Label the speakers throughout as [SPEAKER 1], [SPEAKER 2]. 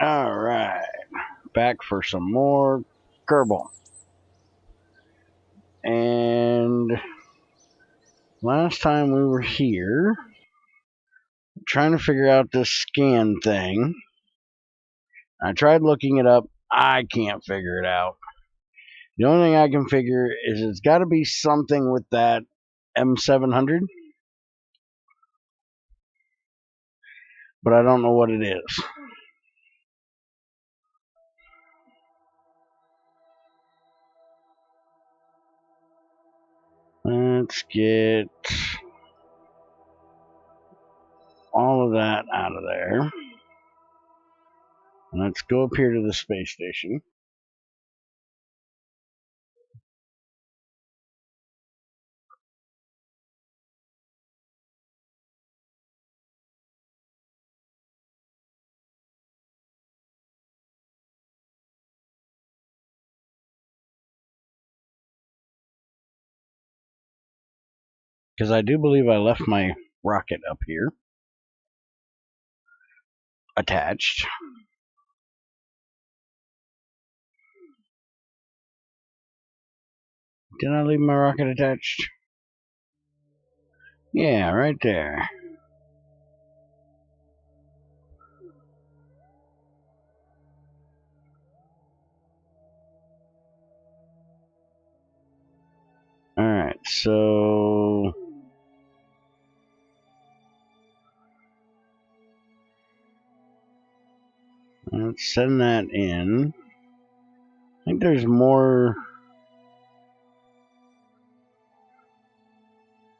[SPEAKER 1] Alright, back for some more Kerbal. And last time we were here, trying to figure out this scan thing. I tried looking it up, I can't figure it out. The only thing I can figure is it's got to be something with that M700, but I don't know what it is. Let's get all of that out of there. Let's go up here to the space station. Because I do believe I left my rocket up here attached. Did I leave my rocket attached? Yeah, right there. Alright, so let's send that in. I think there's more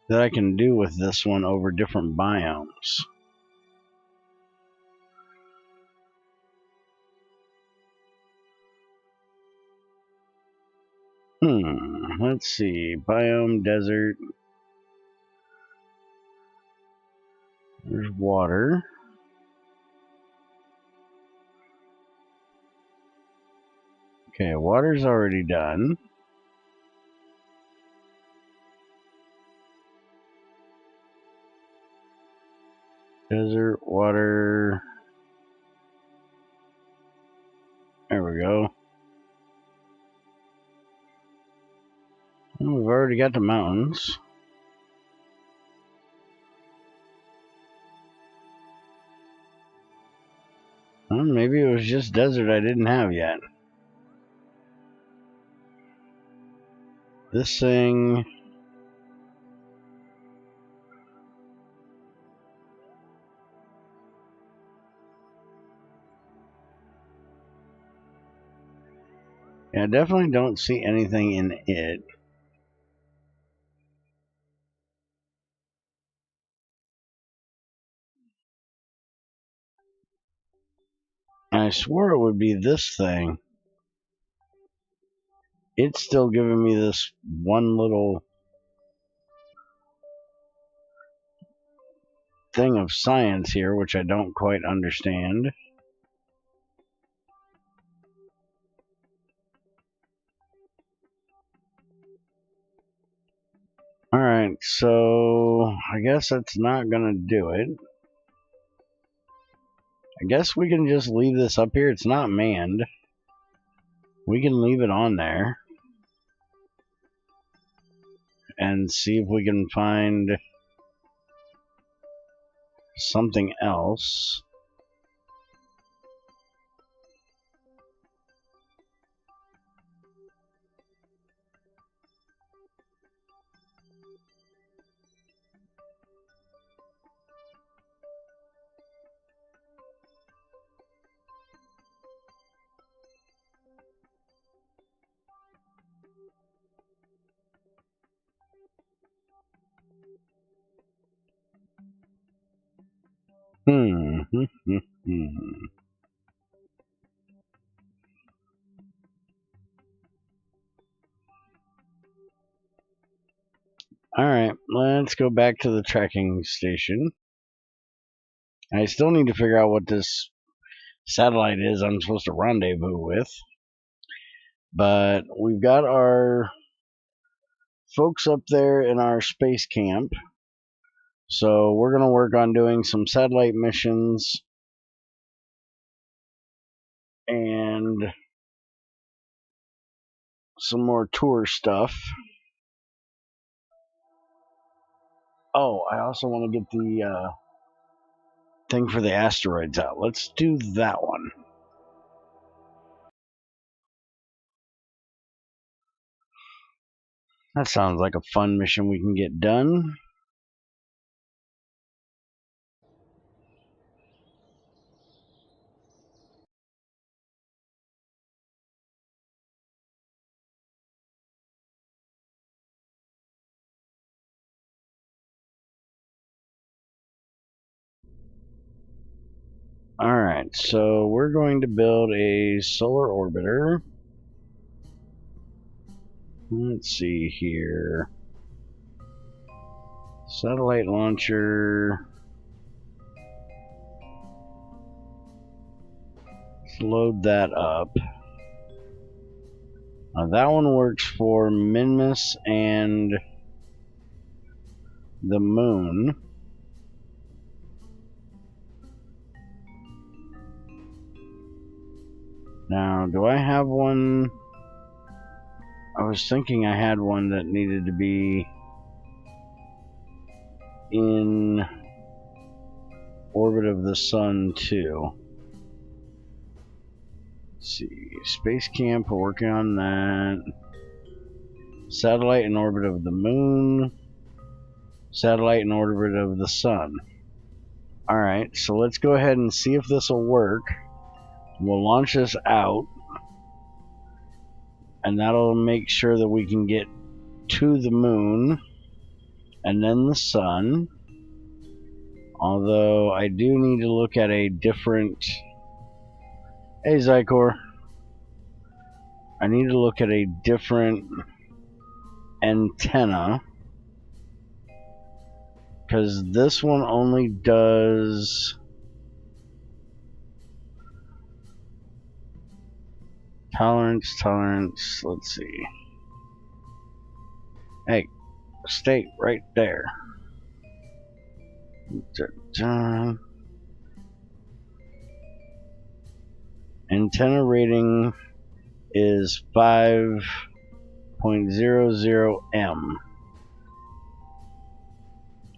[SPEAKER 1] that I can do with this one over different biomes. Let's see. Biome, desert. There's water. Okay, water's already done. Desert, water. There we go. Well, we've already got the mountains. Well, maybe it was just desert I didn't have yet. This thing... Yeah, I definitely don't see anything in it. I swore it would be this thing. It's still giving me this one little thing of science here, which I don't quite understand. Alright, so I guess that's not gonna do it. I guess we can just leave this up here. It's not manned. We can leave it on there and see if we can find something else. Alright, let's go back to the tracking station. I still need to figure out what this satellite is I'm supposed to rendezvous with. But we've got our folks up there in our space camp. So we're going to work on doing some satellite missions and some more tour stuff. Oh, I also want to get the thing for the asteroids out. Let's do that one. That sounds like a fun mission we can get done. Alright, so we're going to build a solar orbiter. Let's see here. Satellite launcher. Let's load that up. That one works for Minmus and the moon. Now, do I have one? I was thinking I had one that needed to be in orbit of the sun too. Let's see, space camp, we're working on that. Satellite in orbit of the moon. Satellite in orbit of the sun. Alright, so let's go ahead and see if this will work. We'll launch this out, and that'll make sure that we can get to the moon and then the sun. Although I do need to look at a different... Hey Zykor. I need to look at a different antenna, because this one only does tolerance, let's see. Hey, stay right there. Antenna rating is 5.00M.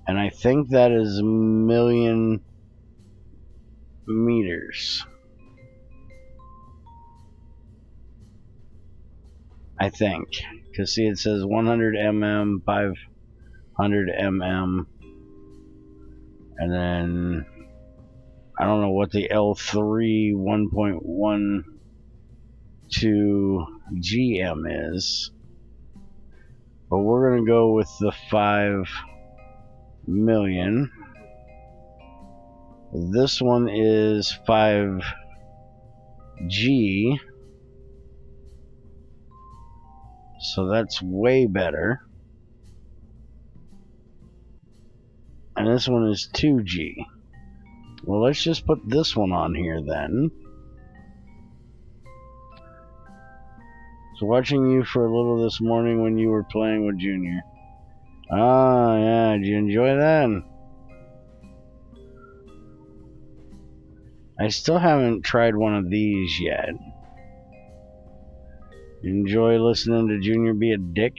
[SPEAKER 1] And I think that is a million meters. I think. Because see, it says 100 mm, 500 mm. And then I don't know what the L3 1.12 GM is. But we're going to go with the 5 million. This one is 5G. So that's way better. And this one is 2G. Well, let's just put this one on here then. So watching you for a little this morning when you were playing with Junior. Ah, yeah, did you enjoy that? I still haven't tried one of these yet. Enjoy listening to Junior be a dick?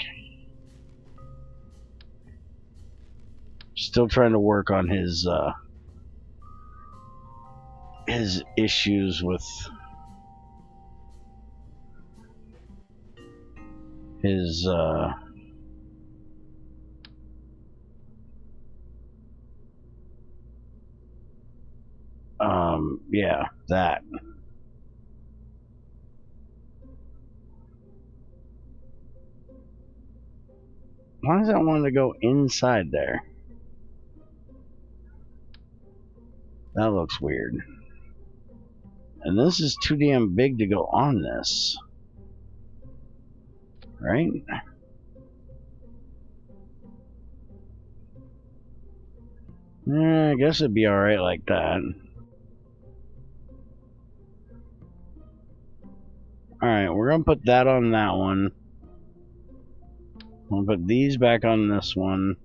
[SPEAKER 1] Still trying to work on his issues with his yeah, that. Why does that want to go inside there? That looks weird. And this is too damn big to go on this. Right? Yeah, I guess it'd be alright like that. Alright, we're gonna put that on that one. We'll put these back on this one.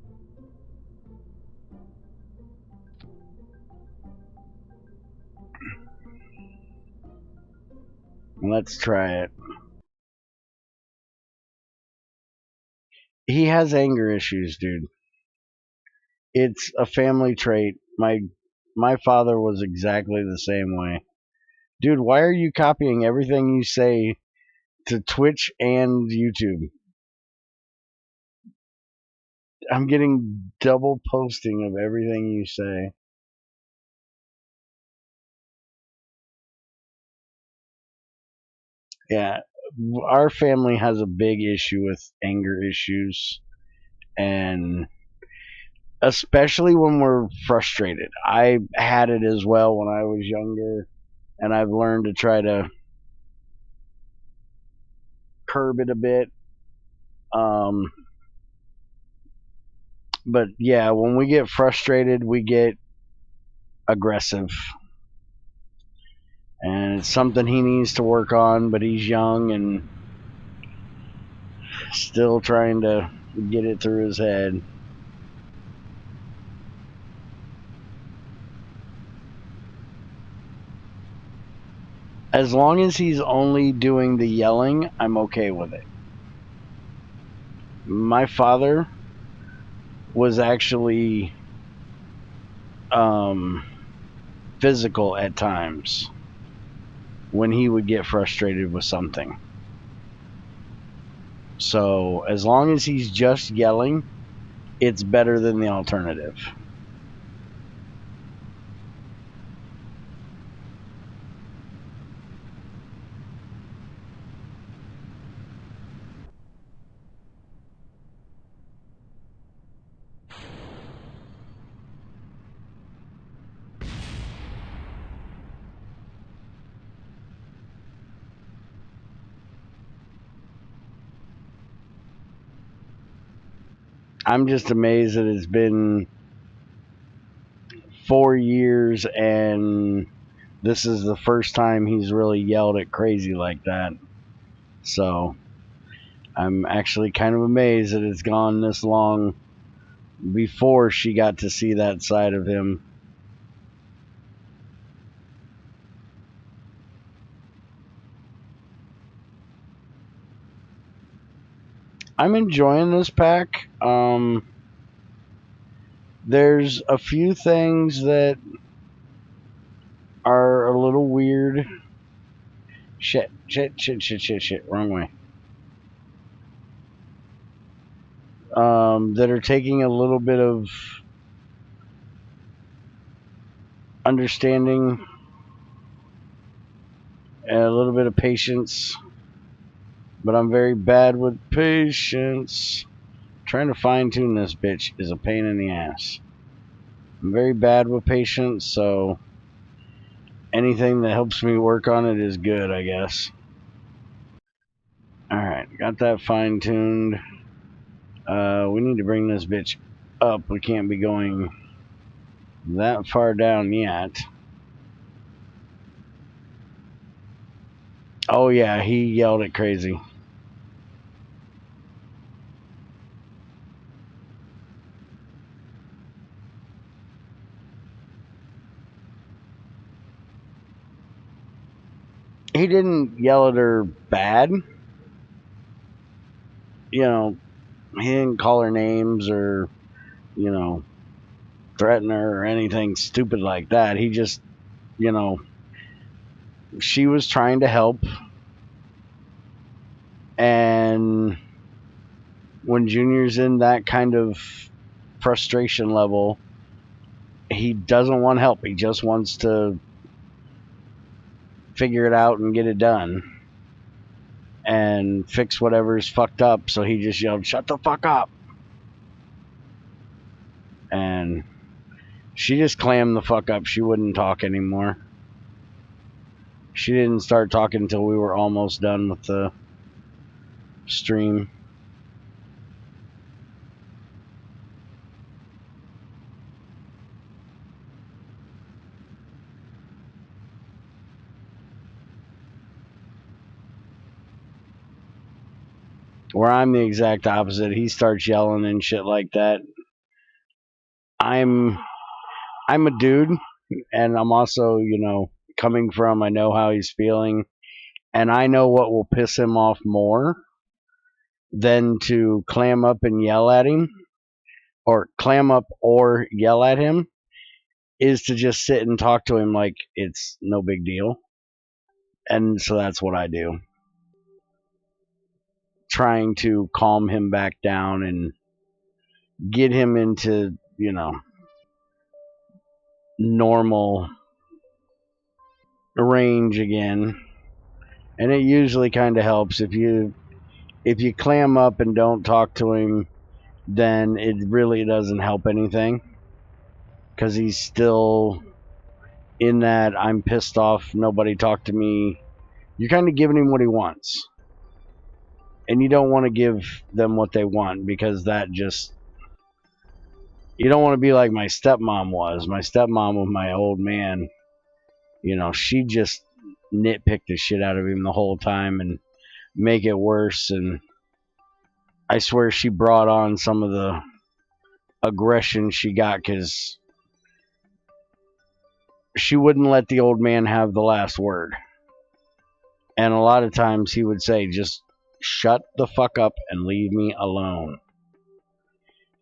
[SPEAKER 1] Let's try it. He has anger issues, dude. It's a family trait. My father was exactly the same way. Dude, why are you copying everything you say to Twitch and YouTube? I'm getting double posting of everything you say. Yeah, our family has a big issue with anger issues, and especially when we're frustrated. I had it as well when I was younger, and I've learned to try to curb it a bit. Um, but yeah, when we get frustrated, we get aggressive, and it's something he needs to work on. But he's young and still trying to get it through his head. As long as he's only doing the yelling, I'm okay with it. My father was actually um, physical at times when he would get frustrated with something. So as long as he's just yelling, it's better than the alternative. I'm just amazed that it's been 4 years and this is the first time he's really yelled at crazy like that. So I'm actually kind of amazed that it's gone this long before she got to see that side of him. I'm enjoying this pack. There's a few things that are a little weird. Shit. Wrong way. That are taking a little bit of understanding and a little bit of patience. But I'm very bad with patience. Trying to fine tune this bitch is a pain in the ass. I'm very bad with patience, so anything that helps me work on it is good, I guess. Alright, got that fine tuned. We need to bring this bitch up. We can't be going that far down yet. Oh yeah, he yelled at crazy. He didn't yell at her bad. You know, he didn't call her names or, you know, threaten her or anything stupid like that. He just, you know, she was trying to help. And when Junior's in that kind of frustration level, he doesn't want help. He just wants to figure it out and get it done and fix whatever's fucked up. So he just yelled, "Shut the fuck up." And she just clammed the fuck up. She wouldn't talk anymore. She didn't start talking until we were almost done with the stream. Where I'm the exact opposite. He starts yelling and shit like that. I'm I'm a dude, and I'm also, you know, coming from, I know how he's feeling, and I know what will piss him off more than to clam up and yell at him, or clam up or yell at him, is to just sit and talk to him like it's no big deal. And so that's what I do. Trying to calm him back down and get him into, normal range again. And it usually kind of helps if you clam up and don't talk to him, then it really doesn't help anything, because he's still in that I'm pissed off, nobody talked to me. You're kind of giving him what he wants, and you don't want to give them what they want, because that just, you don't want to be like my stepmom was. My stepmom with my old man, she just nitpicked the shit out of him the whole time and make it worse. And I swear she brought on some of the aggression she got because she wouldn't let the old man have the last word. And a lot of times he would say, just shut the fuck up and leave me alone.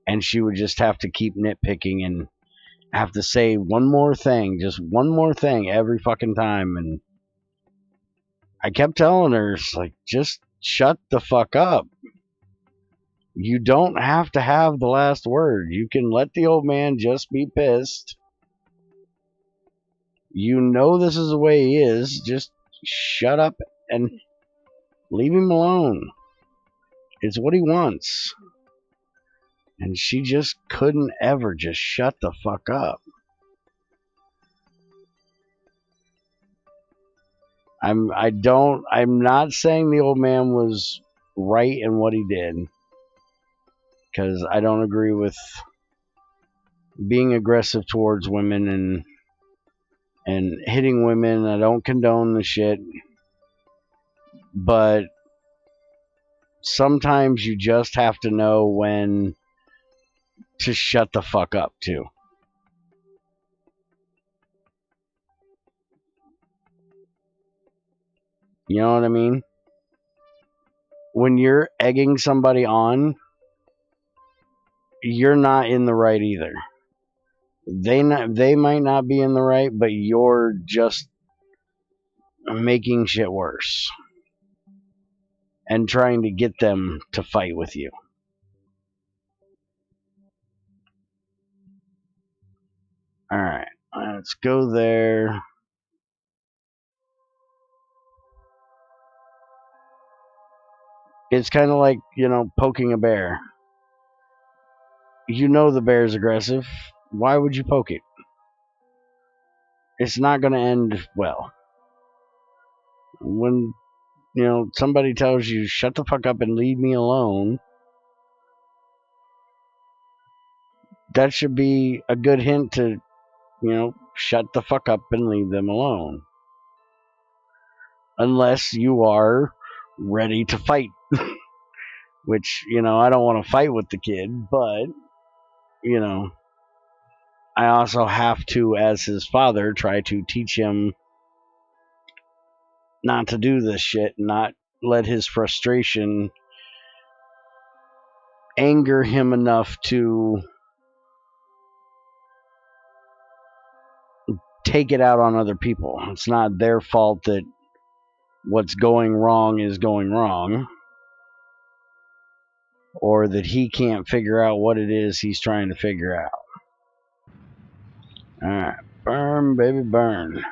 [SPEAKER 1] And she would just have to keep nitpicking and have to say one more thing, just one more thing every fucking time. And I kept telling her, like, just shut the fuck up. You don't have to have the last word. You can let the old man just be pissed. You know this is the way he is. Just shut up and leave him alone. It's what he wants. And she just couldn't ever just shut the fuck up. I'm not saying the old man was right in what he did, because I don't agree with being aggressive towards women and hitting women. I don't condone the shit. But sometimes you just have to know when to shut the fuck up too. You know what I mean? When you're egging somebody on, you're not in the right either. They might not be in the right, but you're just making shit worse and trying to get them to fight with you. Alright, let's go there. It's kind of like, poking a bear. You know the bear's aggressive. Why would you poke it? It's not going to end well. When, somebody tells you, shut the fuck up and leave me alone, that should be a good hint to, shut the fuck up and leave them alone. Unless you are ready to fight. Which, I don't want to fight with the kid, but, I also have to, as his father, try to teach him not to do this shit, not let his frustration anger him enough to take it out on other people. It's not their fault that what's going wrong is going wrong, or that he can't figure out what it is he's trying to figure out. Alright, burn, baby, burn.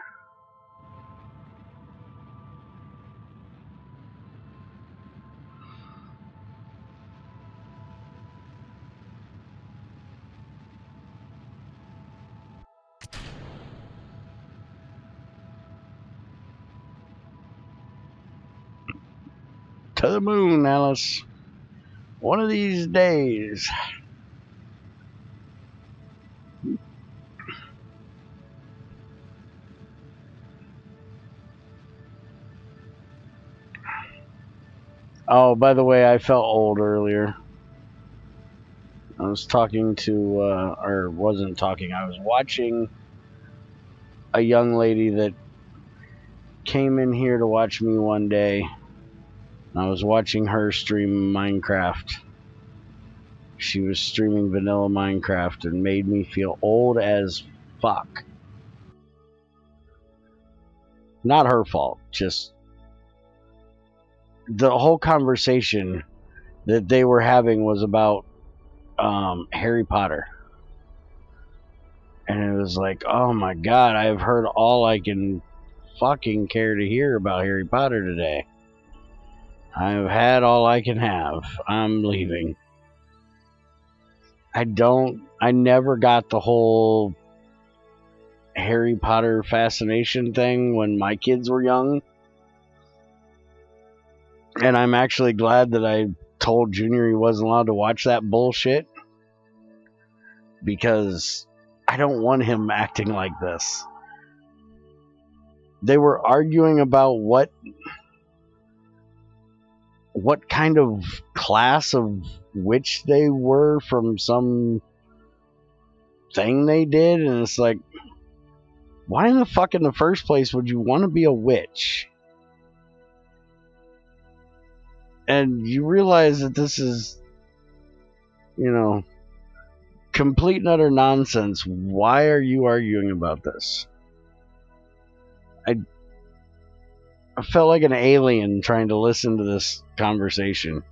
[SPEAKER 1] To the moon, Alice. One of these days. Oh, by the way, I felt old earlier. I was talking to, or wasn't talking, I was watching a young lady that came in here to watch me one day. I was watching her stream Minecraft. She was streaming vanilla Minecraft and made me feel old as fuck. Not her fault, just the whole conversation that they were having was about Harry Potter. And it was like, oh my god, I've heard all I can fucking care to hear about Harry Potter today. I've had all I can have. I'm leaving. I never got the whole Harry Potter fascination thing when my kids were young. And I'm actually glad that I told Junior he wasn't allowed to watch that bullshit. Because I don't want him acting like this. They were arguing about what kind of class of witch they were from some thing they did, and it's like, why in the fuck in the first place would you want to be a witch? And you realize that this is, complete and utter nonsense. Why are you arguing about this? I felt like an alien trying to listen to this conversation.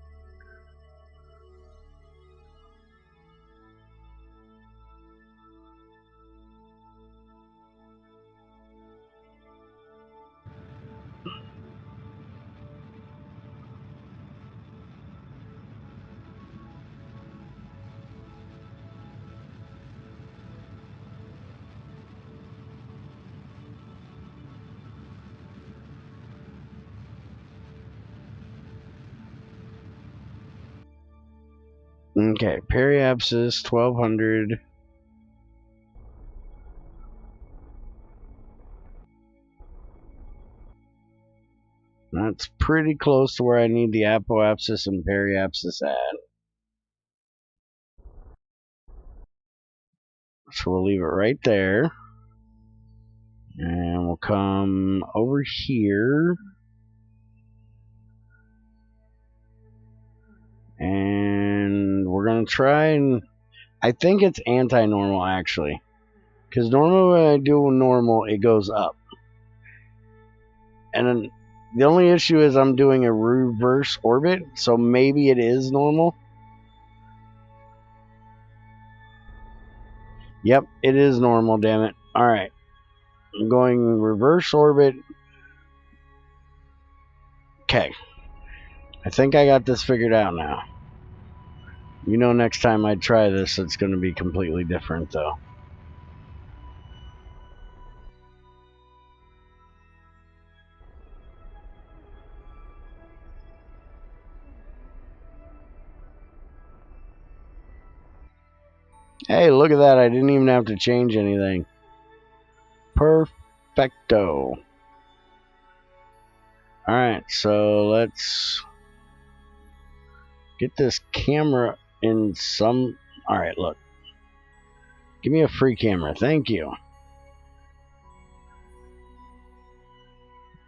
[SPEAKER 1] Okay, periapsis 1200. That's pretty close to where I need the apoapsis and periapsis at. So we'll leave it right there. And we'll come over here. And we're going to try and... I think it's anti-normal, actually. Because normally when I do normal, it goes up. And then the only issue is I'm doing a reverse orbit, so maybe it is normal. Yep, it is normal, damn it. Alright. I'm going reverse orbit. Okay. I think I got this figured out now. Next time I try this, it's going to be completely different, though. Hey, look at that. I didn't even have to change anything. Perfecto. Alright, so let's get this camera in some... Alright, look. Give me a free camera. Thank you.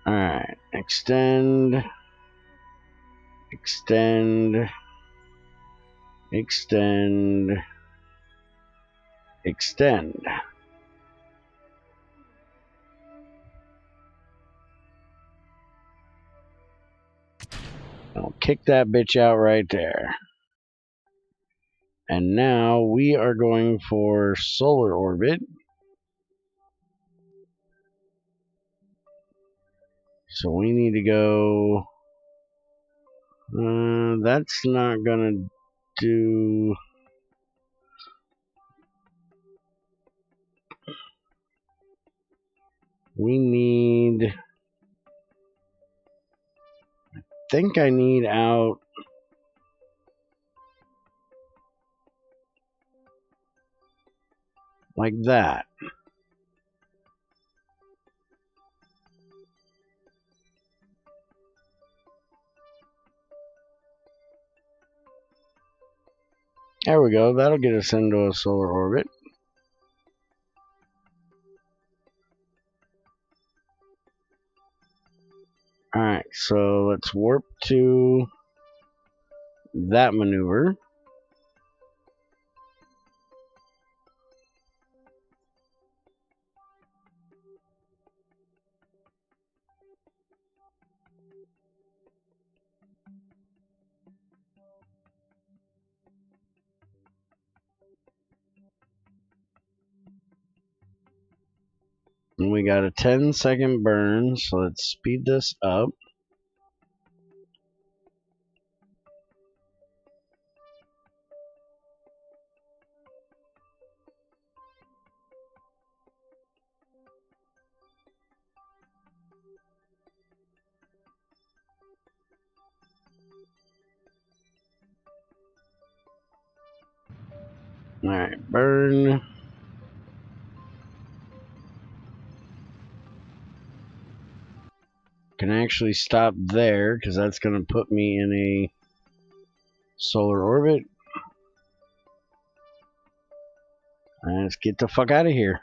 [SPEAKER 1] Alright, extend. Extend. Extend. Extend. I'll kick that bitch out right there. And now we are going for solar orbit. So we need to go... that's not gonna do... We need... I think I need out... like that. There we go. That'll get us into a solar orbit. Alright, so let's warp to that maneuver. And we got a 10-second burn, so let's speed this up. Alright, burn. Can actually stop there, because that's going to put me in a solar orbit. Let's get the fuck out of here.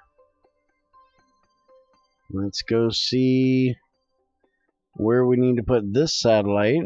[SPEAKER 1] Let's go see where we need to put this satellite.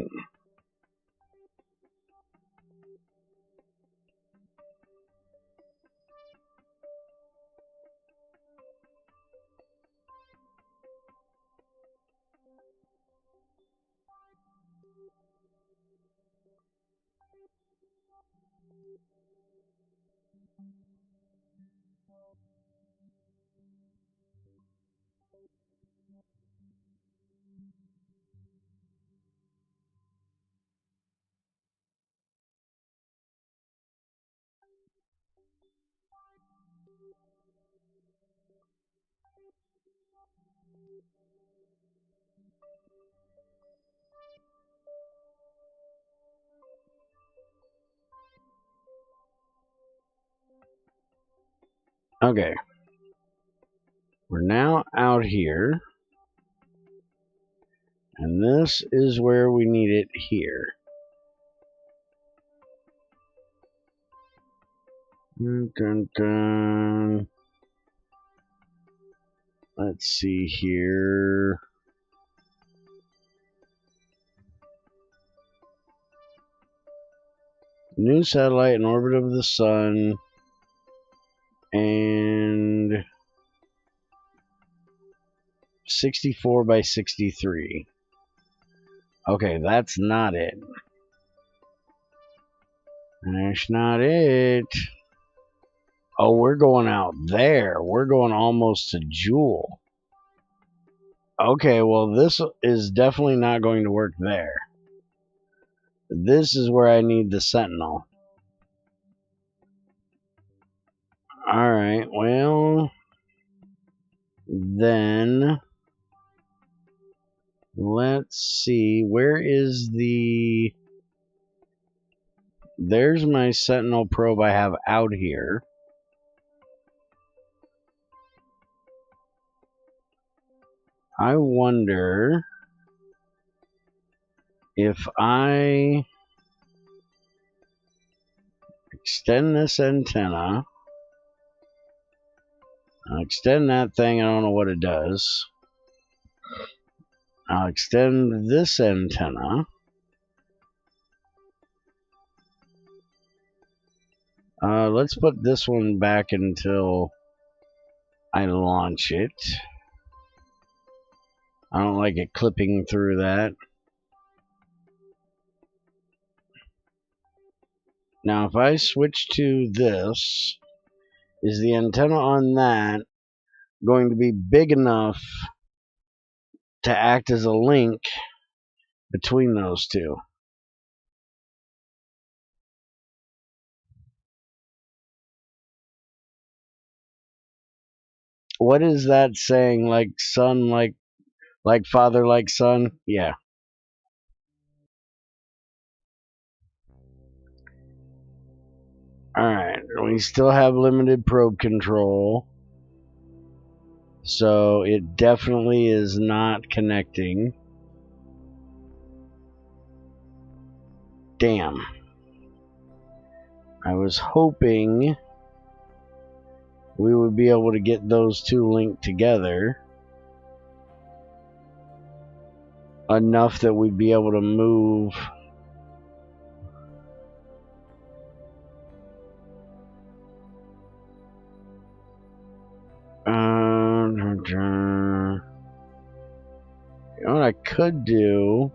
[SPEAKER 1] Okay. We're now out here. And this is where we need it here. Dun, dun, dun. Let's see here. New satellite in orbit of the sun. And 64 by 63. Okay, that's not it. That's not it. Oh, we're going out there. We're going almost to Joule. Okay, well, this is definitely not going to work there. This is where I need the Sentinel. Alright, well, then let's see. Where is the... There's my Sentinel probe I have out here. I wonder if I extend this antenna. I'll extend that thing. I don't know what it does. I'll extend this antenna. Let's put this one back until I launch it. I don't like it clipping through that. Now, if I switch to this, is the antenna on that going to be big enough to act as a link between those two? What is that saying? Like son, like father, like son? Yeah. Alright, we still have limited probe control. So it definitely is not connecting. Damn. I was hoping we would be able to get those two linked together. enough that we'd be able to move. You know what I could do?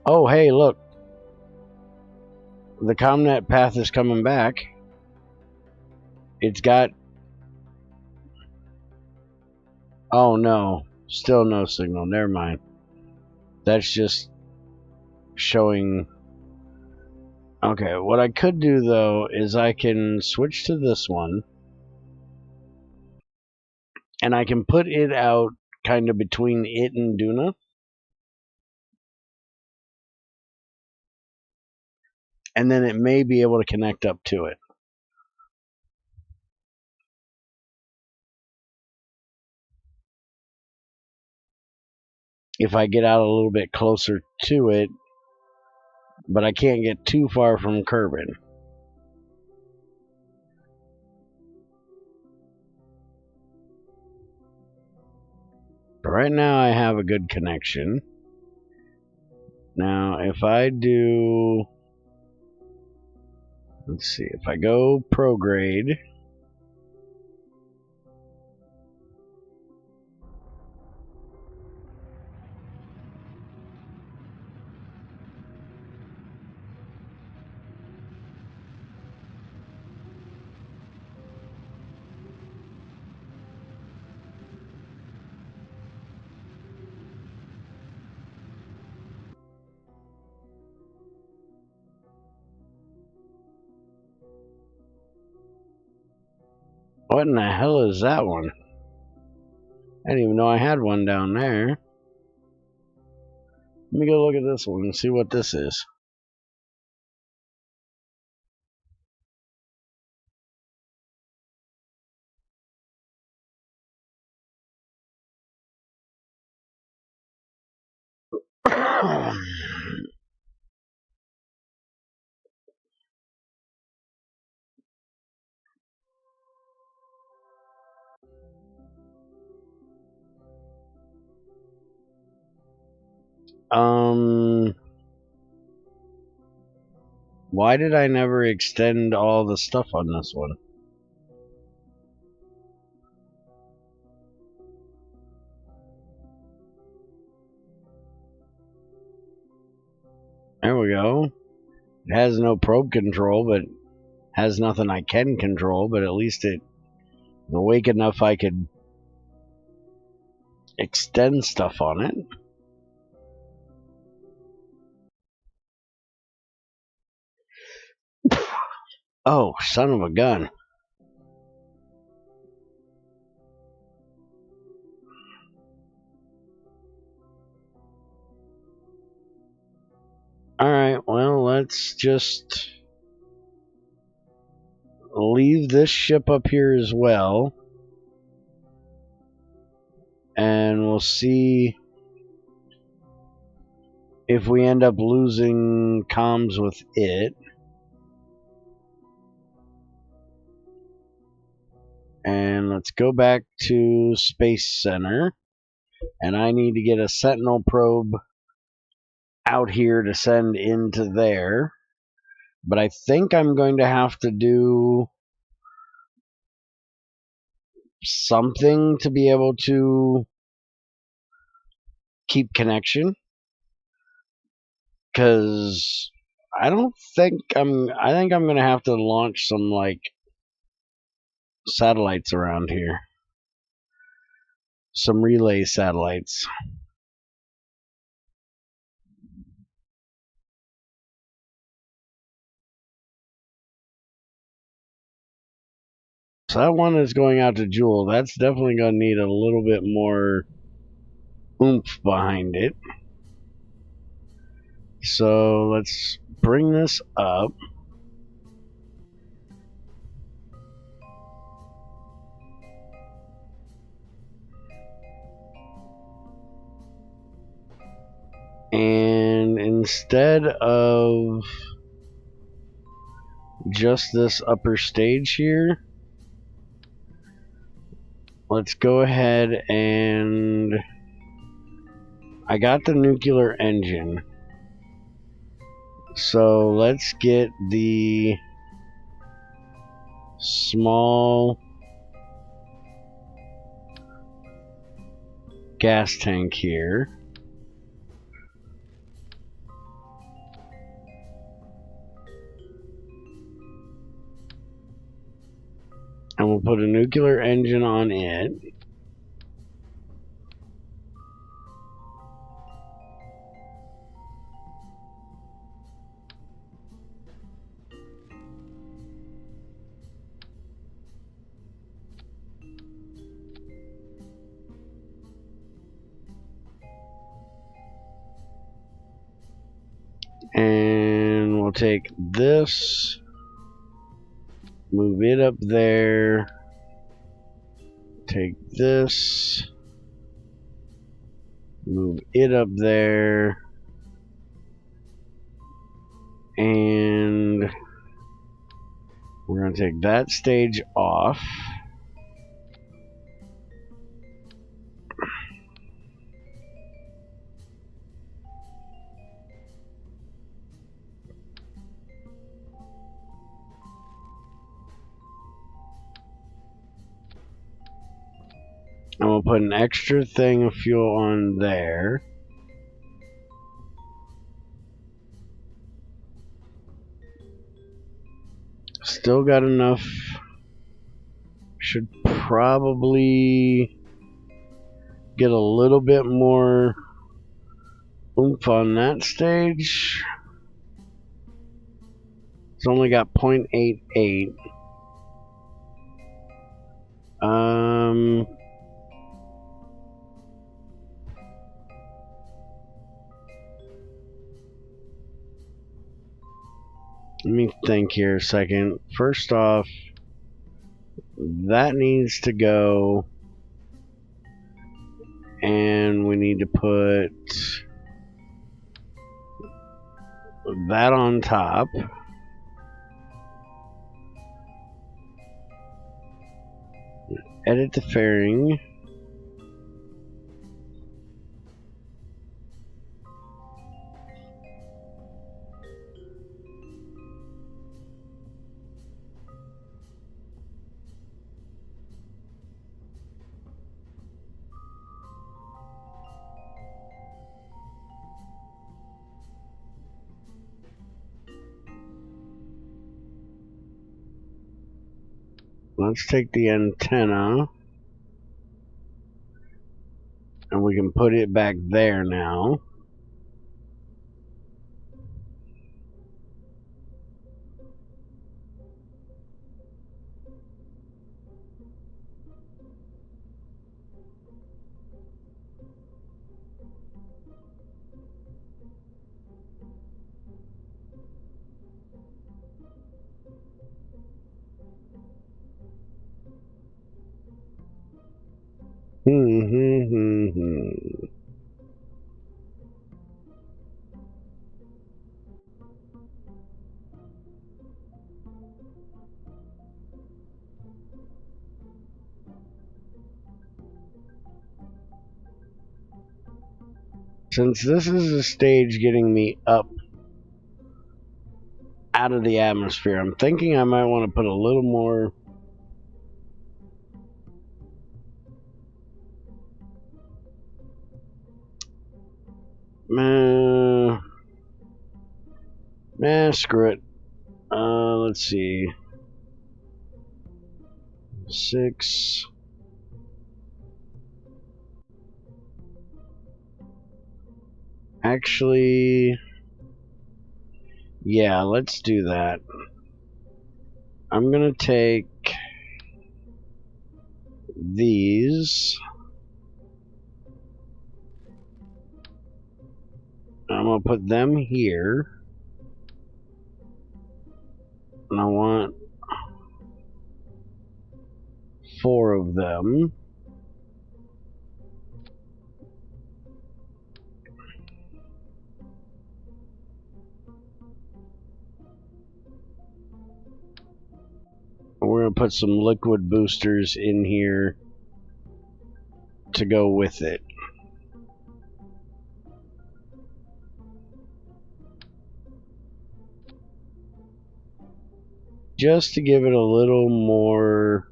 [SPEAKER 1] Oh, hey, look. The ComNet path is coming back. It's got... Oh, no. Still no signal. Never mind. That's just showing... Okay, what I could do, though, is I can switch to this one. And I can put it out kind of between it and Duna. And then it may be able to connect up to it. If I get out a little bit closer to it, but I can't get too far from Kerbin. But right now I have a good connection. Now if I do... Let's see, if I go prograde... What in the hell is that one? I didn't even know I had one down there. Let me go look at this one and see what this is. Why did I never extend all the stuff on this one? There we go. It has no probe control, but has nothing I can control, but at least it's awake enough I could extend stuff on it. Oh, son of a gun. Alright, well, let's just leave this ship up here as well. And we'll see if we end up losing comms with it. And let's go back to Space Center. And I need to get a Sentinel probe out here to send into there. But I think I'm going to have to do something to be able to keep connection. Because I think I'm going to have to launch some, like, satellites around here. Some relay satellites. So that one is going out to Jewel. That's definitely going to need a little bit more oomph behind it. So let's bring this up. And instead of just this upper stage here. Let's go ahead and I got the nuclear engine. So let's get the small gas tank here. And we'll put a nuclear engine on it. And we'll take this, move it up there, take this, move it up there, and we're going to take that stage off. And we'll put an extra thing of fuel on there. Still got enough. Should probably get a little bit more oomph on that stage. It's only got 0.88. Let me think here a second. First off, that needs to go, and we need to put that on top. Edit the fairing. Let's take the antenna, and we can put it back there now. Since this is a stage getting me up out of the atmosphere, I'm thinking I might want to put a little more screw it. Let's see. 6. Actually, yeah, let's do that. I'm gonna take these. I'm gonna put them here. And I want 4 of them. going to put some liquid boosters in here to go with it. Just to give it a little more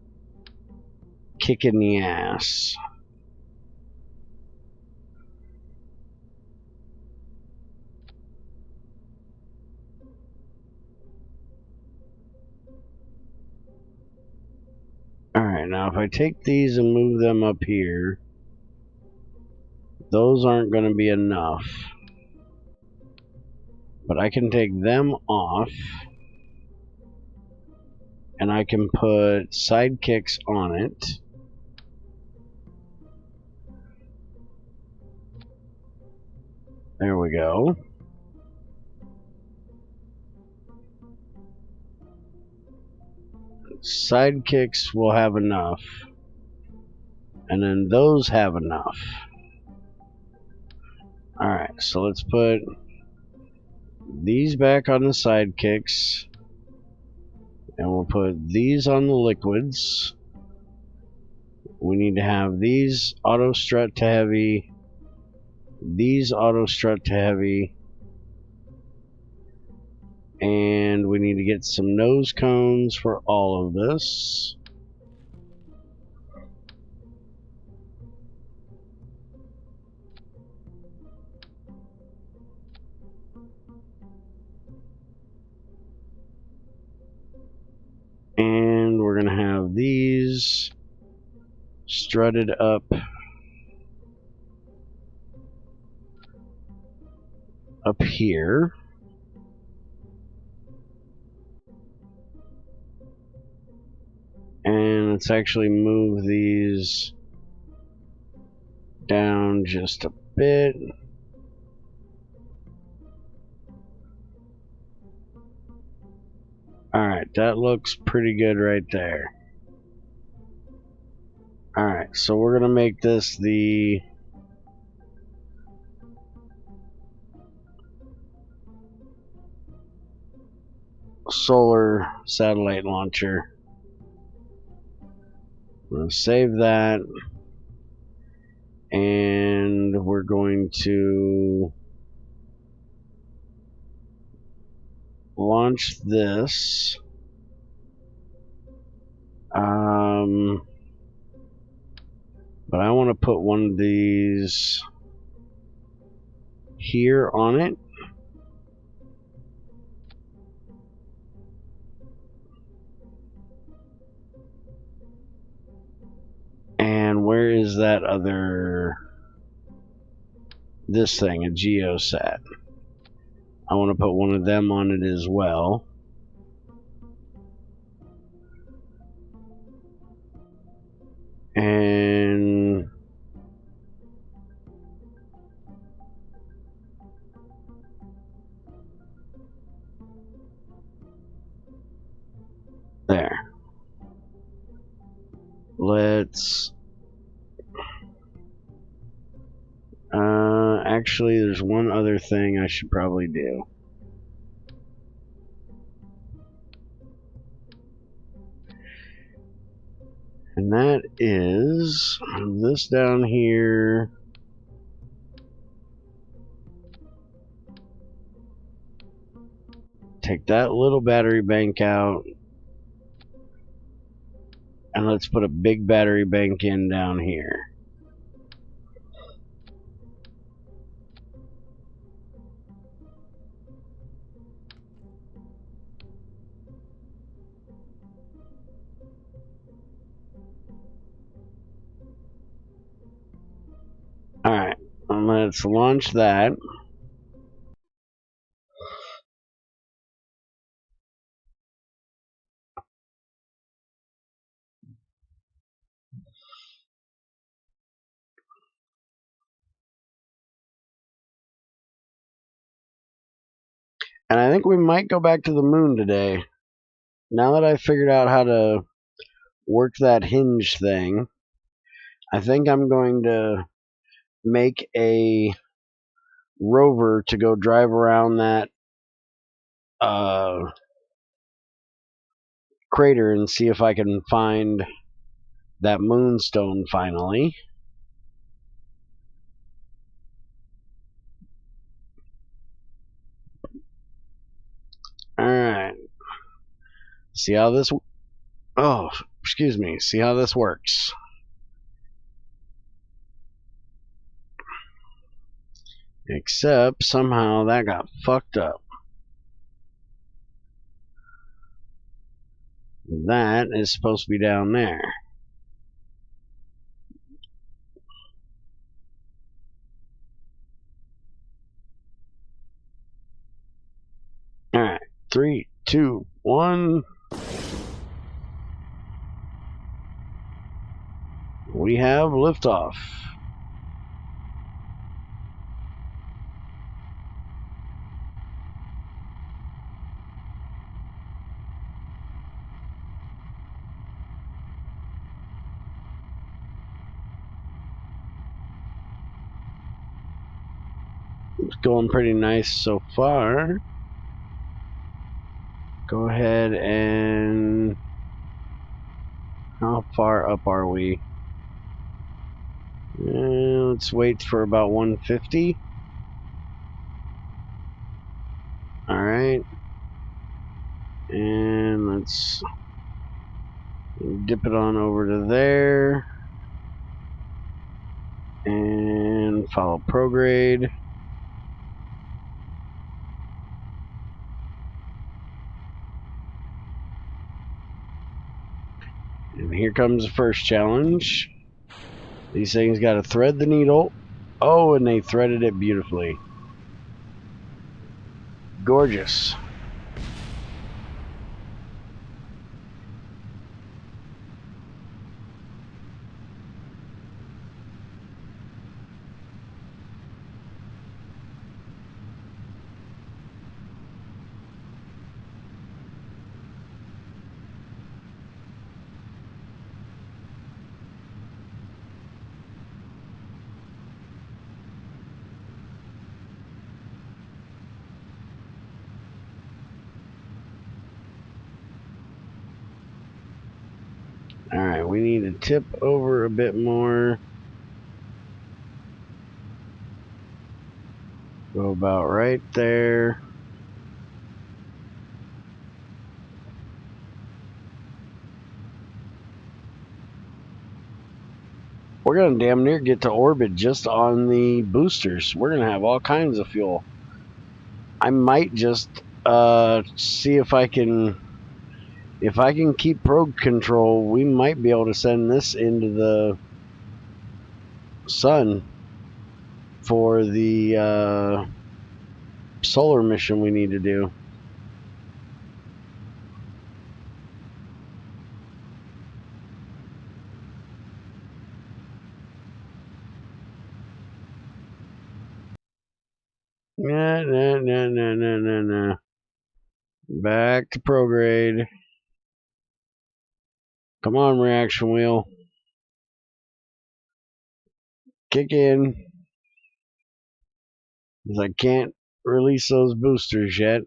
[SPEAKER 1] kick in the ass. Alright, now if I take these and move them up here, those aren't going to be enough. But I can take them off, and I can put sidekicks on it. There we go. Sidekicks will have enough. And then those have enough. Alright, so let's put these back on the sidekicks. And we'll put these on the liquids. We need to have these auto strut to heavy. These auto strut to heavy. And we need to get some nose cones for all of this. And we're going to have these strutted up here. And let's actually move these down just a bit. Alright, that looks pretty good right there. Alright, so we're going to make this the solar satellite launcher. I'm going to save that. And we're going to launch this. But I want to put one of these here on it. And where is that other, this thing, a geosat? I want to put one of them on it as well. And there. Let's actually, there's one other thing I should probably do. And that is this down here. Take that little battery bank out. And let's put a big battery bank in down here. Alright, let's launch that. And I think we might go back to the moon today. Now that I figured out how to work that hinge thing, I think I'm going to make a rover to go drive around that crater and see if I can find that moonstone finally. Alright. See how this... Oh, excuse me. See how this works. Except somehow that got fucked up. That is supposed to be down there. Alright. 3, 2, 1. We have liftoff. It's going pretty nice so far. Go ahead and... How far up are we? Let's wait for about 150. Alright. And let's dip it on over to there. And follow prograde. And here comes the first challenge. These things got to thread the needle. Oh, and they threaded it beautifully. Gorgeous. Alright, we need to tip over a bit more. Go about right there. We're going to damn near get to orbit just on the boosters. We're going to have all kinds of fuel. I might just see if I can keep probe control. We might be able to send this into the sun for the solar mission we need to do. Nah. Back to prograde. Come on, reaction wheel. Kick in. Because I can't release those boosters yet.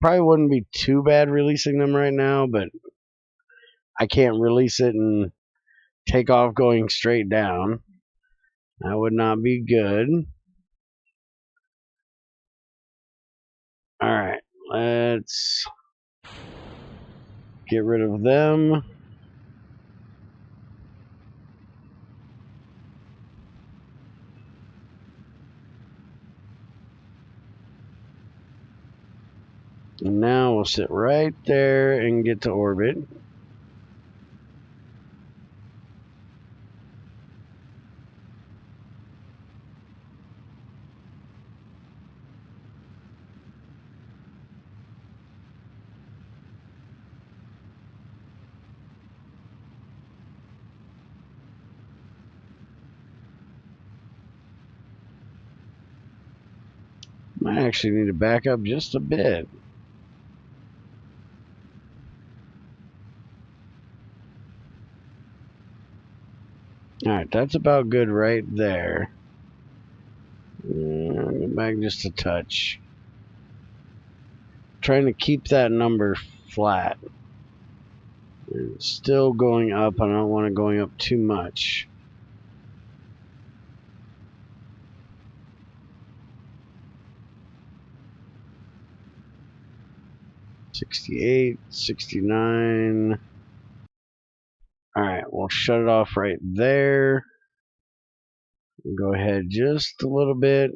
[SPEAKER 1] Probably wouldn't be too bad releasing them right now, but I can't release it and take off going straight down. That would not be good. Alright, let's get rid of them. And now we'll sit right there and get to orbit. I actually need to back up just a bit. Alright, that's about good right there. Go back just a touch. Trying to keep that number flat. It's still going up. I don't want it going up too much. $68, $69. Alright, we'll shut it off right there. Go ahead just a little bit.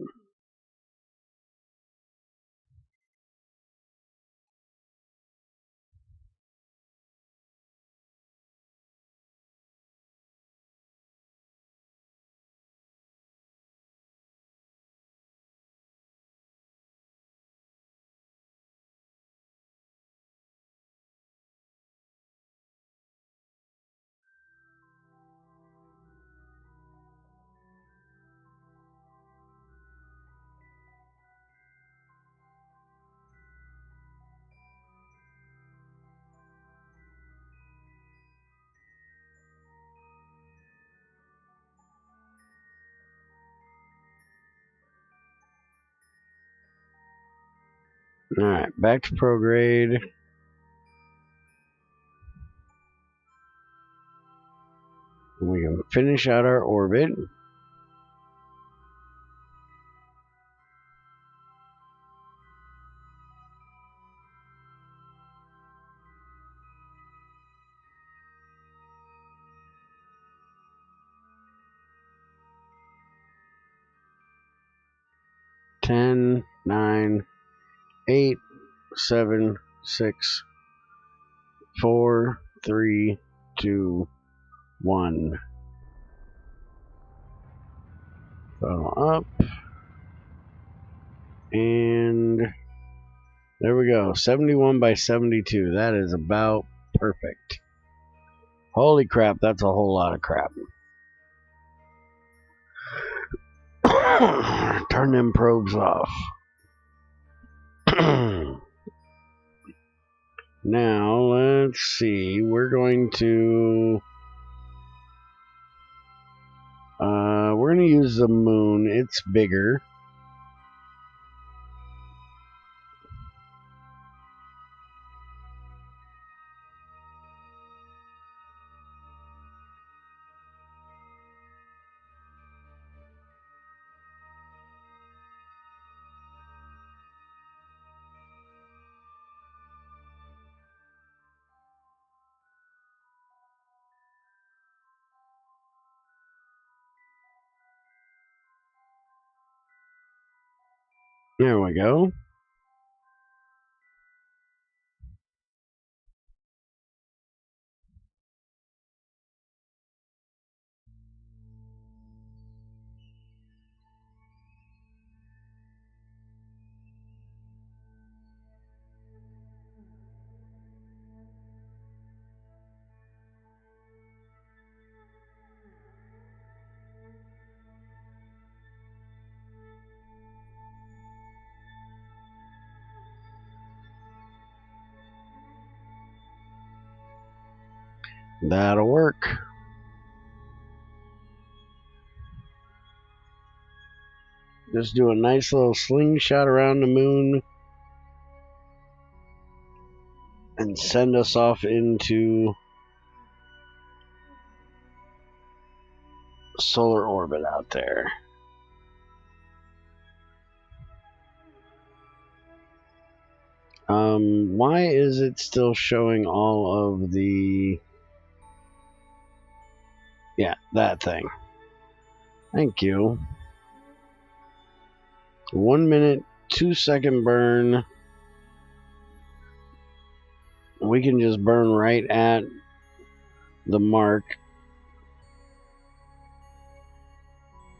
[SPEAKER 1] Alright, back to prograde. We can finish out our orbit. Ten, 9, 8, 7, 6, 4, 3, 2, 1. Throttle up. And there we go. 71 by 72. That is about perfect. Holy crap, that's a whole lot of crap. Turn them probes off. Now, let's see. We're going to use the moon. It's bigger. There we go. That'll work. Just do a nice little slingshot around the moon and send us off into solar orbit out there. Why is it still showing all of the... Yeah, that thing. Thank you. 1 minute, 2-second burn. We can just burn right at the mark.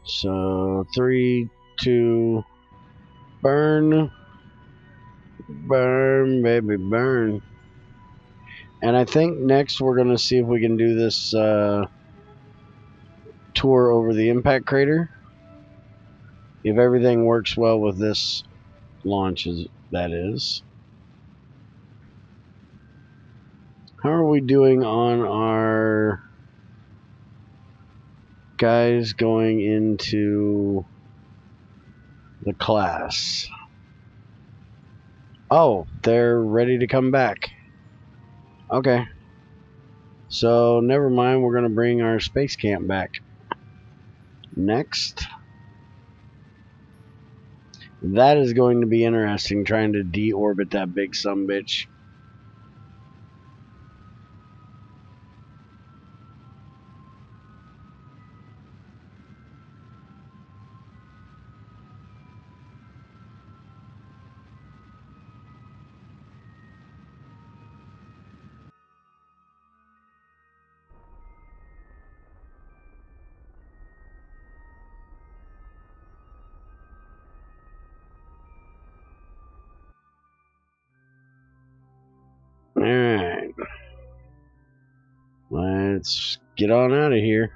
[SPEAKER 1] So 3, 2, burn. Burn, baby, burn. And I think next we're going to see if we can do this tour over the impact crater. If everything works well with this launch, that is. How are we doing on our guys going into the class? Oh, they're ready to come back. Okay. So, never mind, we're going to bring our space camp back. Next. That is going to be interesting, trying to deorbit that big sumbitch. Alright. Let's get on out of here.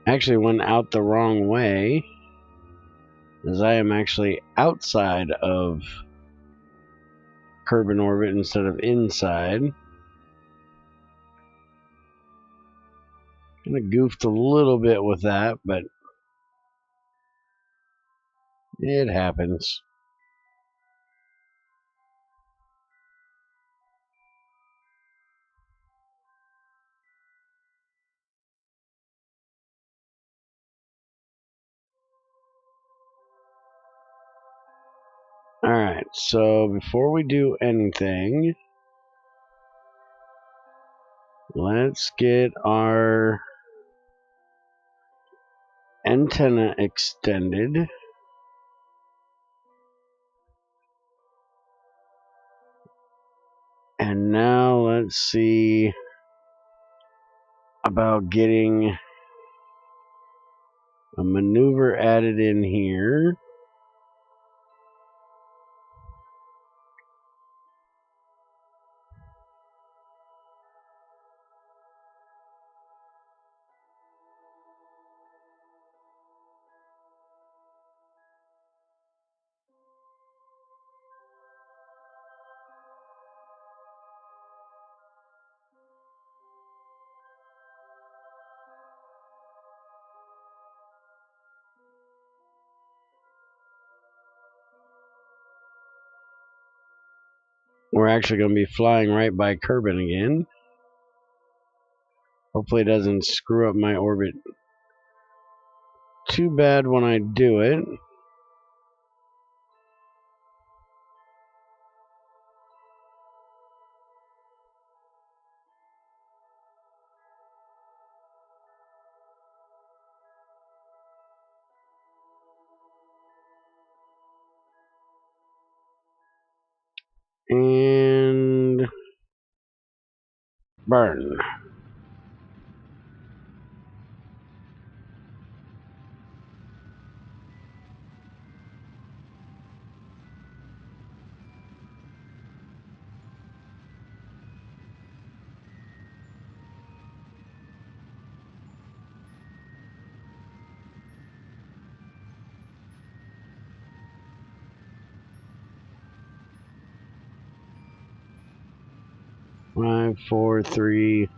[SPEAKER 1] Actually went out the wrong way, as I am actually outside of Kerbin orbit instead of inside. Kind of goofed a little bit with that, but it happens. Alright, so before we do anything, let's get our antenna extended. And now let's see about getting a maneuver added in here. We're actually going to be flying right by Kerbin again. Hopefully it doesn't screw up my orbit too bad when I do it. And burn. Five, four, three,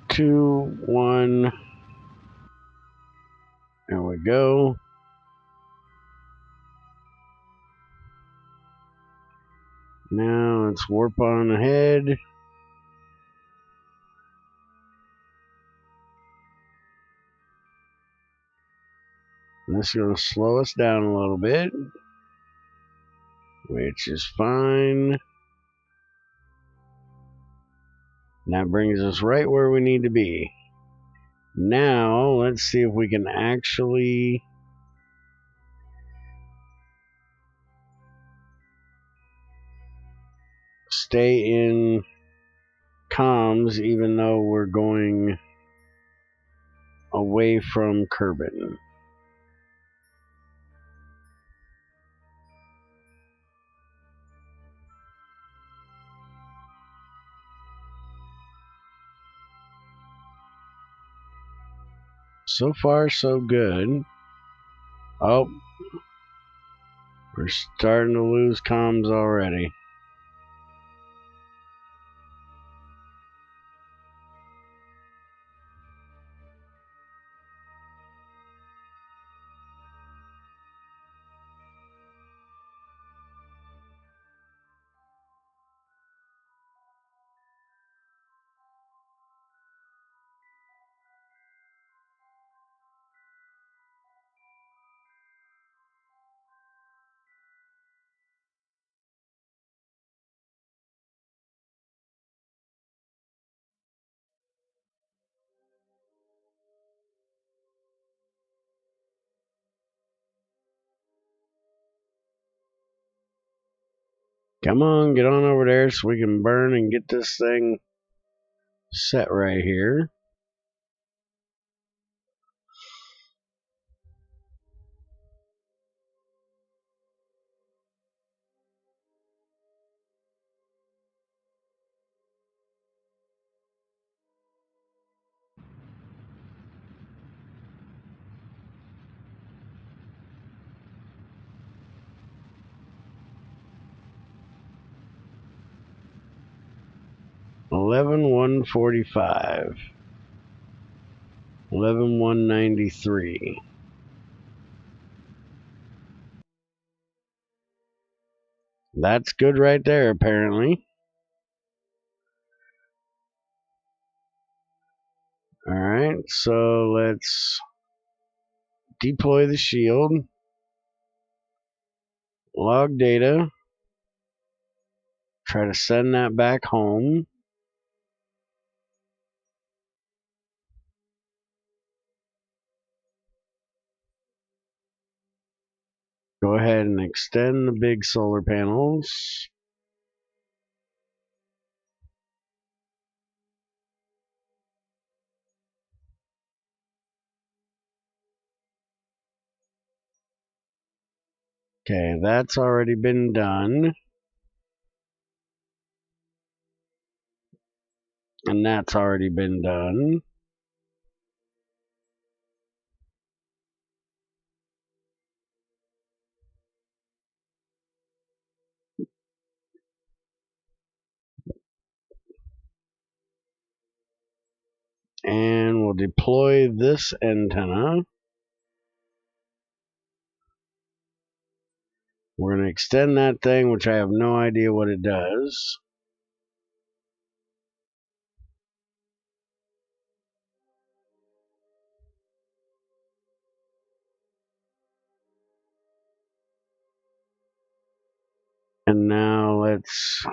[SPEAKER 1] two, one. There we go. Now let's warp on ahead. This is going to slow us down a little bit, which is fine. And that brings us right where we need to be. Now, let's see if we can actually stay in comms even though we're going away from Kerbin. So far, so good. Oh, we're starting to lose comms already. Come on, get on over there so we can burn and get this thing set right here. $11,145. $11,193. That's good right there, apparently. Alright, so let's deploy the shield. Log data. Try to send that back home. Go ahead and extend the big solar panels. Okay, that's already been done. And that's already been done. And we'll deploy this antenna. We're going to extend that thing, which I have no idea what it does. And now let's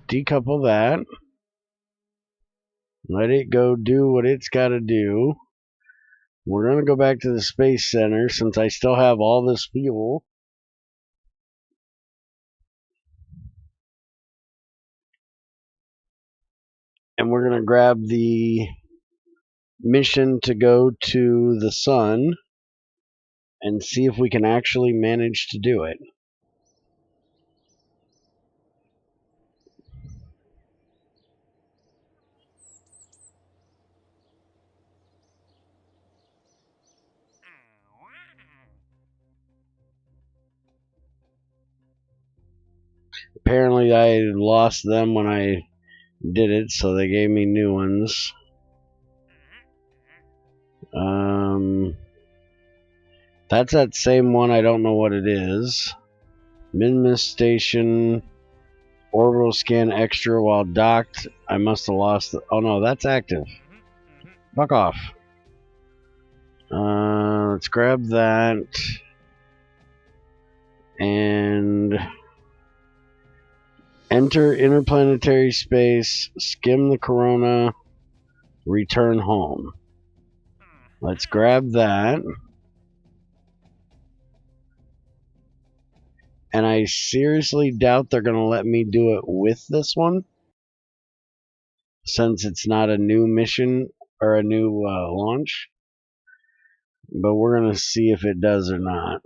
[SPEAKER 1] decouple that. Let it go do what it's got to do. We're going to go back to the Space Center since I still have all this fuel. And we're going to grab the mission to go to the sun and see if we can actually manage to do it. Apparently I lost them when I did it, so they gave me new ones. That's that same one. I don't know what it is. Minmus Station, orbital scan extra while docked. I must have lost the, oh no, that's active. Fuck off. Let's grab that. And enter interplanetary space, skim the corona, return home. Let's grab that. And I seriously doubt they're going to let me do it with this one, since it's not a new mission or a new launch. But we're going to see if it does or not.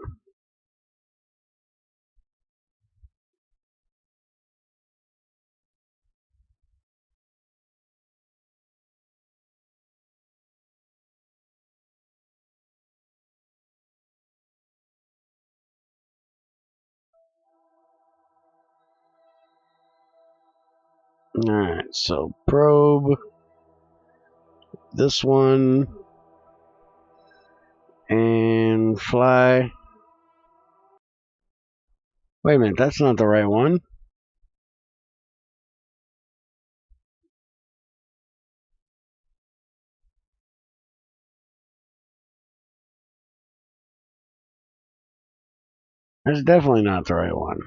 [SPEAKER 1] Alright, so probe this one and fly. Wait a minute, that's not the right one. That's definitely not the right one.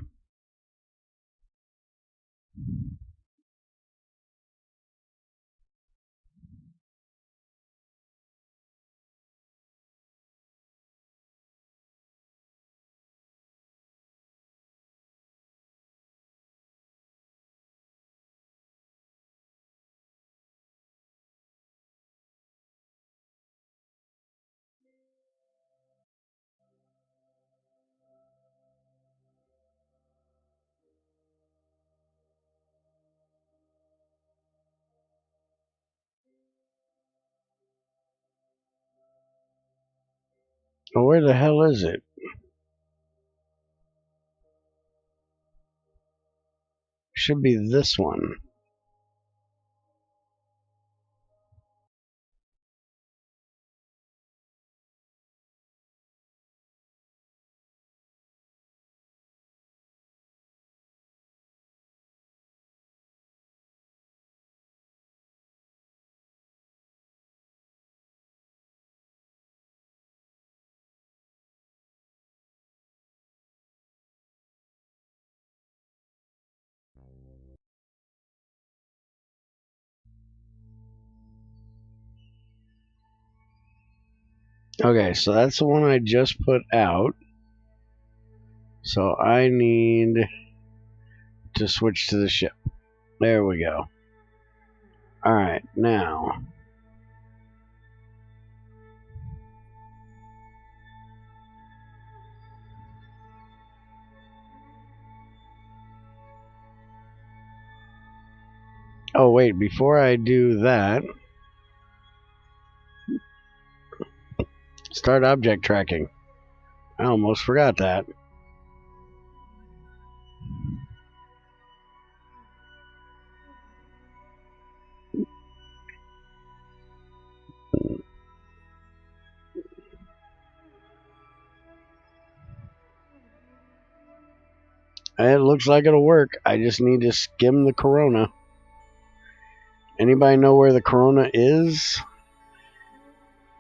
[SPEAKER 1] Well, where the hell is it? Should be this one. Okay, so that's the one I just put out. So I need to switch to the ship. There we go. Alright, now. Oh, wait, before I do that, start object tracking. I almost forgot that. It looks like it'll work. I just need to skim the corona. Anybody know where the corona is?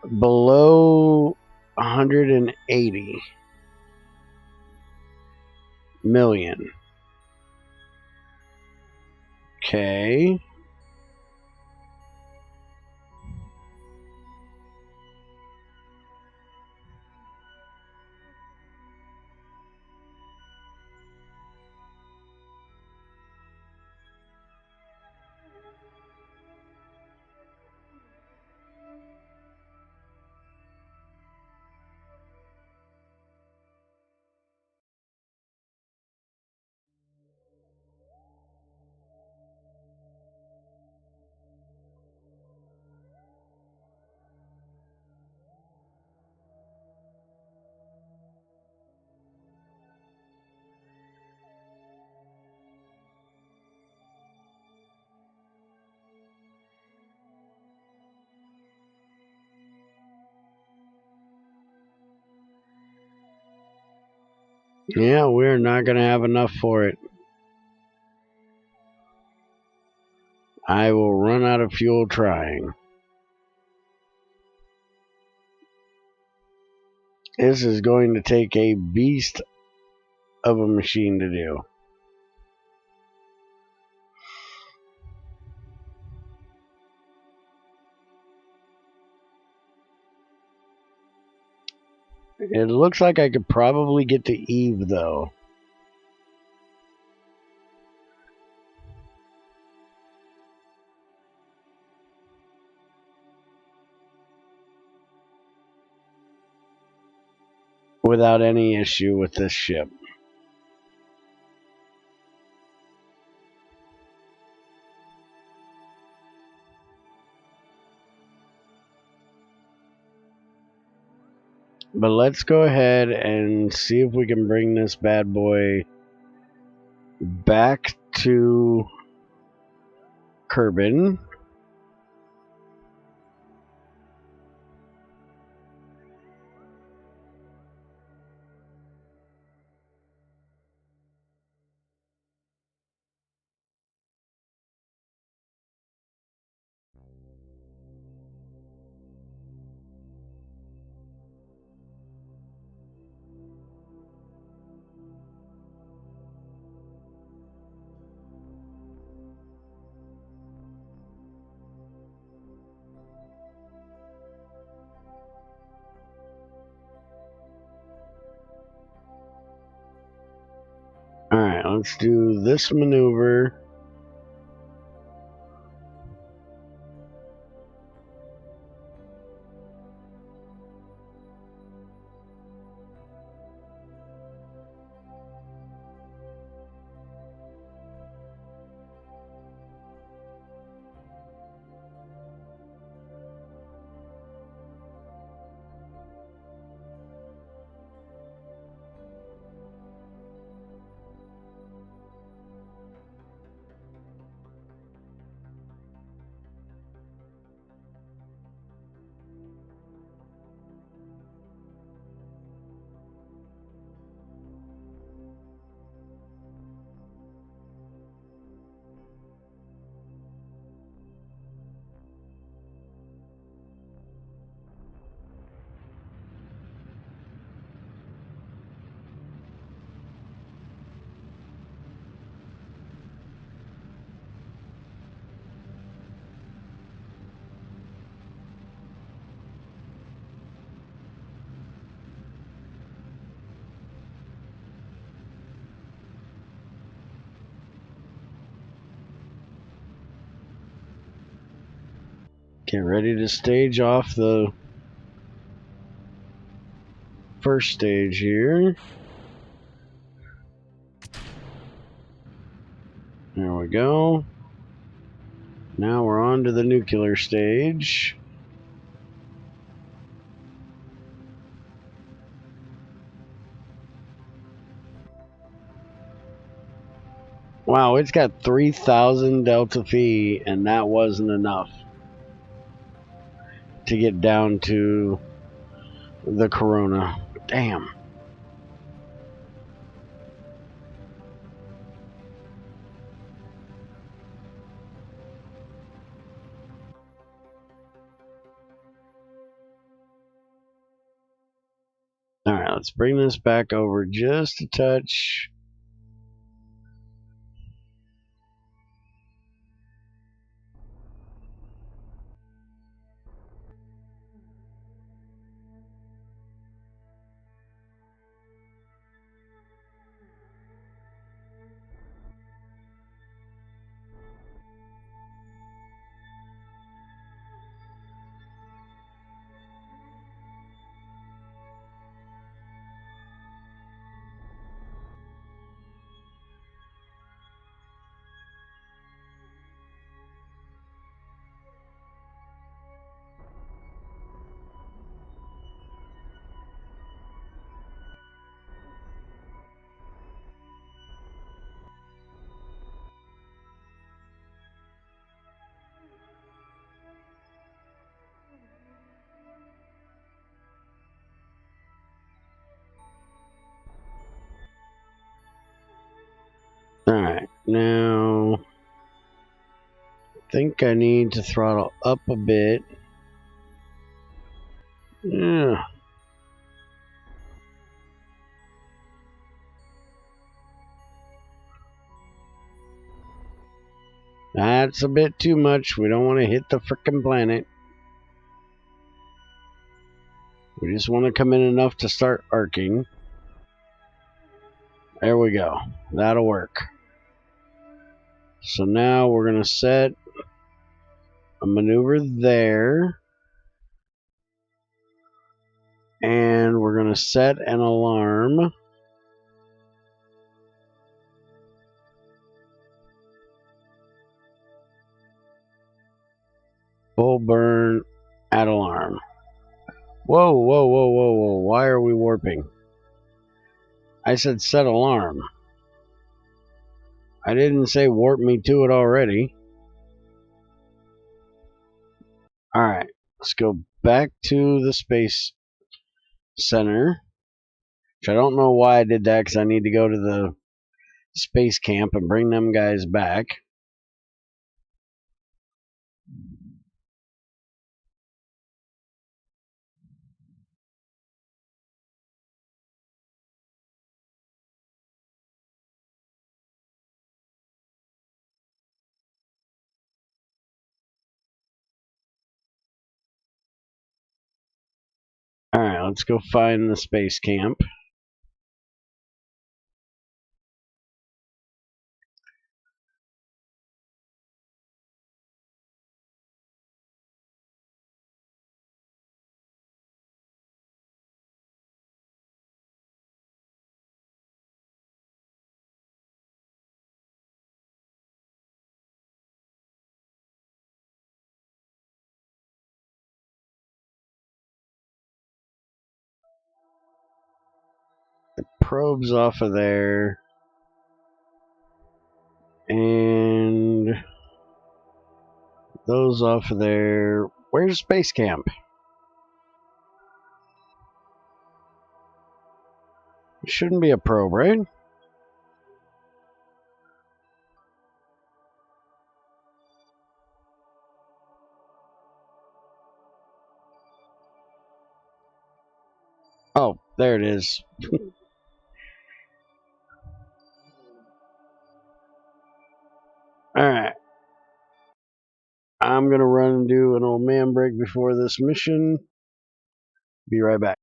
[SPEAKER 1] Below 180 million. Okay. Yeah, we're not going to have enough for it. I will run out of fuel trying. This is going to take a beast of a machine to do. It looks like I could probably get to Eve, though. Without any issue with this ship. But let's go ahead and see if we can bring this bad boy back to Kerbin. Alright, let's do this maneuver. Get ready to stage off the first stage here. There we go. Now we're on to the nuclear stage. Wow, it's got 3,000 Delta Phi, and that wasn't enough to get down to the Corona. Damn. Alright, let's bring this back over just a touch. Alright, now I think I need to throttle up a bit. Yeah. That's a bit too much. We don't want to hit the frickin' planet. We just want to come in enough to start arcing. There we go. That'll work. So now we're going to set a maneuver there. And we're going to set an alarm. Full burn at alarm. Whoa, whoa, whoa, whoa, whoa. Why are we warping? I said set alarm. I didn't say warp me to it already. Alright, let's go back to the Space Center. Which I don't know why I did that, because I need to go to the space camp and bring them guys back. Alright, let's go find the space camp. The probes off of there. And those off of there. Where's space camp? It shouldn't be a probe, right? Oh, there it is. Alright. I'm gonna run and do an old man break before this mission. Be right back.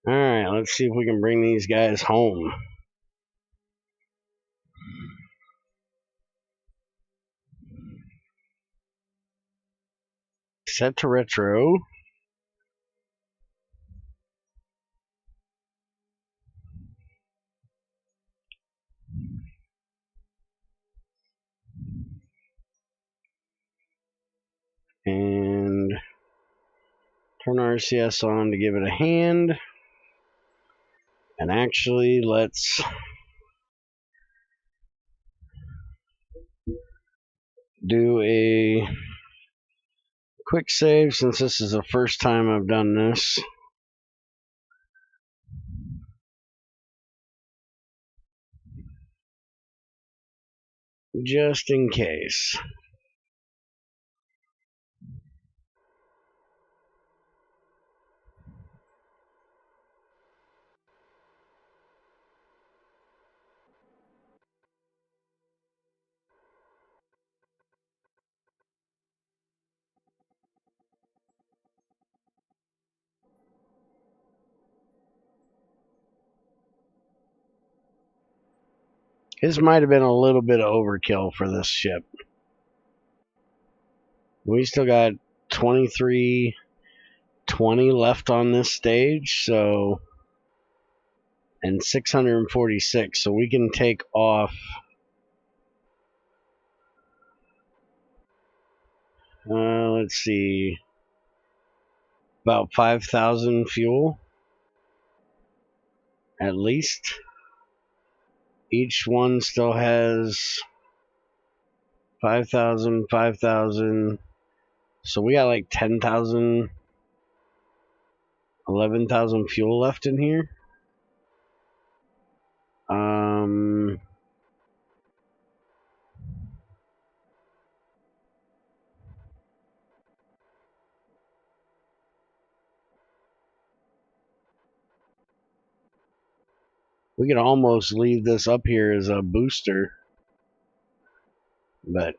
[SPEAKER 1] Alright, let's see if we can bring these guys home. Set to retro. And turn RCS on to give it a hand. And actually, let's do a quick save since this is the first time I've done this. Just in case. This might have been a little bit of overkill for this ship. We still got 2320 left on this stage, so, and 646, so we can take off let's see, about 5,000 fuel at least. Each one still has 5,000, 5,000. So we got like 10,000, 11,000 fuel left in here. We could almost leave this up here as a booster, but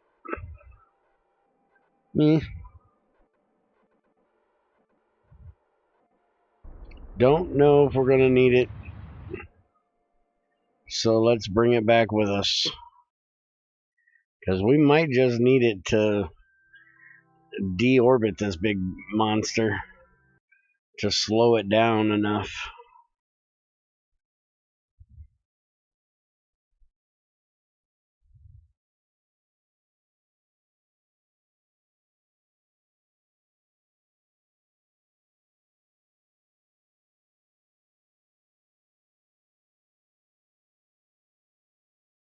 [SPEAKER 1] don't know if we're gonna need it. So let's bring it back with us, because we might just need it to deorbit this big monster to slow it down enough.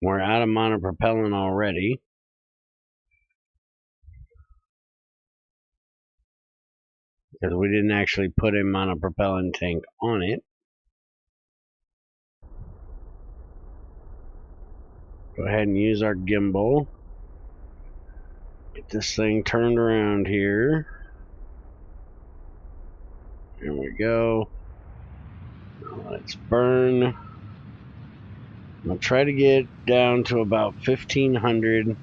[SPEAKER 1] We're out of monopropellant already, because we didn't actually put a monopropellant tank on it. Go ahead and use our gimbal. Get this thing turned around here. There we go. Now let's burn. I'm going to try to get down to about 1,500.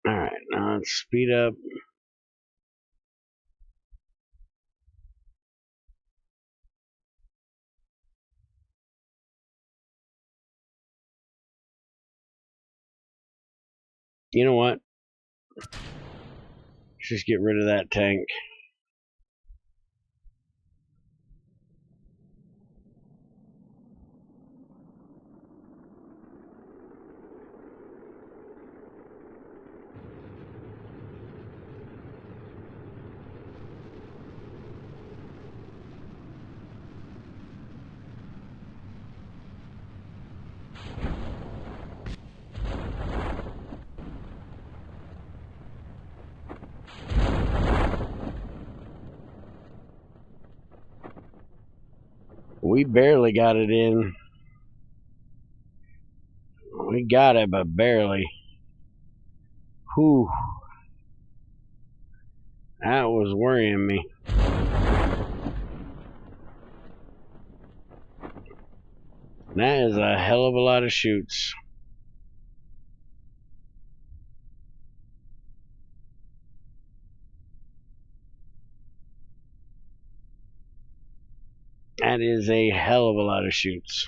[SPEAKER 1] Alright, now let's speed up. You know what? Let's just get rid of that tank. We barely got it in. We got it, but barely. Whew. That was worrying me. That is a hell of a lot of chutes. That is a hell of a lot of chutes.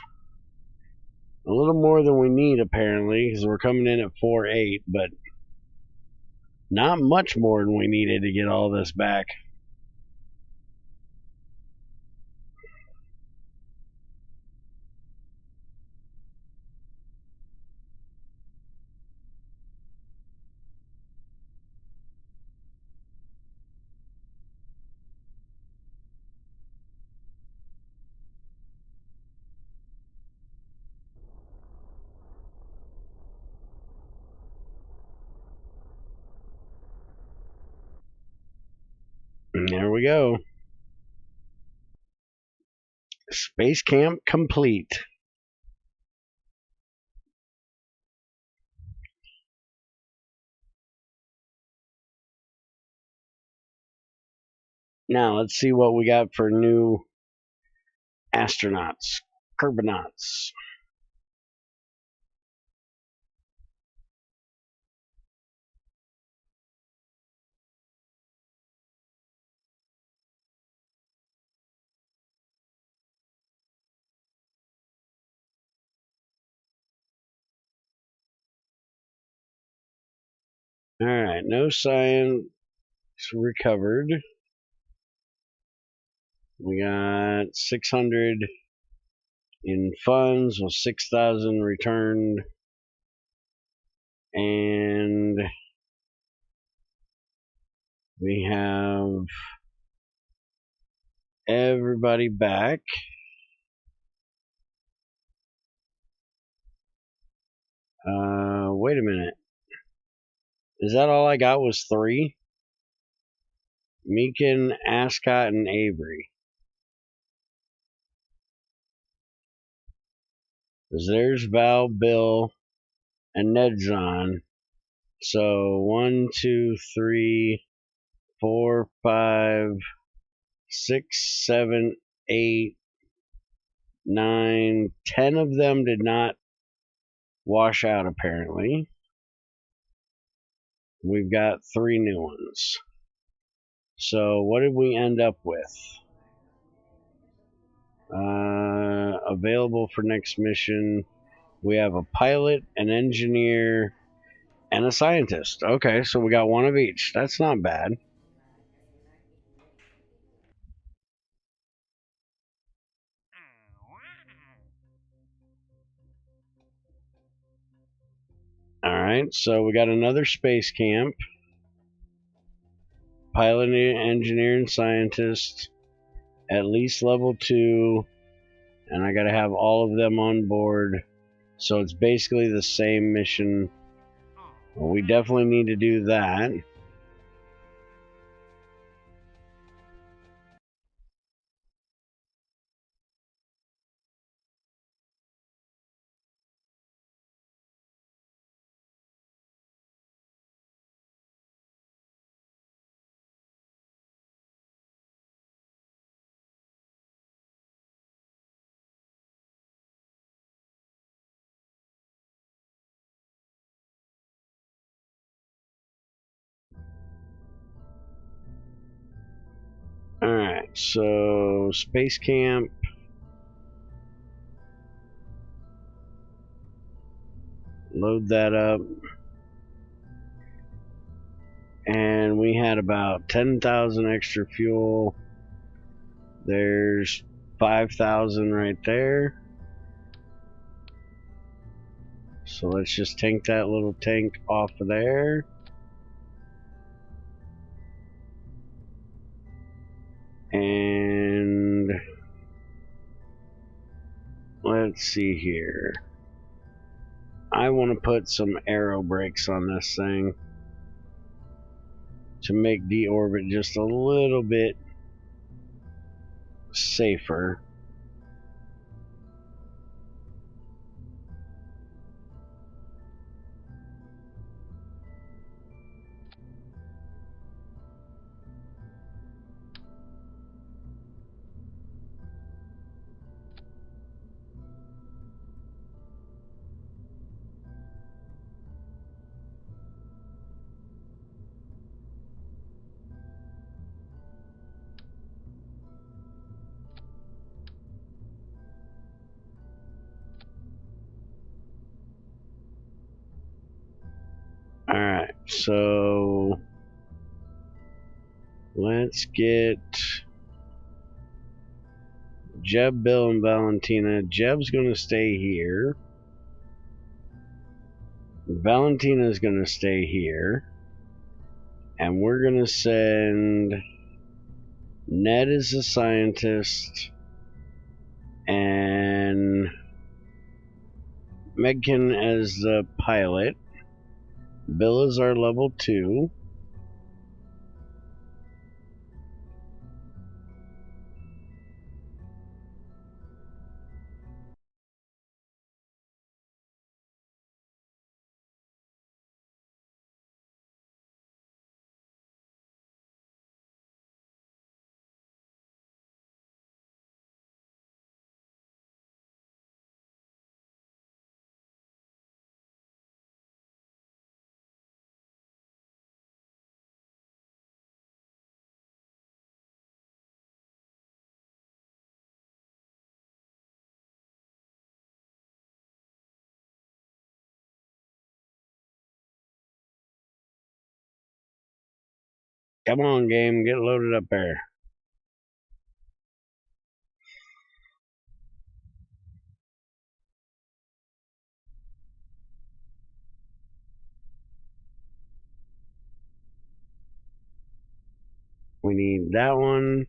[SPEAKER 1] A little more than we need, apparently, because we're coming in at 4.8, but not much more than we needed to get all this back. And there we go. Space camp complete. Now let's see what we got for new astronauts, Kerbonauts. Alright, no science recovered. We got 600 in funds with 6,000 returned. And we have everybody back. Wait a minute. Is that all I got was 3? Meekin, Ascot, and Avery. Because there's Val, Bill, and Ned's on. So 1, 2, 3, 4, 5, 6, 7, 8, 9, 10 of them did not wash out apparently. We've got 3 new ones. So what did we end up with? Available for next mission. We have a pilot, an engineer, and a scientist. Okay, so we got 1 of each. That's not bad. Alright, so we got another space camp. Pilot, engineer, and scientist. At least level 2. And I gotta have all of them on board. So it's basically the same mission. Well, we definitely need to do that. Alright, so space camp. Load that up. And we had about 10,000 extra fuel. There's 5,000 right there. So let's just tank that little tank off of there. And let's see here. I want to put some aero brakes on this thing to make deorbit just a little bit safer. Alright, so let's get Jeb, Bill, and Valentina. Jeb's going to stay here. Valentina's going to stay here. And we're going to send Ned as a scientist and Megkin as the pilot. Bill is our level 2. Come on, game, get loaded up there. We need that one.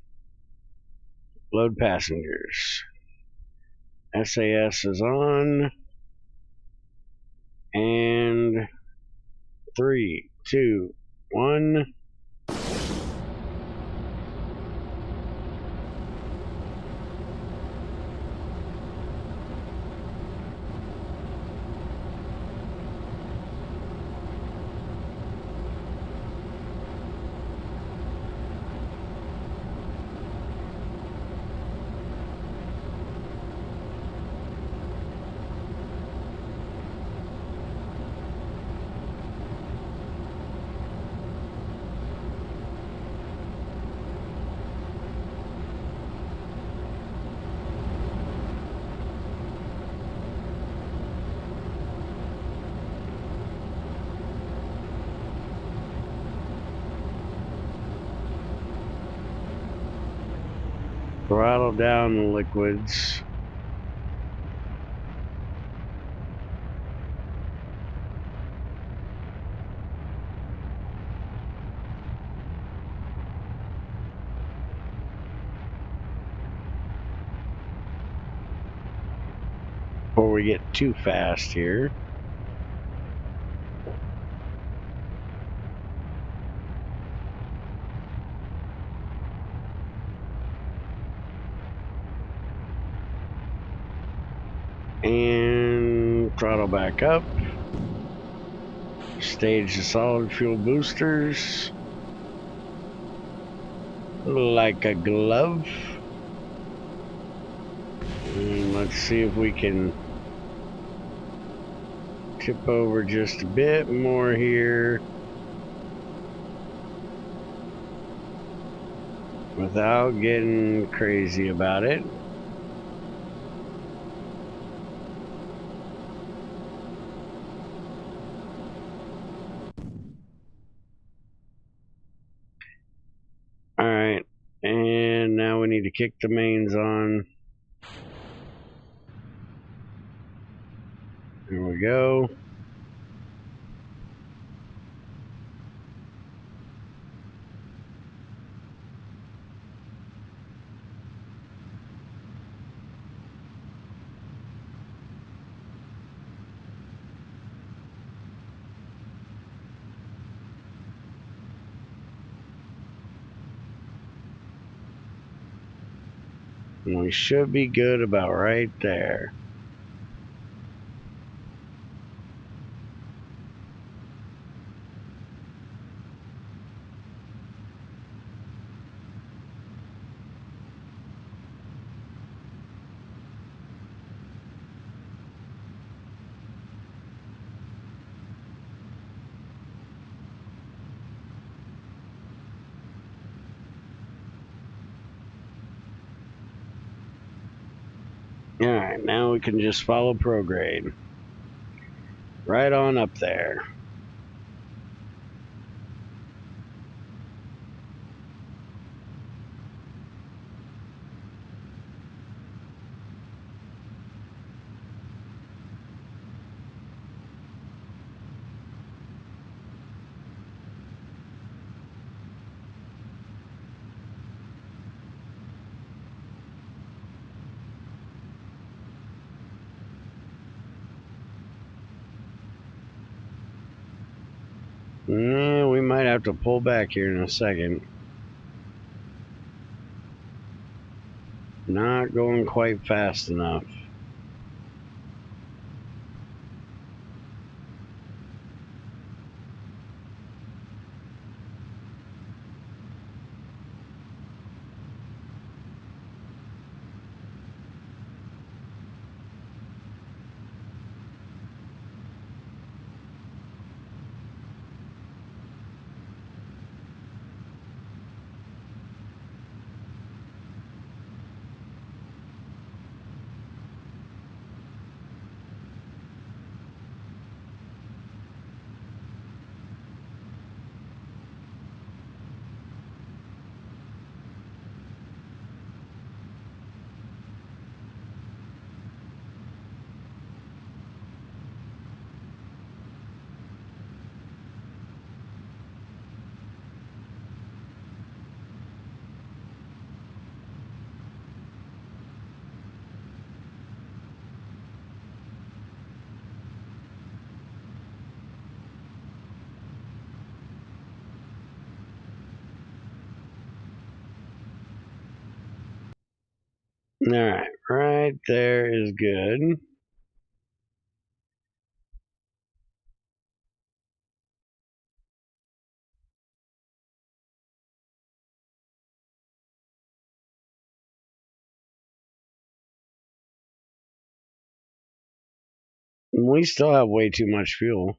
[SPEAKER 1] Load passengers. SAS is on. And 3, 2, 1. Throttle down the liquids. Before we get too fast here. And throttle back up. Stage the solid fuel boosters like a glove. And let's see if we can tip over just a bit more here without getting crazy about it. Alright, and now we need to kick the mains on. There we go. And we should be good about right there. Alright, now we can just follow prograde. Right on up there. Yeah, we might have to pull back here in a second. Not going quite fast enough. Alright, right there is good. We still have way too much fuel.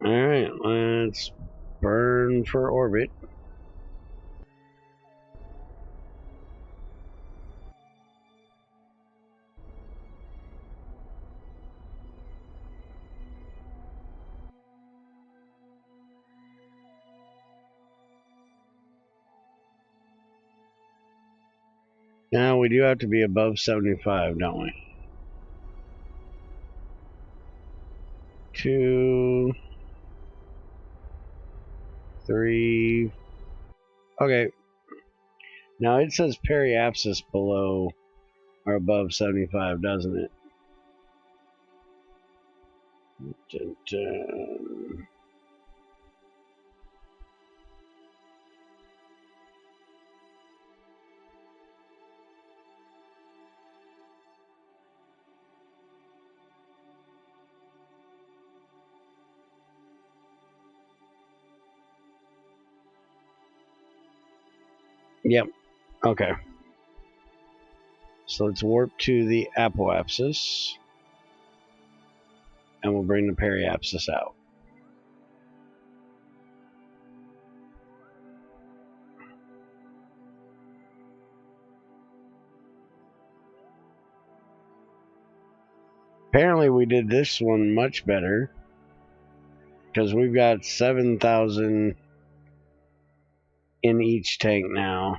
[SPEAKER 1] Alright, let's burn for orbit. Now we do have to be above 75, don't we? 2, 3. Okay. Now it says periapsis below or above 75, doesn't it? Dun, dun. Yep. Okay. So let's warp to the apoapsis, and we'll bring the periapsis out. Apparently we did this one much better, because we've got 7,000 in each tank now.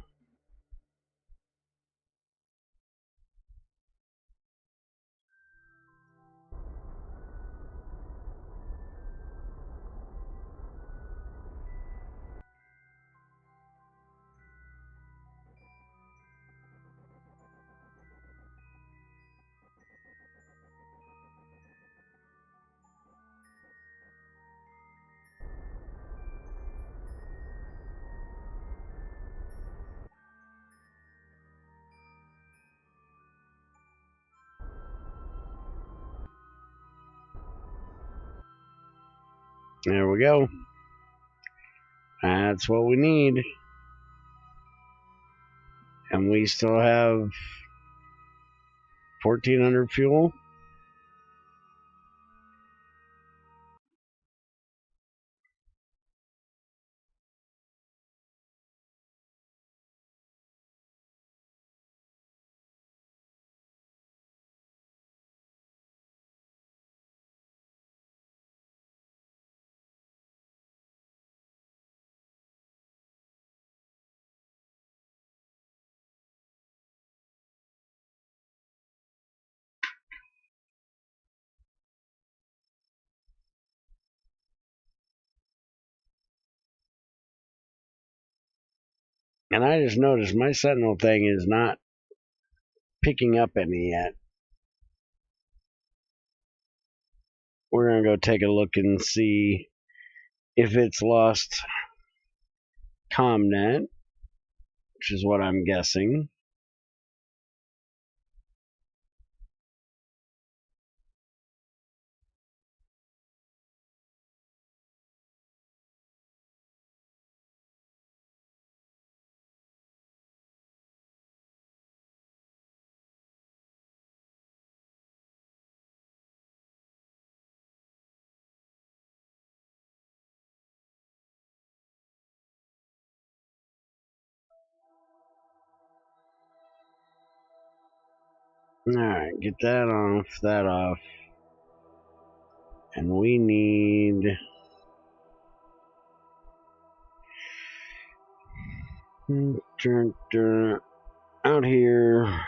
[SPEAKER 1] There we go. That's what we need. And we still have 1,400 fuel. And I just noticed my Sentinel thing is not picking up any yet. We're going to go take a look and see if it's lost ComNet, which is what I'm guessing. Alright, get that off. And we need... out here.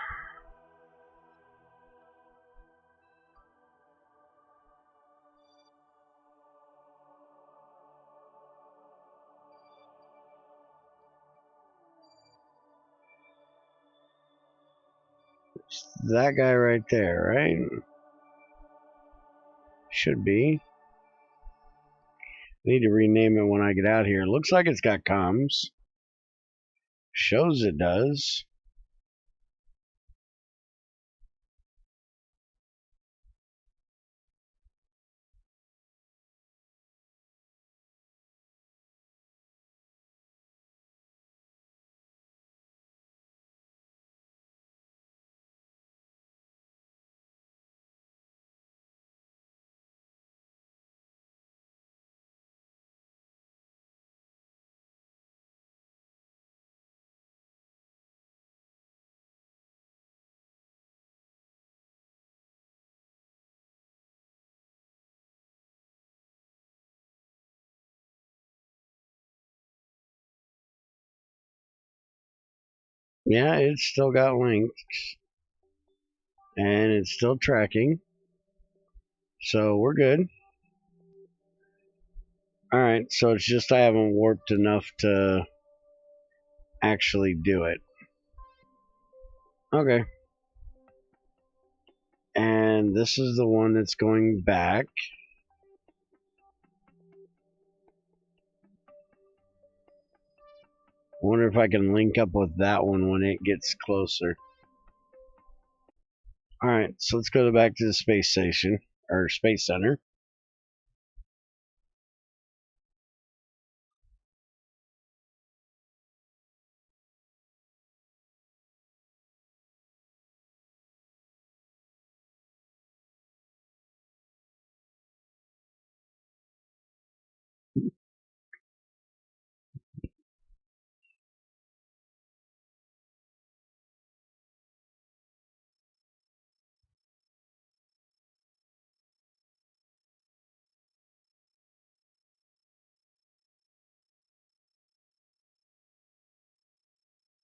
[SPEAKER 1] That guy right there, right? Should be. Need to rename it when I get out here. Looks like it's got comms. Shows it does. Yeah, it's still got links. And it's still tracking. So we're good. Alright, so it's just I haven't warped enough to actually do it. Okay. And this is the one that's going back. I wonder if I can link up with that one when it gets closer. Alright, so let's go back to the space station, or space center.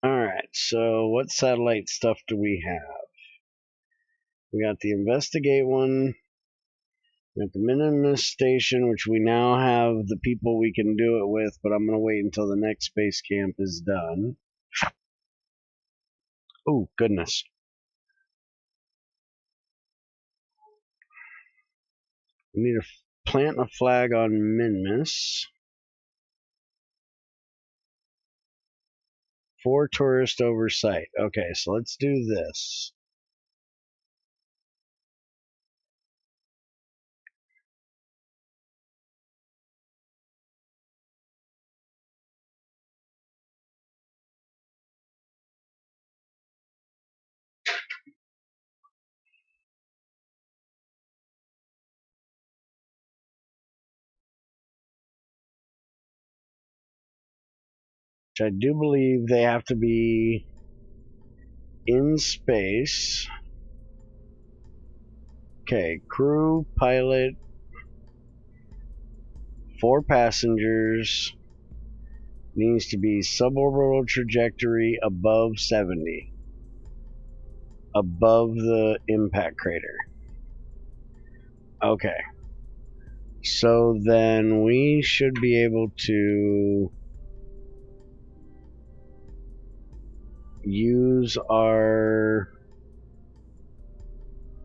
[SPEAKER 1] Alright, so what satellite stuff do we have? We got the investigate one. We got the Minimus station, which we now have the people we can do it with, but I'm going to wait until the next space camp is done. Oh, goodness. We need to plant a flag on Minimus. 4 tourist oversight. Okay, so let's do this. Which I do believe they have to be in space. Okay, crew, pilot, 4 passengers, needs to be suborbital trajectory above 70, above the impact crater. Okay, so then we should be able to use our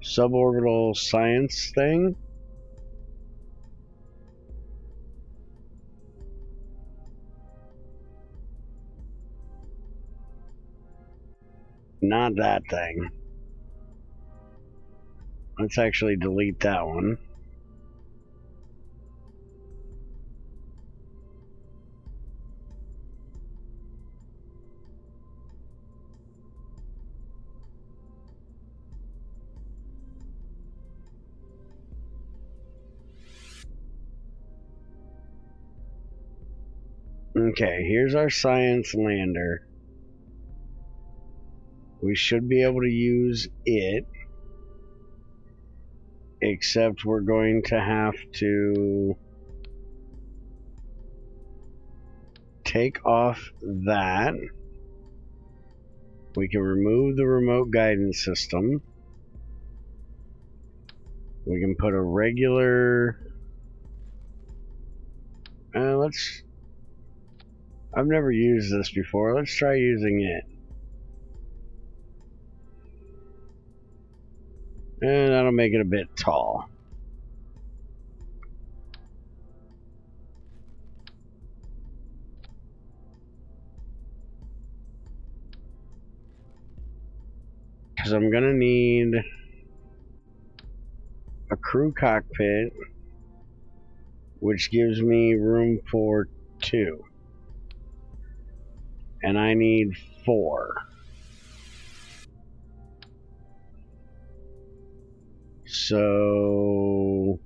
[SPEAKER 1] suborbital science thing. Not that thing. Let's actually delete that one. Okay, here's our science lander. We should be able to use it. except we're going to have to take off that. We can remove the remote guidance system. We can put a regular... I've never used this before. Let's try using it. And that'll make it a bit tall. Because I'm going to need a crew cockpit, which gives me room for 2. And I need 4. So...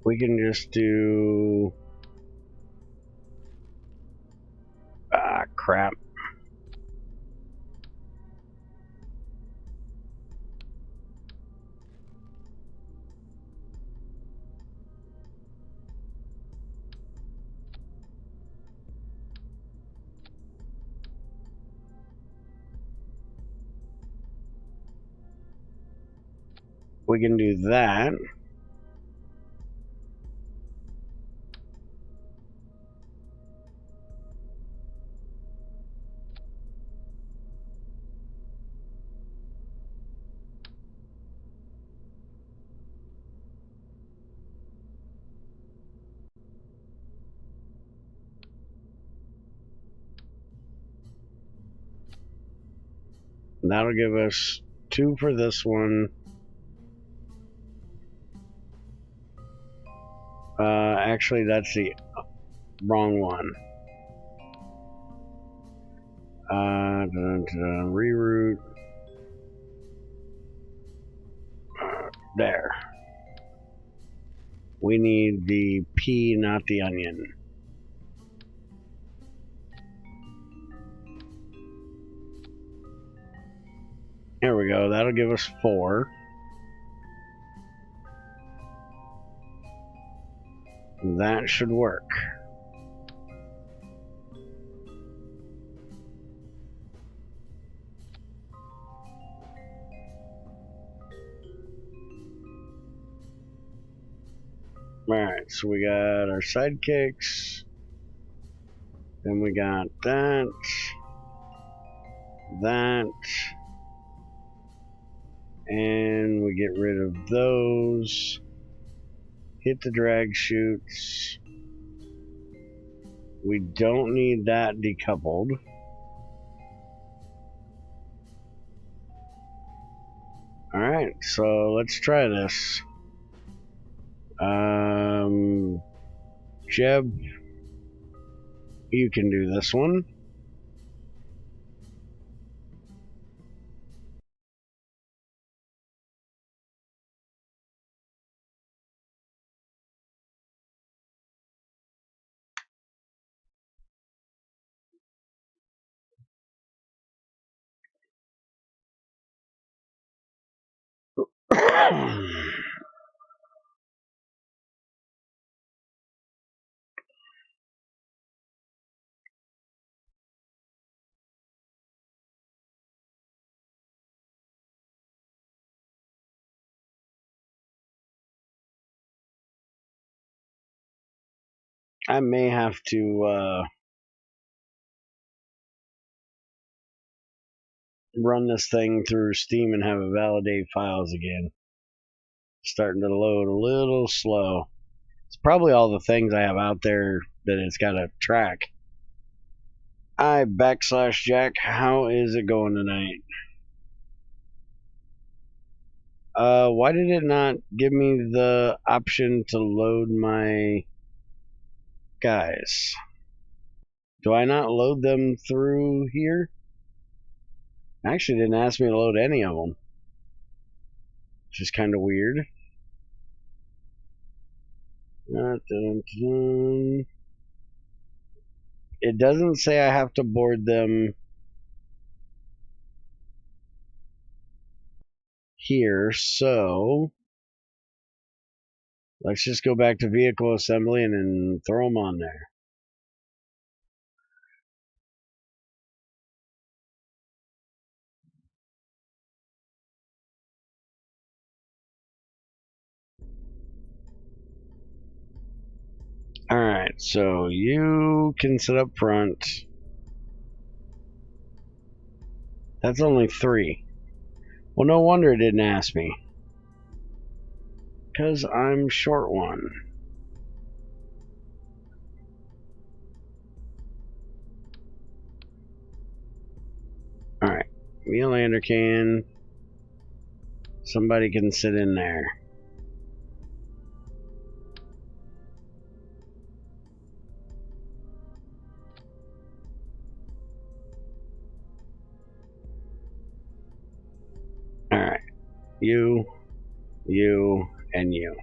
[SPEAKER 1] we can just do... ah, crap. We can do that. That'll give us 2 for this one. Actually, that's the wrong one. Reroute. There. We need the pea, not the onion. There we go. That'll give us 4. That should work. Alright, so we got our sidekicks. Then we got that. That. And we get rid of those. Hit the drag chutes. We don't need that decoupled. Alright, so let's try this. Jeb, you can do this one. I may have to run this thing through Steam and have it validate files again. Starting to load a little slow. It's probably all the things I have out there that it's got to track. /Jack, how is it going tonight? Why did it not give me the option to load my guys? Do I not load them through here? Actually, didn't ask me to load any of them, which is kind of weird. It doesn't say I have to board them here, so let's just go back to vehicle assembly and then throw them on there. Alright, so you can sit up front. That's only 3. Well, no wonder it didn't ask me. Because I'm short one. Alright, Mealander can. Somebody can sit in there. Alright, you, and you.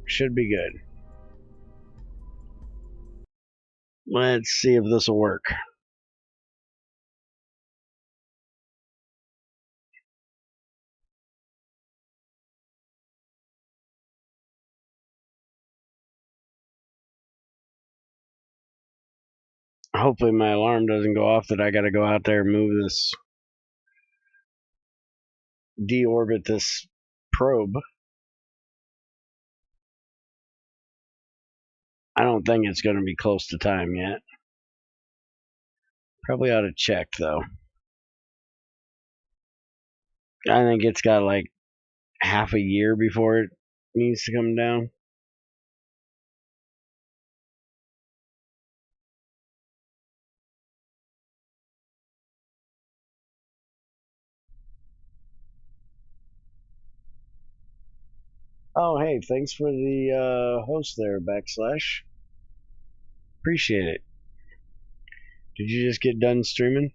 [SPEAKER 1] Should be good. Let's see if this will work. Hopefully my alarm doesn't go off that I gotta go out there and move this, deorbit this probe. I don't think it's gonna be close to time yet. Probably ought to check though. I think it's got like half a year before it needs to come down. Oh, hey, thanks for the host there, Backslash. Appreciate it. Did you just get done streaming?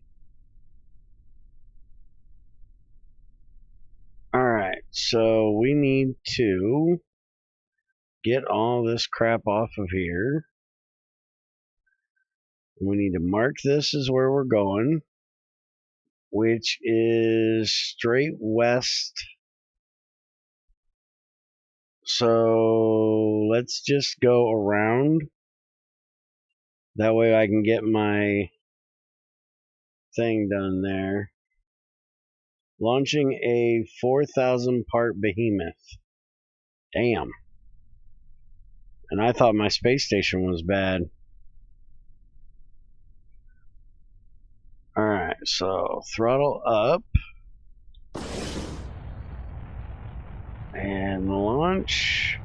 [SPEAKER 1] Alright, so we need to get all this crap off of here. We need to mark this as where we're going, which is straight west. So let's just go around. That way I can get my thing done there. Launching a 4,000 part behemoth. Damn. And I thought my space station was bad. Alright, so throttle up. And launch.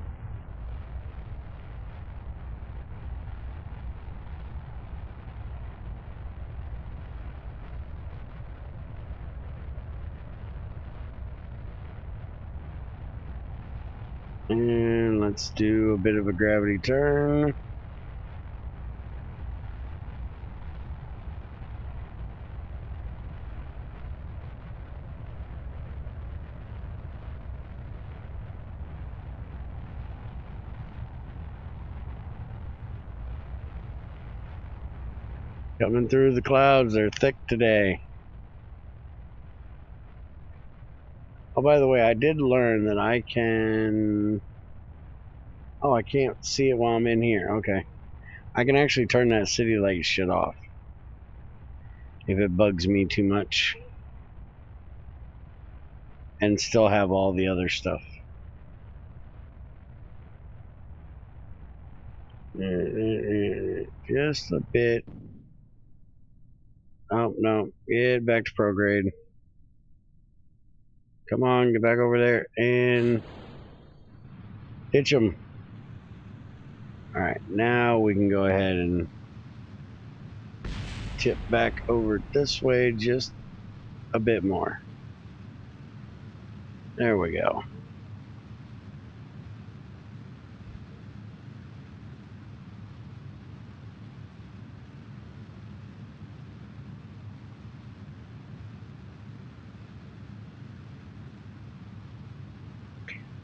[SPEAKER 1] And let's do a bit of a gravity turn. Coming through the clouds, they're thick today. Oh, by the way, I did learn that I can... Oh, I can't see it while I'm in here. Okay. I can actually turn that city light shit off if it bugs me too much. And still have all the other stuff. Just a bit. Oh, no. Get back to prograde. Come on, get back over there and hitch them. Alright, now we can go ahead and tip back over this way just a bit more. There we go.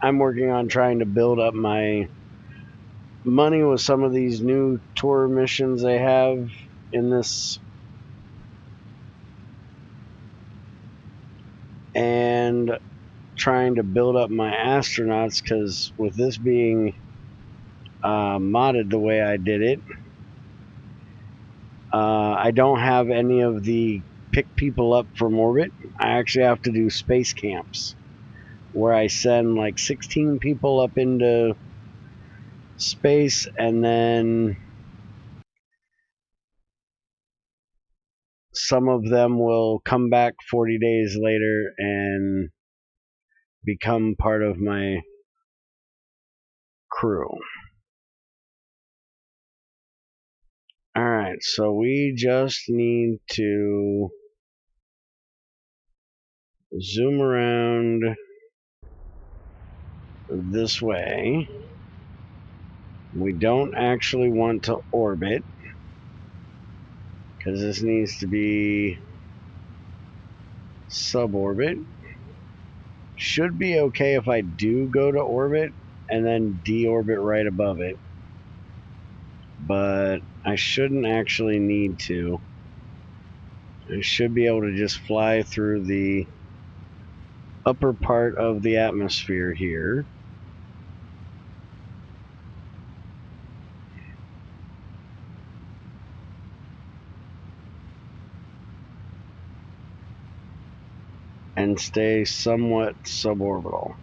[SPEAKER 1] I'm working on trying to build up my money with some of these new tour missions they have in this, and trying to build up my astronauts, because with this being modded the way I did it, I don't have any of the pick people up from orbit. I actually have to do space camps where I send like 16 people up into space, and then some of them will come back 40 days later and become part of my crew. Alright, so we just need to zoom around this way. We don't actually want to orbit, because this needs to be suborbit. Should be okay if I do go to orbit and then deorbit right above it, but I shouldn't actually need to. I should be able to just fly through the upper part of the atmosphere here. And stay somewhat suborbital.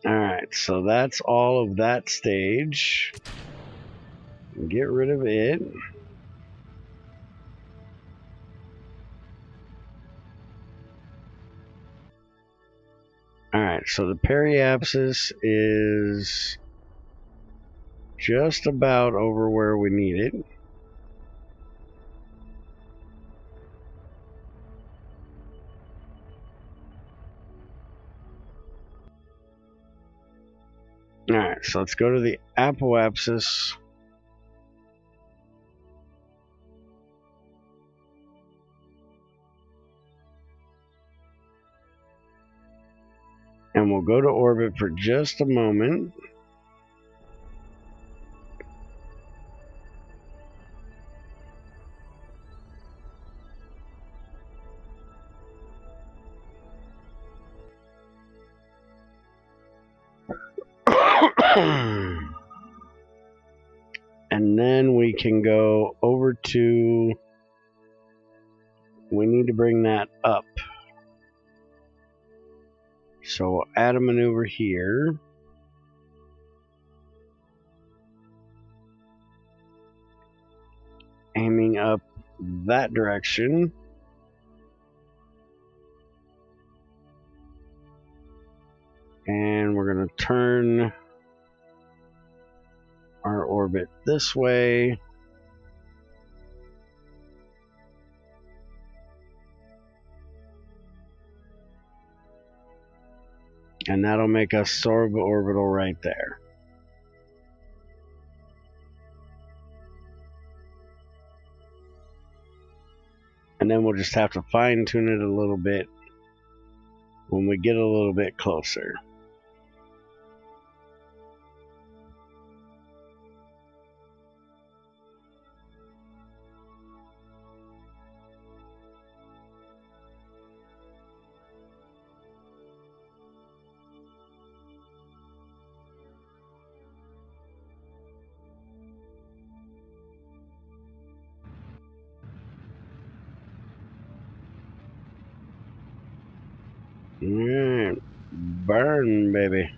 [SPEAKER 1] Alright, so that's all of that stage. Get rid of it. Alright, so the periapsis is just about over where we need it. Alright, so let's go to the apoapsis. And we'll go to orbit for just a moment. And then we can go over to, we need to bring that up. So we'll add a maneuver here. Aiming up that direction. And we're going to turn our orbit this way. And that'll make us suborbital right there. And then we'll just have to fine tune it a little bit when we get a little bit closer. Alright, burn, baby.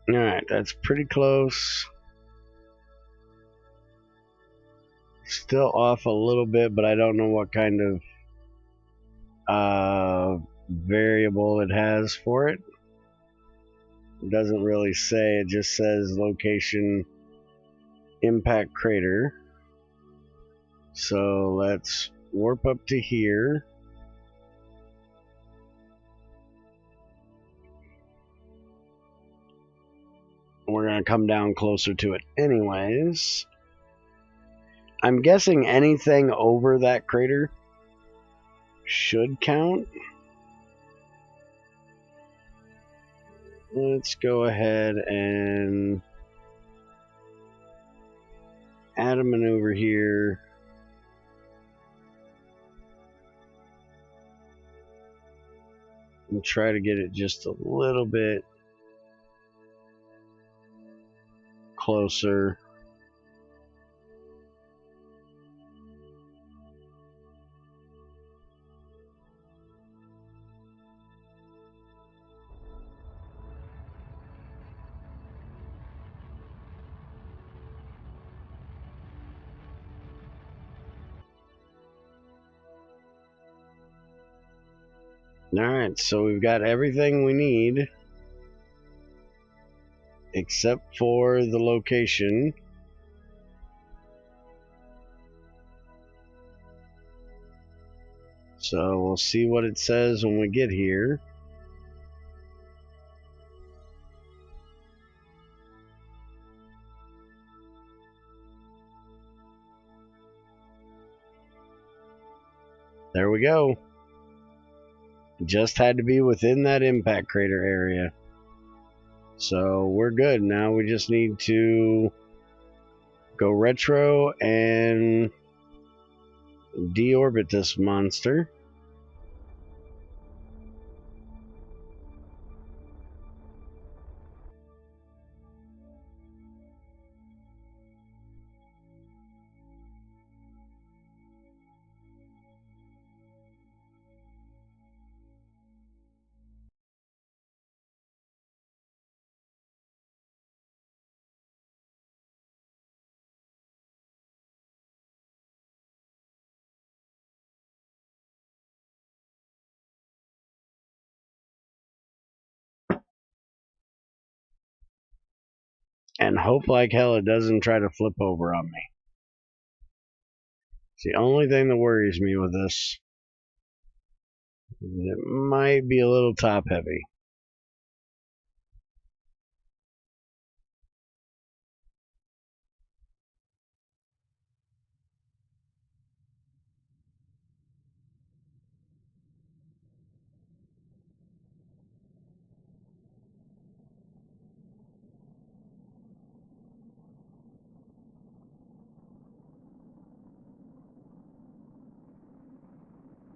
[SPEAKER 1] Alright, that's pretty close. Still off a little bit, but I don't know what kind of variable it has for it. It doesn't really say, it just says location impact crater. So let's warp up to here. We're going to come down closer to it anyways. I'm guessing anything over that crater should count. Let's go ahead and add them in over here. And try to get it just a little bit closer. Alright, so we've got everything we need except for the location. So we'll see what it says when we get here. There we go. Just had to be within that impact crater area. So we're good. Now we just need to go retro and deorbit this monster. And hope like hell it doesn't try to flip over on me. It's the only thing that worries me with this. It might be a little top heavy.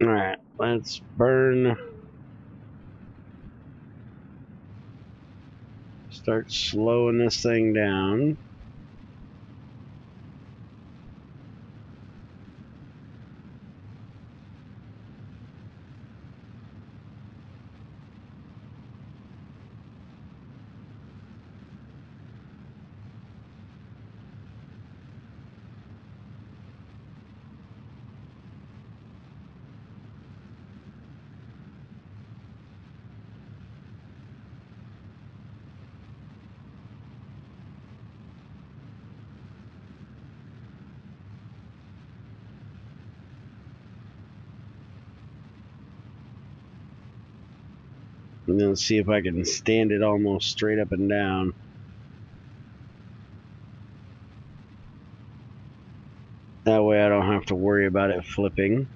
[SPEAKER 1] Alright, let's burn. Start slowing this thing down. And then see if I can stand it almost straight up and down. That way I don't have to worry about it flipping.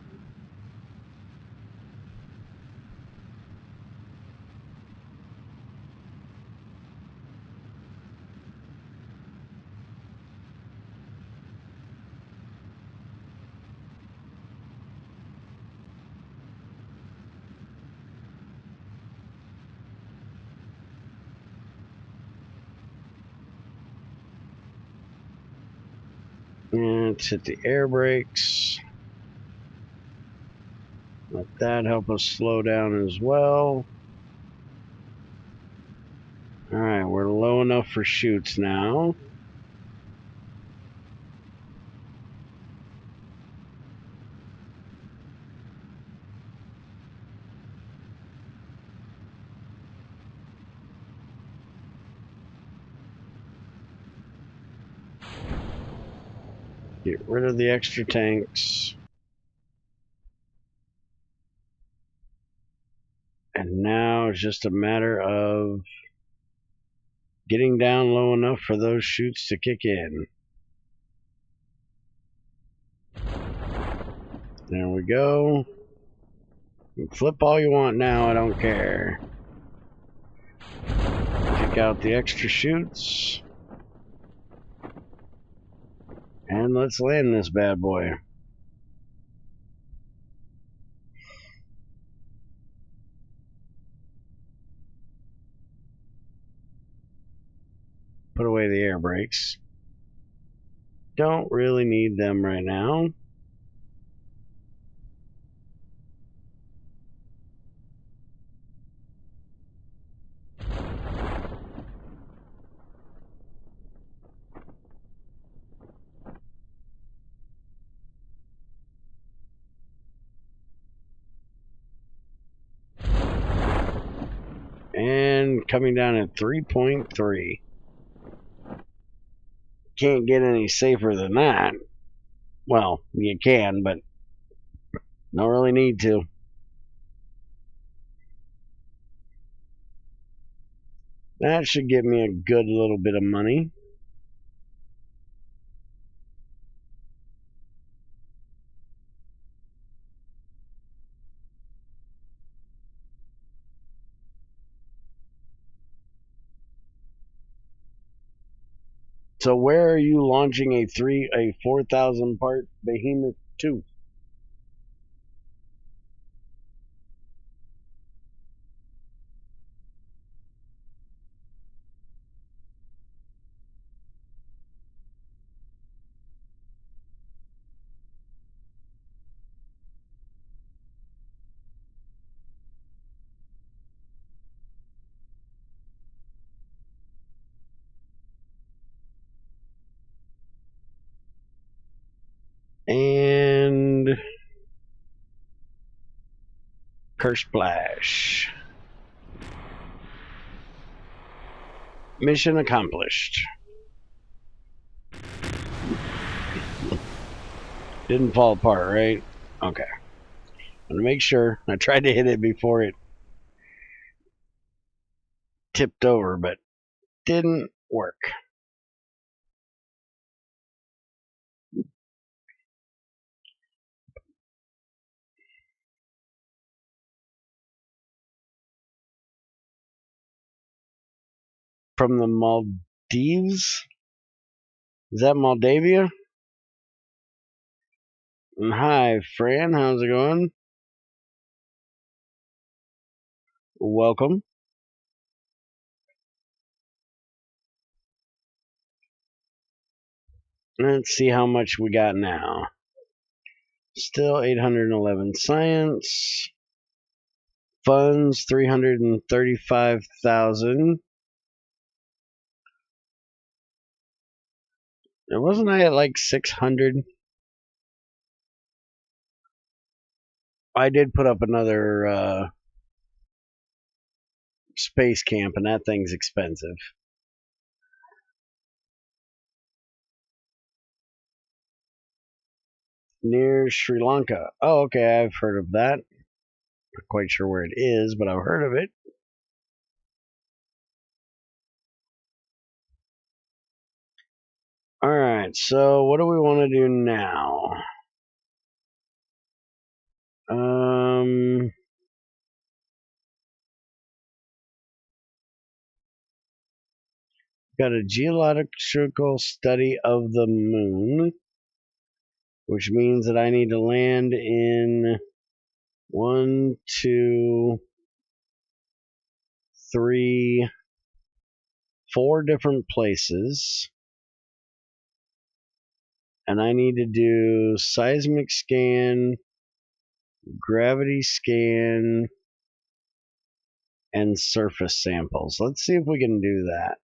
[SPEAKER 1] And let's hit the air brakes. Let that help us slow down as well. Alright, we're low enough for shoots now. Get rid of the extra tanks. And now it's just a matter of getting down low enough for those shoots to kick in. There we go. Flip all you want now, I don't care. Kick out the extra shoots. And let's land this bad boy. Put away the air brakes. Don't really need them right now. And coming down at 3.3. Can't get any safer than that. Well, you can, but don't really need to. That should give me a good little bit of money. So where are you launching a 4,000 part behemoth to? And Curse Splash. Mission accomplished. Didn't fall apart, right? Okay. I'm gonna make sure. I tried to hit it before it tipped over, but didn't work. From the Maldives? Is that Moldavia? Hi, Fran. How's it going? Welcome. Let's see how much we got now. Still 811 science. Funds 335,000. Wasn't I at like 600? I did put up another space camp, and that thing's expensive. Near Sri Lanka. Oh, okay, I've heard of that. Not quite sure where it is, but I've heard of it. Alright, so what do we want to do now? Got a geological study of the moon, which means that I need to land in 1, 2, 3, 4 different places. And I need to do seismic scan, gravity scan, and surface samples. Let's see if we can do that.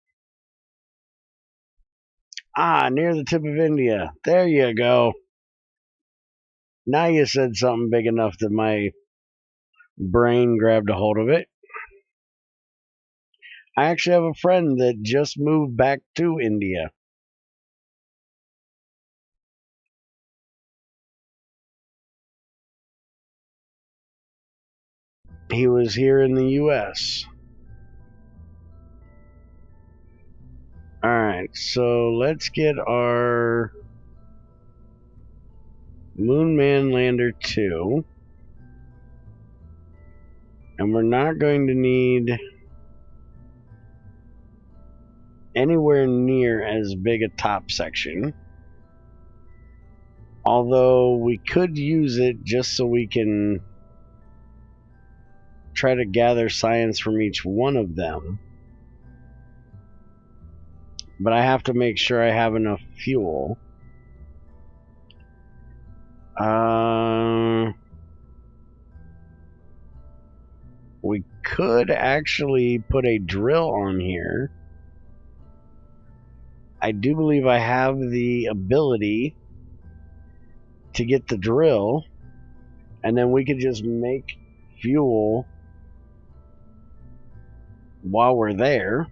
[SPEAKER 1] Ah, near the tip of India. There you go. Now you said something big enough that my brain grabbed a hold of it. I actually have a friend that just moved back to India. He was here in the US. Alright, so let's get our Moon Man Lander 2. And we're not going to need anywhere near as big a top section. Although we could use it just so we can try to gather science from each one of them. But I have to make sure I have enough fuel. We could actually put a drill on here. I do believe I have the ability to get the drill, and then we could just make fuel while we're there.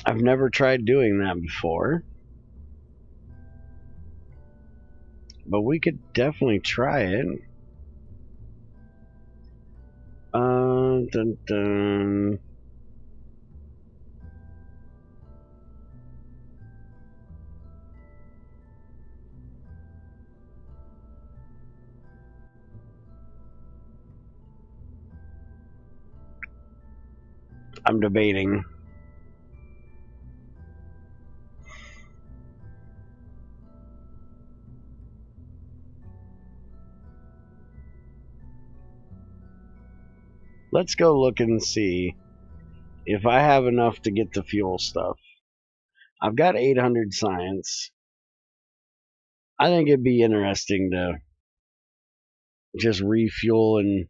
[SPEAKER 1] I've never tried doing that before, but we could definitely try it. Dun, dun. I'm debating. Let's go look and see if I have enough to get the fuel stuff. I've got 800 science. I think it'd be interesting to just refuel and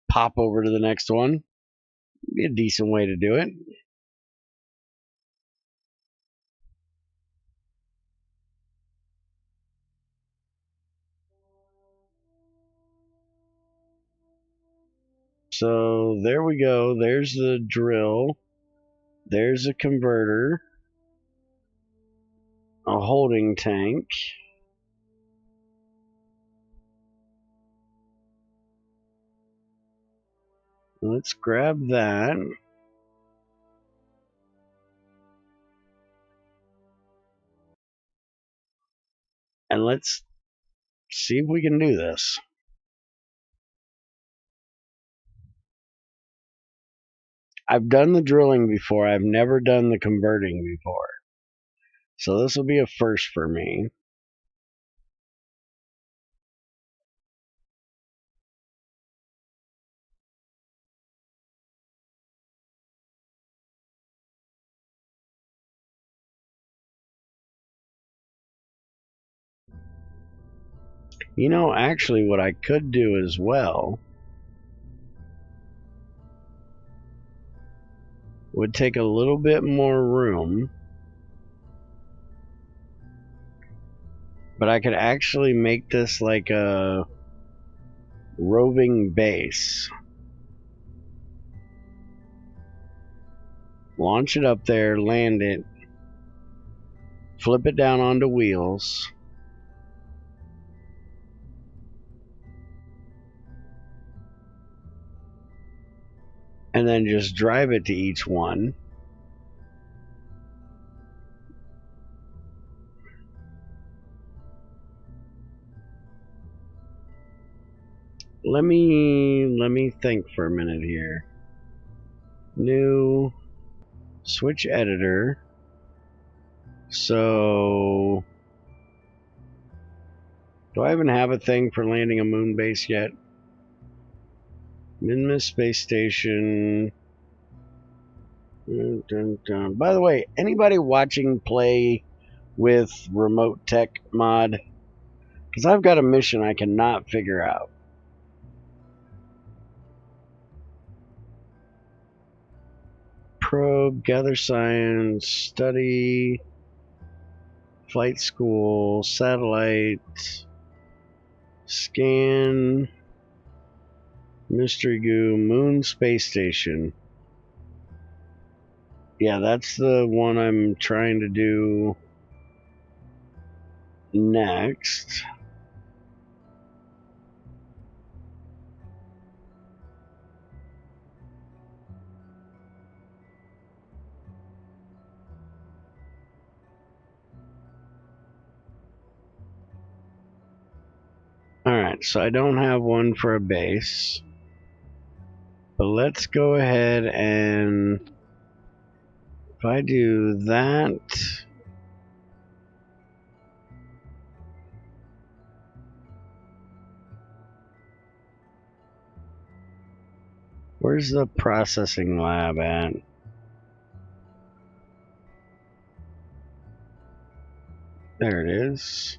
[SPEAKER 1] pop over to the next one. Be a decent way to do it. So there we go. There's the drill. There's a converter. A holding tank. Let's grab that. And let's see if we can do this. I've done the drilling before. I've never done the converting before. So this will be a first for me. You know, actually what I could do as well would take a little bit more room, but I could actually make this like a roving base. Launch it up there, land it, flip it down onto wheels, and then just drive it to each one. Let me think for a minute here. New switch editor. So do I even have a thing for landing a moon base yet? Minmus space station. Dun, dun, dun. By the way, anybody watching play with remote tech mod, because I've got a mission I cannot figure out. Probe, gather science, study, flight school, satellite, scan, mystery goo, moon space station. Yeah, that's the one I'm trying to do next. Alright, so I don't have one for a base. But let's go ahead and if I do that, where's the processing lab at? There it is.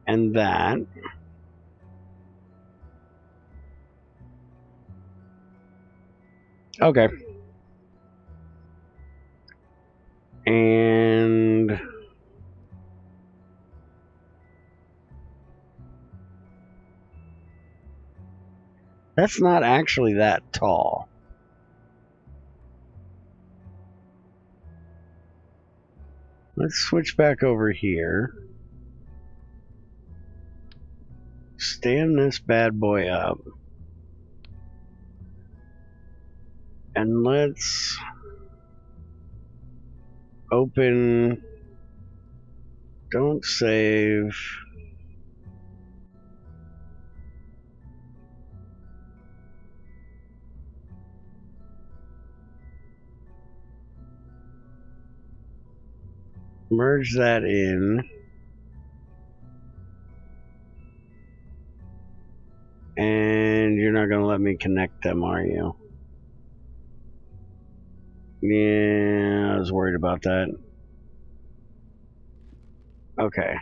[SPEAKER 1] And that. Okay. And that's not actually that tall. Let's switch back over here. Stand this bad boy up. And let's open. Don't save. Merge that in. And you're not going to let me connect them, are you? Yeah, I was worried about that. Okay.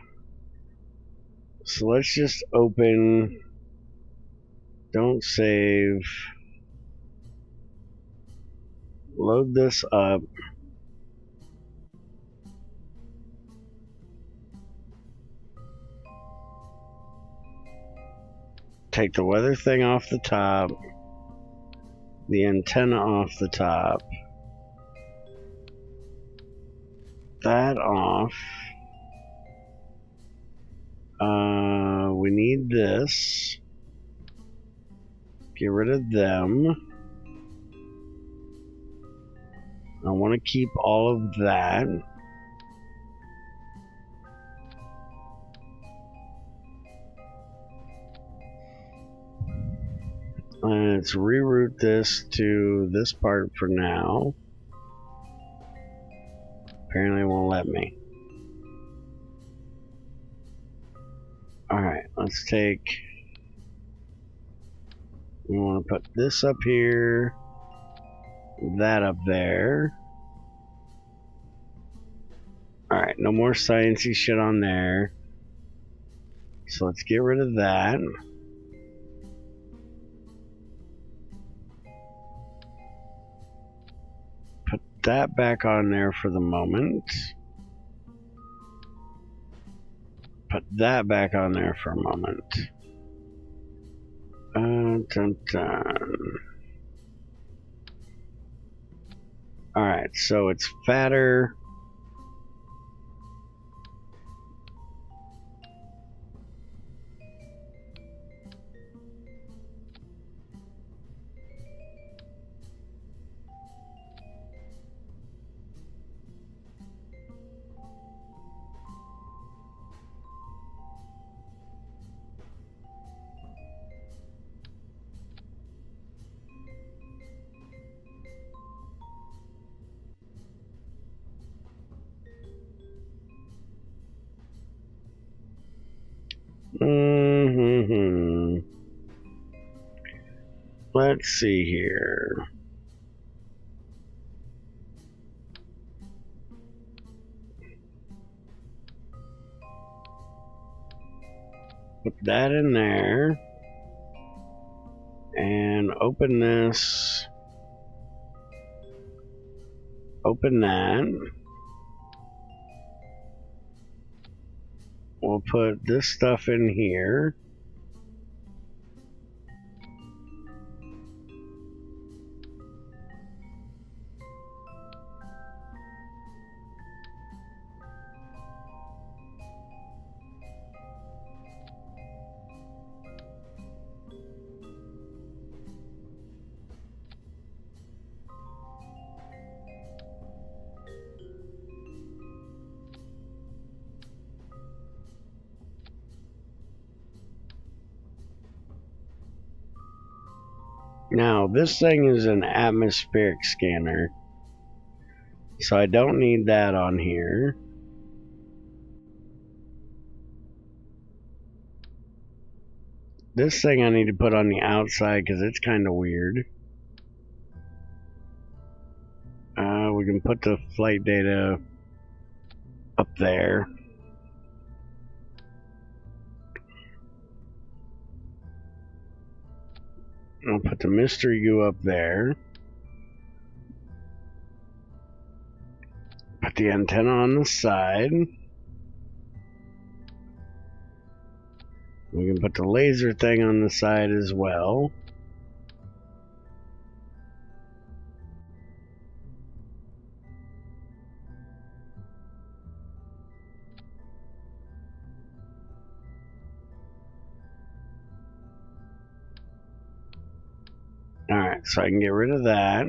[SPEAKER 1] So let's just open. Don't save. Load this up. Take the weather thing off the top. The antenna off the top. That off. We need this. Get rid of them. I want to keep all of that. Let's reroute this to this part for now. Apparently it won't let me. Alright, let's take... We want to put this up here. That up there. Alright, no more sciencey shit on there. So let's get rid of that. Put that back on there for the moment. Put that back on there for a moment. Dun, dun. Alright, so it's fatter. Let's see here. Put that in there. And open this. Open that. We'll put this stuff in here. Now, this thing is an atmospheric scanner, so I don't need that on here. This thing I need to put on the outside because it's kind of weird. We can put the flight data up there. I'll put the mystery goo up there. Put the antenna on the side. We can put the laser thing on the side as well. Alright, so I can get rid of that.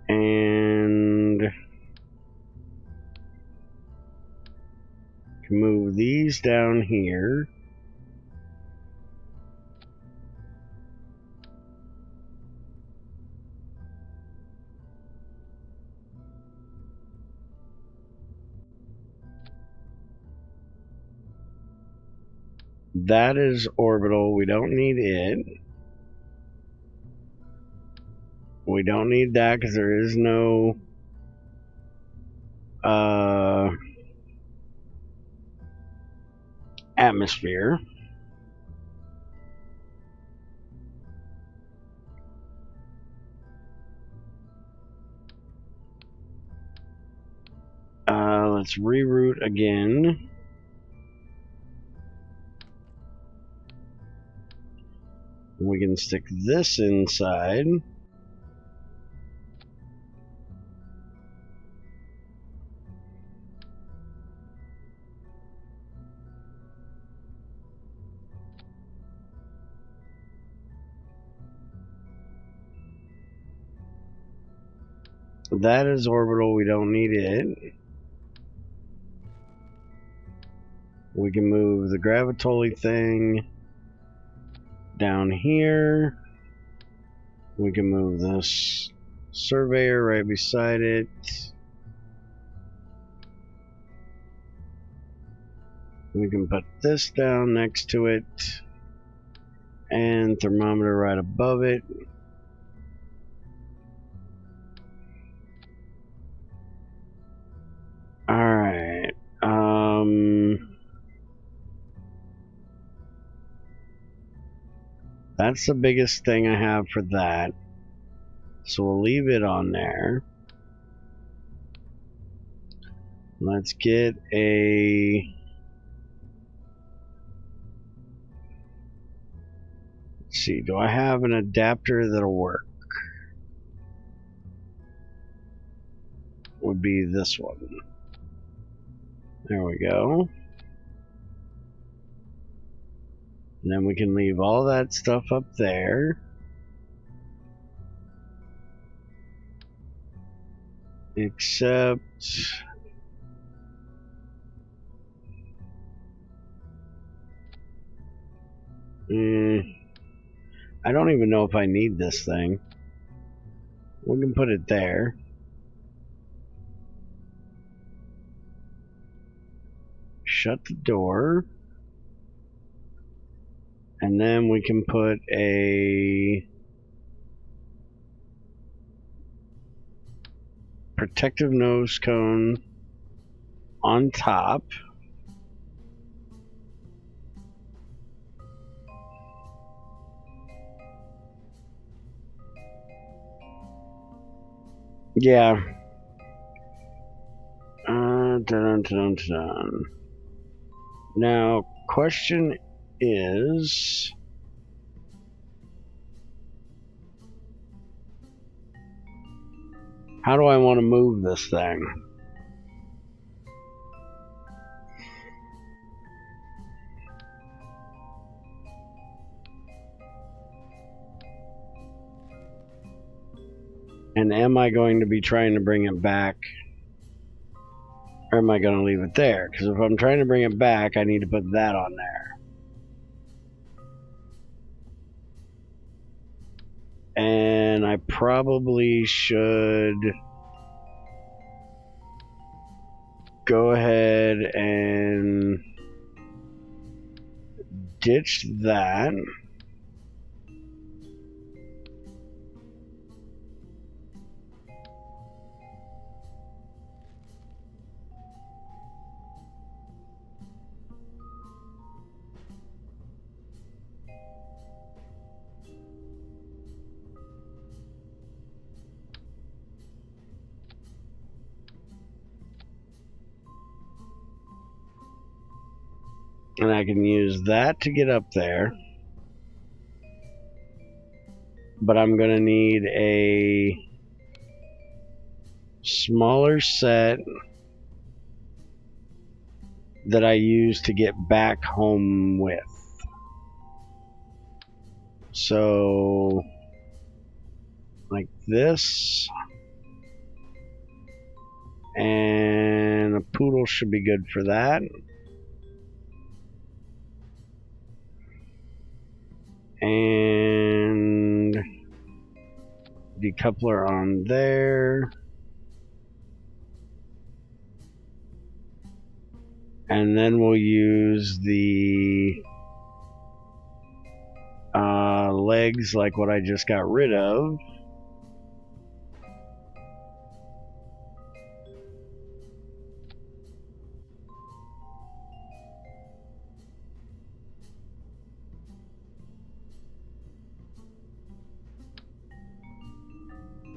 [SPEAKER 1] And move these down here. That is orbital. We don't need it. We don't need that because there is no atmosphere. Let's reroute again. We can stick this inside. That is orbital. We don't need it. We can move the gravitoli thing down here. We can move this surveyor right beside it. We can put this down next to it. And thermometer right above it. Alright. That's the biggest thing I have for that. So we'll leave it on there. Let's get a... Let's see, do I have an adapter that'll work? Would be this one. There we go. And then we can leave all that stuff up there. Except... I don't even know if I need this thing. We can put it there. Shut the door. And then we can put a protective nose cone on top. Yeah. Dun, dun, dun, dun. Now, question is, how do I want to move this thing? And am I going to be trying to bring it back? Or am I going to leave it there? Because if I'm trying to bring it back, I need to put that on there. And I probably should go ahead and ditch that. And I can use that to get up there. But I'm going to need a smaller set that I use to get back home with. So, like this. And a poodle should be good for that. And decoupler on there. And then we'll use the legs like what I just got rid of.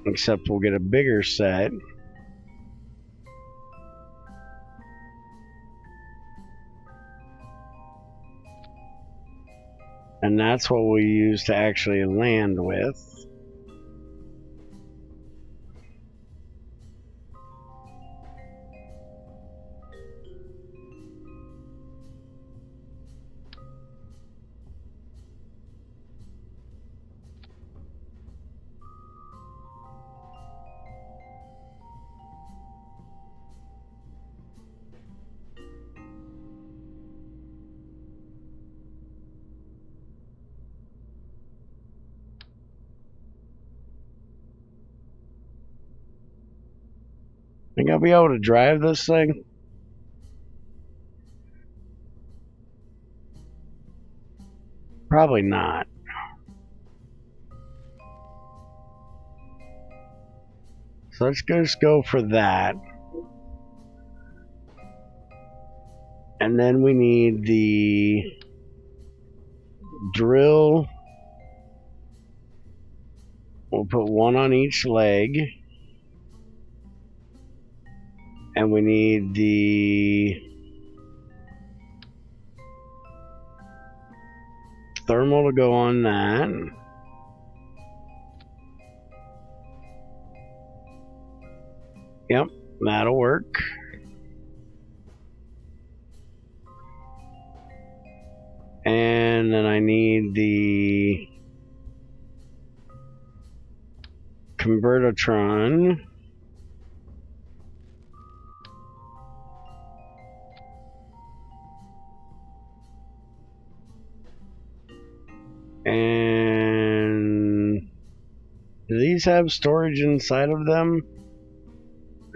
[SPEAKER 1] Except we'll get a bigger set. And that's what we use to actually land with. Think I'll be able to drive this thing? Probably not. So let's just go for that. And then we need the drill. We'll put one on each leg. And we need the thermal to go on that. Yep, that'll work. And then I need the convertotron. And do these have storage inside of them?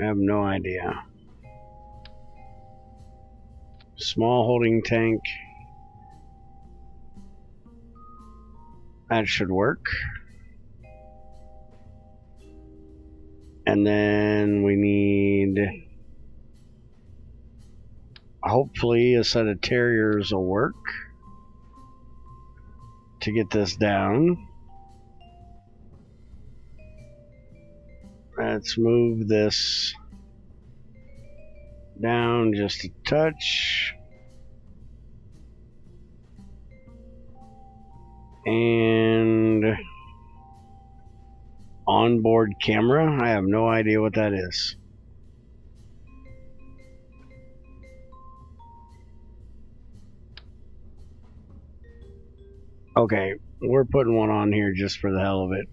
[SPEAKER 1] I have no idea. Small holding tank. That should work. And then we need hopefully a set of terriers will work to get this down. Let's move this down just a touch. And onboard camera. I have no idea what that is. Okay, we're putting one on here just for the hell of it.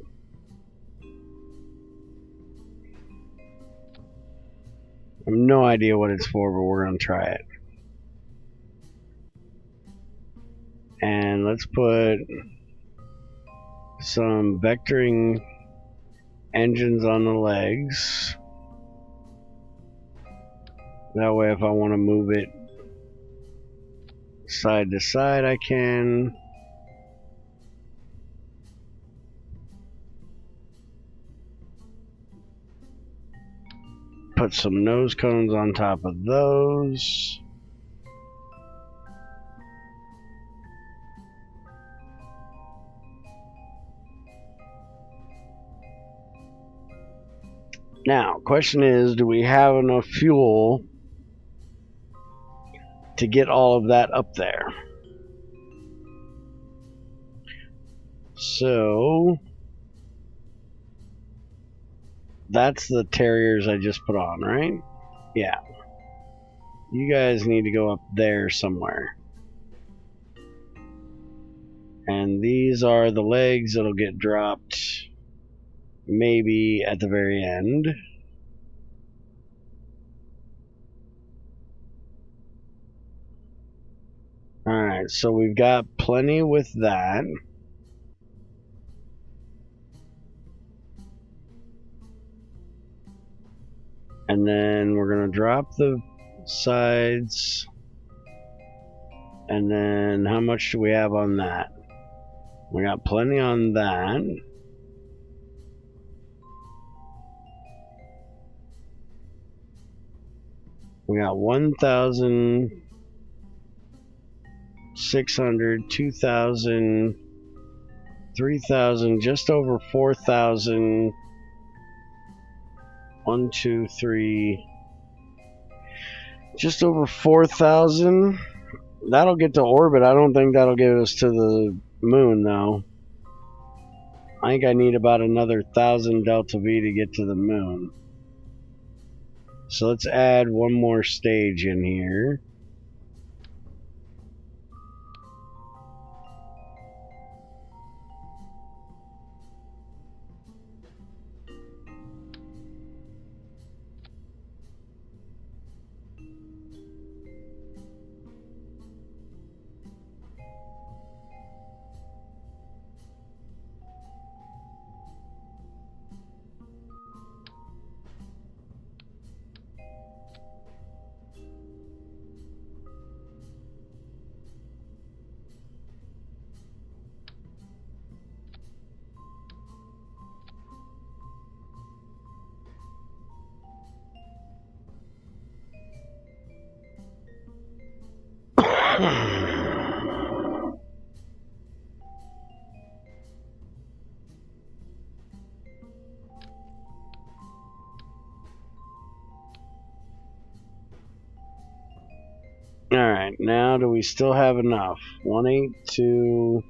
[SPEAKER 1] I have no idea what it's for, but we're going to try it. And let's put some vectoring engines on the legs. That way if I want to move it side to side, I can. Put some nose cones on top of those. Now, question is, do we have enough fuel to get all of that up there? So that's the terriers I just put on, right? Yeah. You guys need to go up there somewhere. And these are the legs that'll get dropped maybe at the very end. Alright, so we've got plenty with that. And then we're going to drop the sides. And then how much do we have on that? We got plenty on that. We got 1,600, 2,000, 3,000, just over 4,000. 1, 2, 3. Just over 4,000. That'll get to orbit. I don't think that'll get us to the moon, though. I think I need about another 1,000 delta V to get to the moon. So let's add one more stage in here. Alright, now do we still have enough? 182.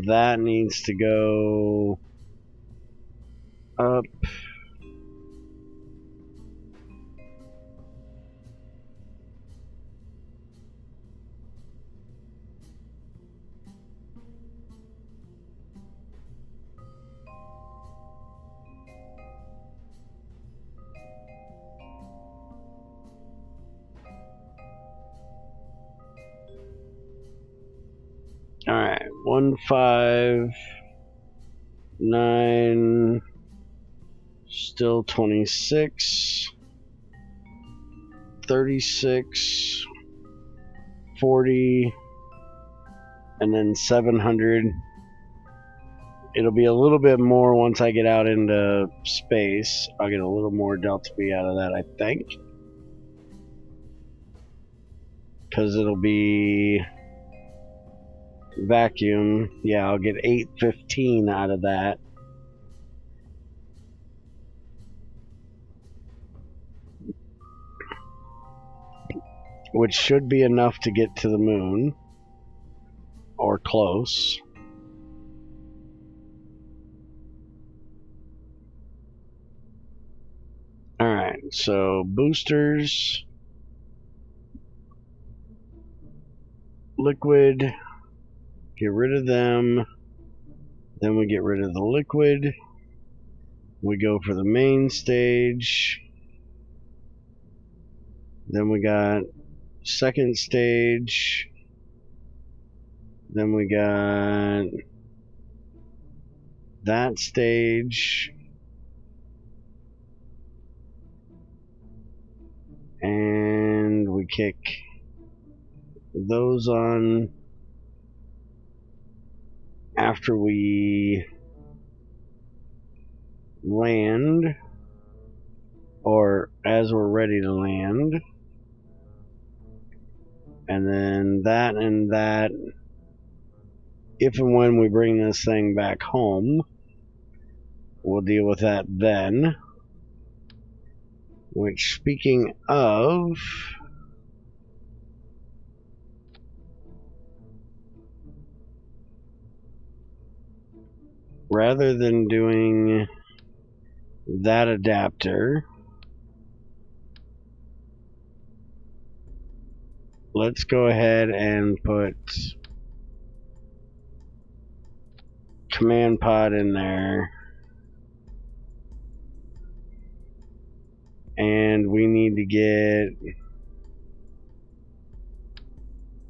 [SPEAKER 1] That needs to go up. Alright, 159, still 26, 36, 40, and then 700 It'll be a little bit more once I get out into space. I'll get a little more delta V out of that, I think. Because it'll be vacuum. Yeah, I'll get 815 out of that. Which should be enough to get to the moon. Or close. Alright, so boosters. Liquid. Get rid of them. Then we get rid of the liquid. We go for the main stage. Then we got second stage. Then we got that stage. And we kick those on after we land, or as we're ready to land. And then that and that, if and when we bring this thing back home, we'll deal with that then. Which, speaking of, rather than doing that adapter, let's go ahead and put command pod in there. And we need to get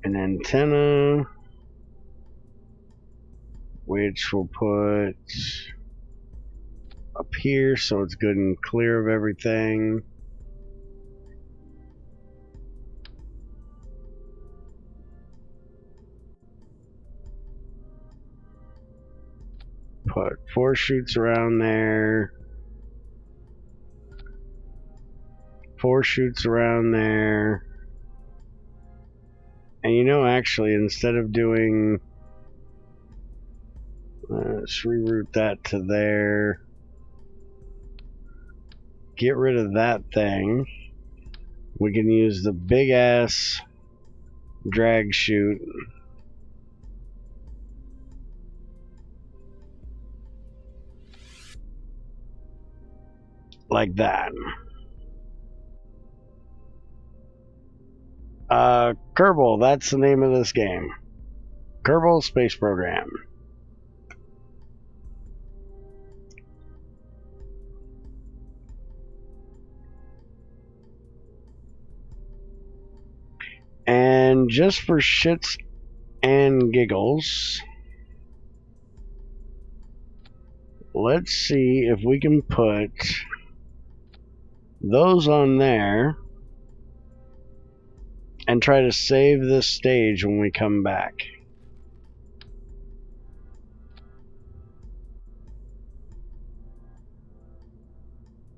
[SPEAKER 1] an antenna, which we'll put up here so it's good and clear of everything. Put 4 chutes around there. 4 chutes around there. And you know, actually, instead of doing, let's reroute that to there. Get rid of that thing. We can use the big ass drag chute like that. Kerbal, that's the name of this game. Kerbal Space Program. And just for shits and giggles, let's see if we can put those on there and try to save this stage when we come back.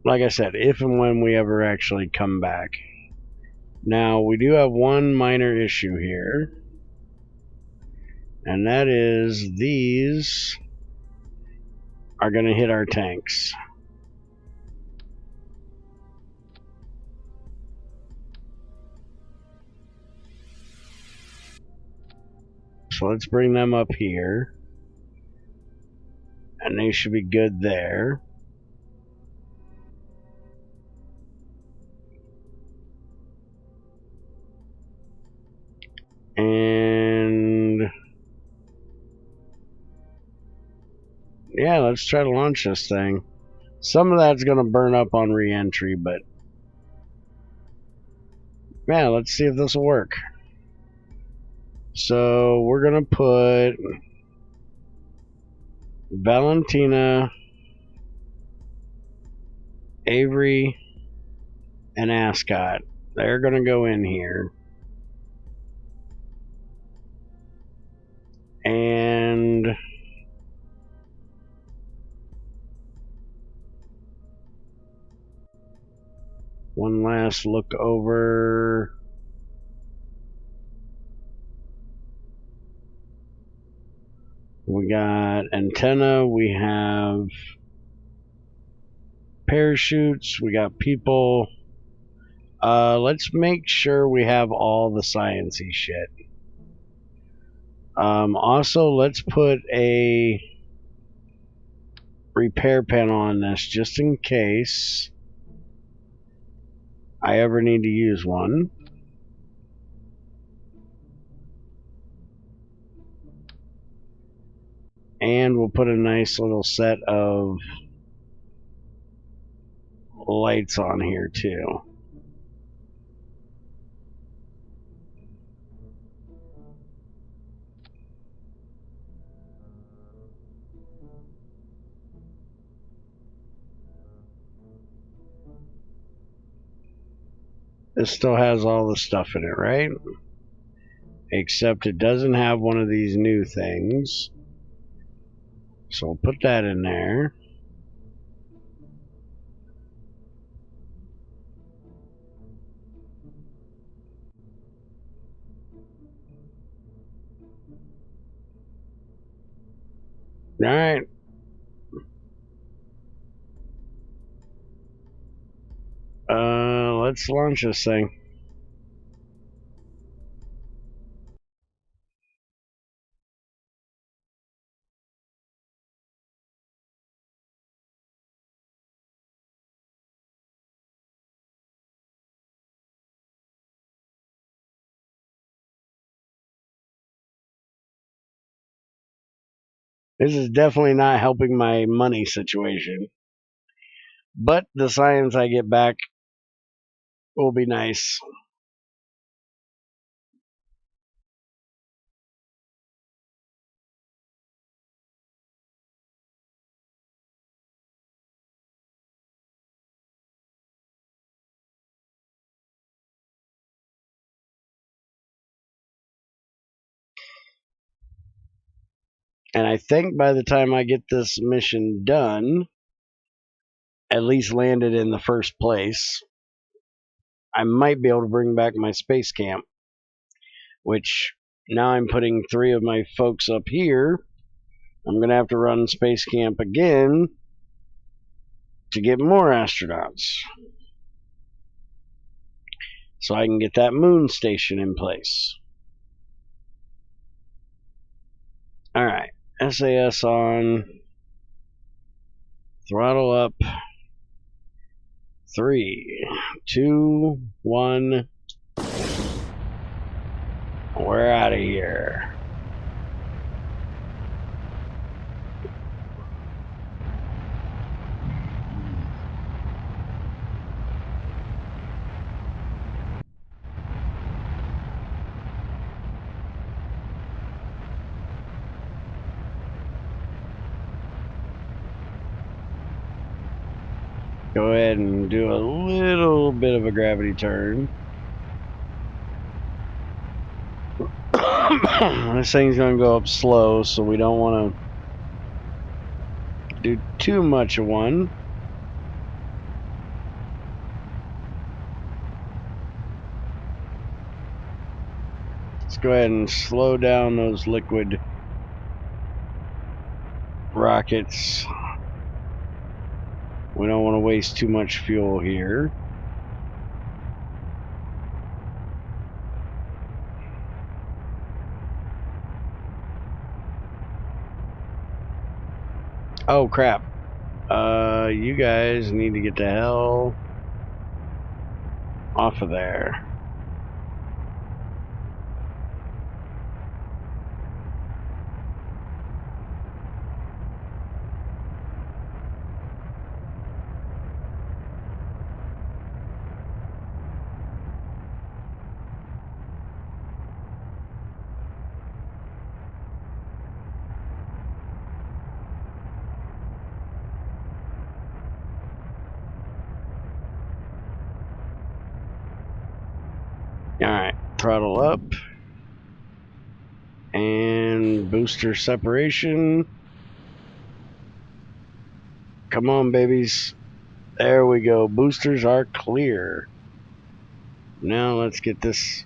[SPEAKER 1] Like I said, if and when we ever actually come back. Now, we do have one minor issue here, and that is these are going to hit our tanks. So let's bring them up here, and they should be good there. And yeah, let's try to launch this thing. Some of that's going to burn up on re-entry, but yeah, let's see if this will work. So we're going to put Valentina, Avery, and Ascot. They're going to go in here. And last look over. We got antenna, we have parachutes, we got people. Let's make sure we have all the sciencey shit. Also, let's put a repair pen on this just in case I ever need to use one. And we'll put a nice little set of lights on here too. This still has all the stuff in it, right? Except it doesn't have one of these new things. So we'll put that in there. Alright. Let's launch this thing. This is definitely not helping my money situation. But the science I get back will be nice. And I think by the time I get this mission done, at least landed in the first place, I might be able to bring back my space camp. Which, now I'm putting 3 of my folks up here. I'm going to have to run space camp again to get more astronauts. So I can get that moon station in place. Alright, SAS on. Throttle up. 3, 2, 1. We're out of here. Go ahead and do a little bit of a gravity turn. This thing's going to go up slow, so we don't want to do too much of one. Let's go ahead and slow down those liquid rockets. We don't want to waste too much fuel here. Oh crap. You guys need to get the hell off of there. Alright, throttle up. And booster separation. Come on, babies. There we go. Boosters are clear. Now let's get this.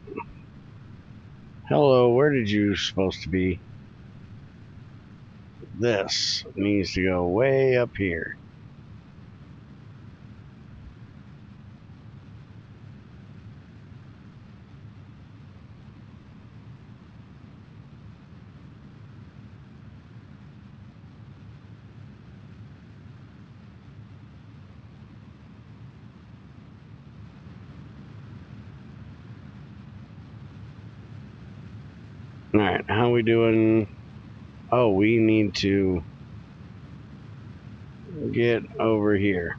[SPEAKER 1] Hello, where did you supposed to be? This needs to go way up here. Alright, how we doing? Oh, we need to get over here.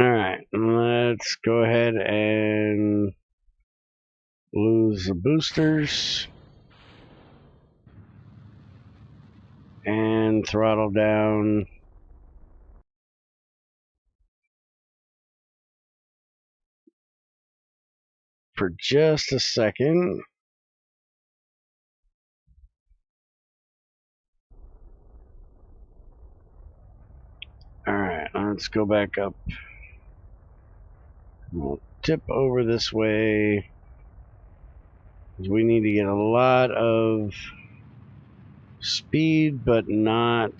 [SPEAKER 1] Alright, let's go ahead and lose the boosters and throttle down for just a second. Alright, let's go back up. We'll tip over this way. We need to get a lot of speed, but not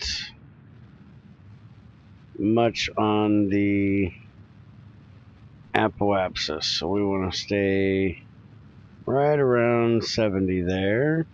[SPEAKER 1] much on the apoapsis. So we want to stay right around 70 there.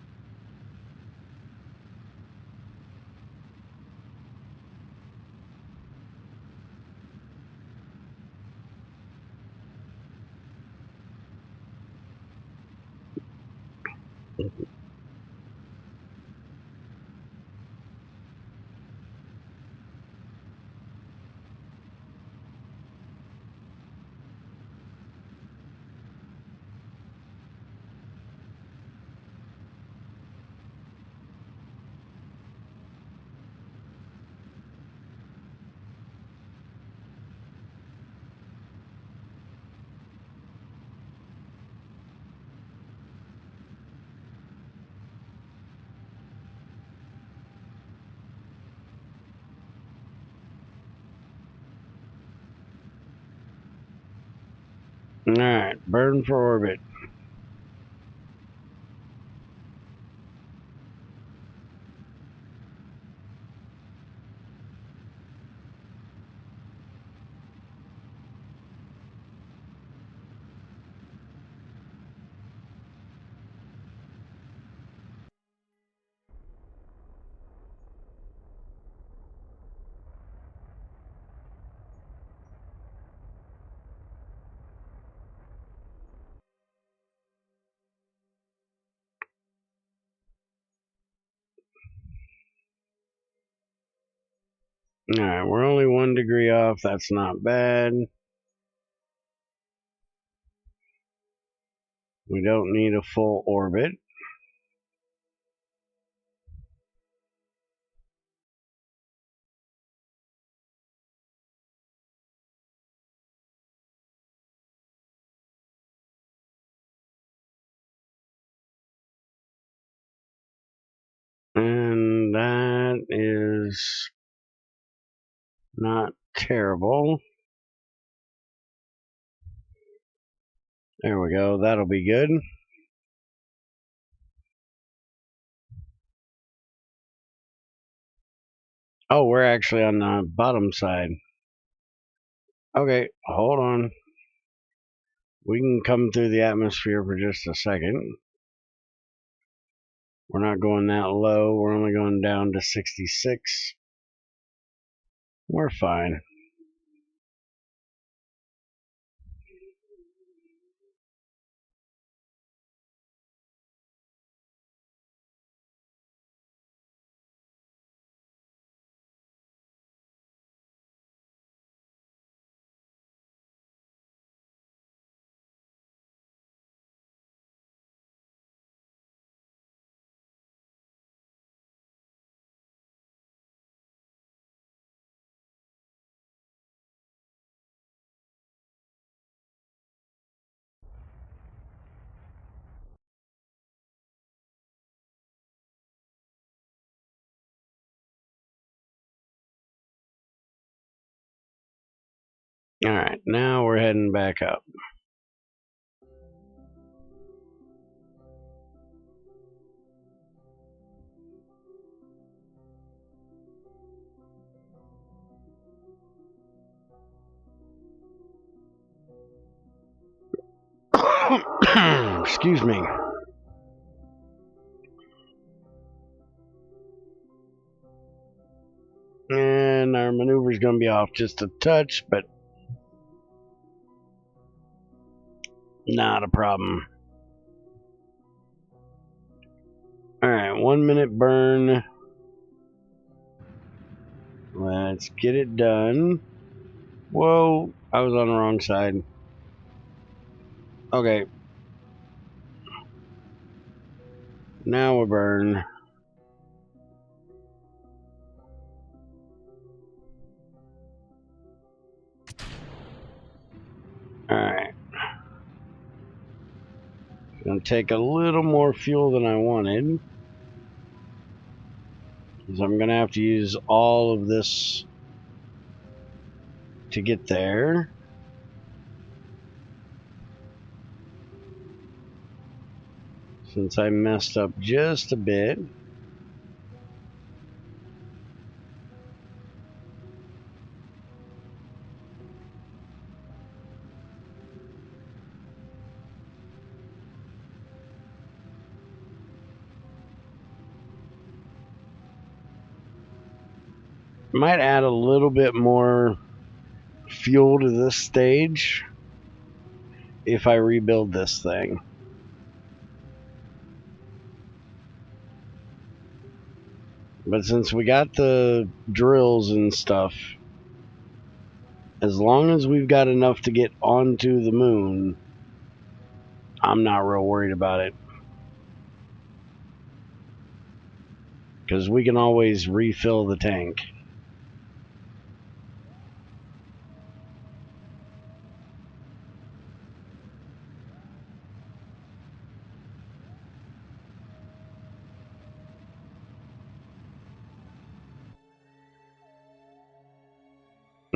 [SPEAKER 1] Alright, burn for orbit. Alright, we're only 1 degree off. That's not bad. We don't need a full orbit. And that is not terrible. There we go. That'll be good. Oh, we're actually on the bottom side. Okay, hold on. We can come through the atmosphere for just a second. We're not going that low. We're only going down to 66. We're fine. Alright, now we're heading back up. Excuse me. And our maneuver's going to be off just a touch, but not a problem. Alright, 1 minute burn. Let's get it done. Whoa, I was on the wrong side. Okay. Now we burn. Alright. Gonna take a little more fuel than I wanted, because I'm gonna have to use all of this to get there. Since I messed up just a bit. Might add a little bit more fuel to this stage if I rebuild this thing. But since we got the drills and stuff, as long as we've got enough to get onto the moon, I'm not real worried about it. Because we can always refill the tank.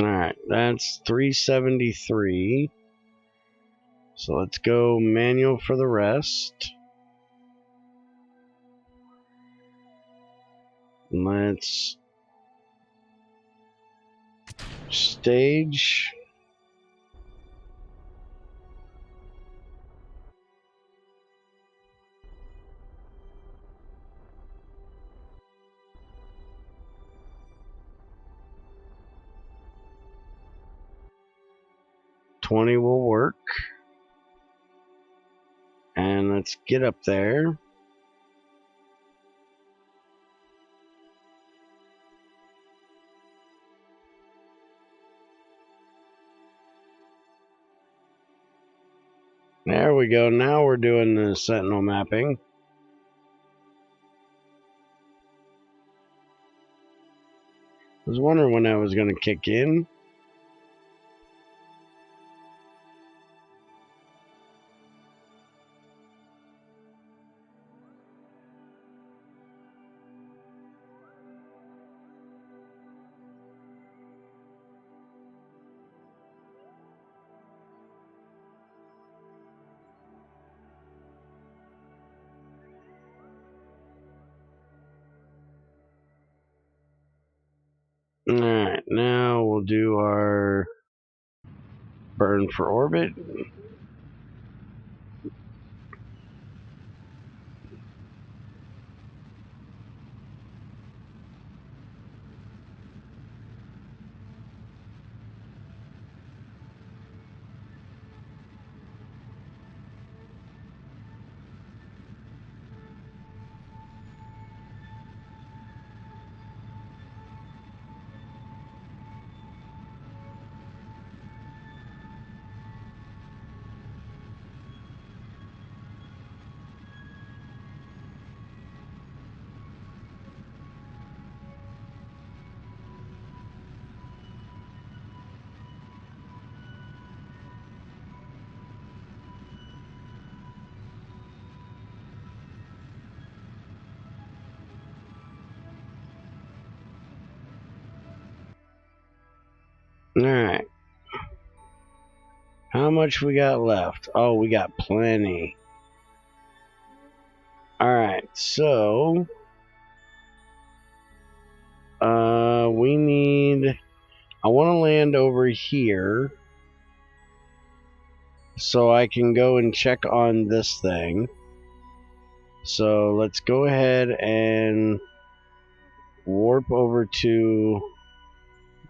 [SPEAKER 1] Alright, that's 373. So let's go manual for the rest. Let's stage. $20 will work. And let's get up there. There we go. Now we're doing the sentinel mapping. I was wondering when that was going to kick in. Alright, now we'll do our burn for orbit. Alright. How much we got left? Oh, we got plenty. Alright, so we need, I want to land over here so I can go and check on this thing. So let's go ahead and warp over to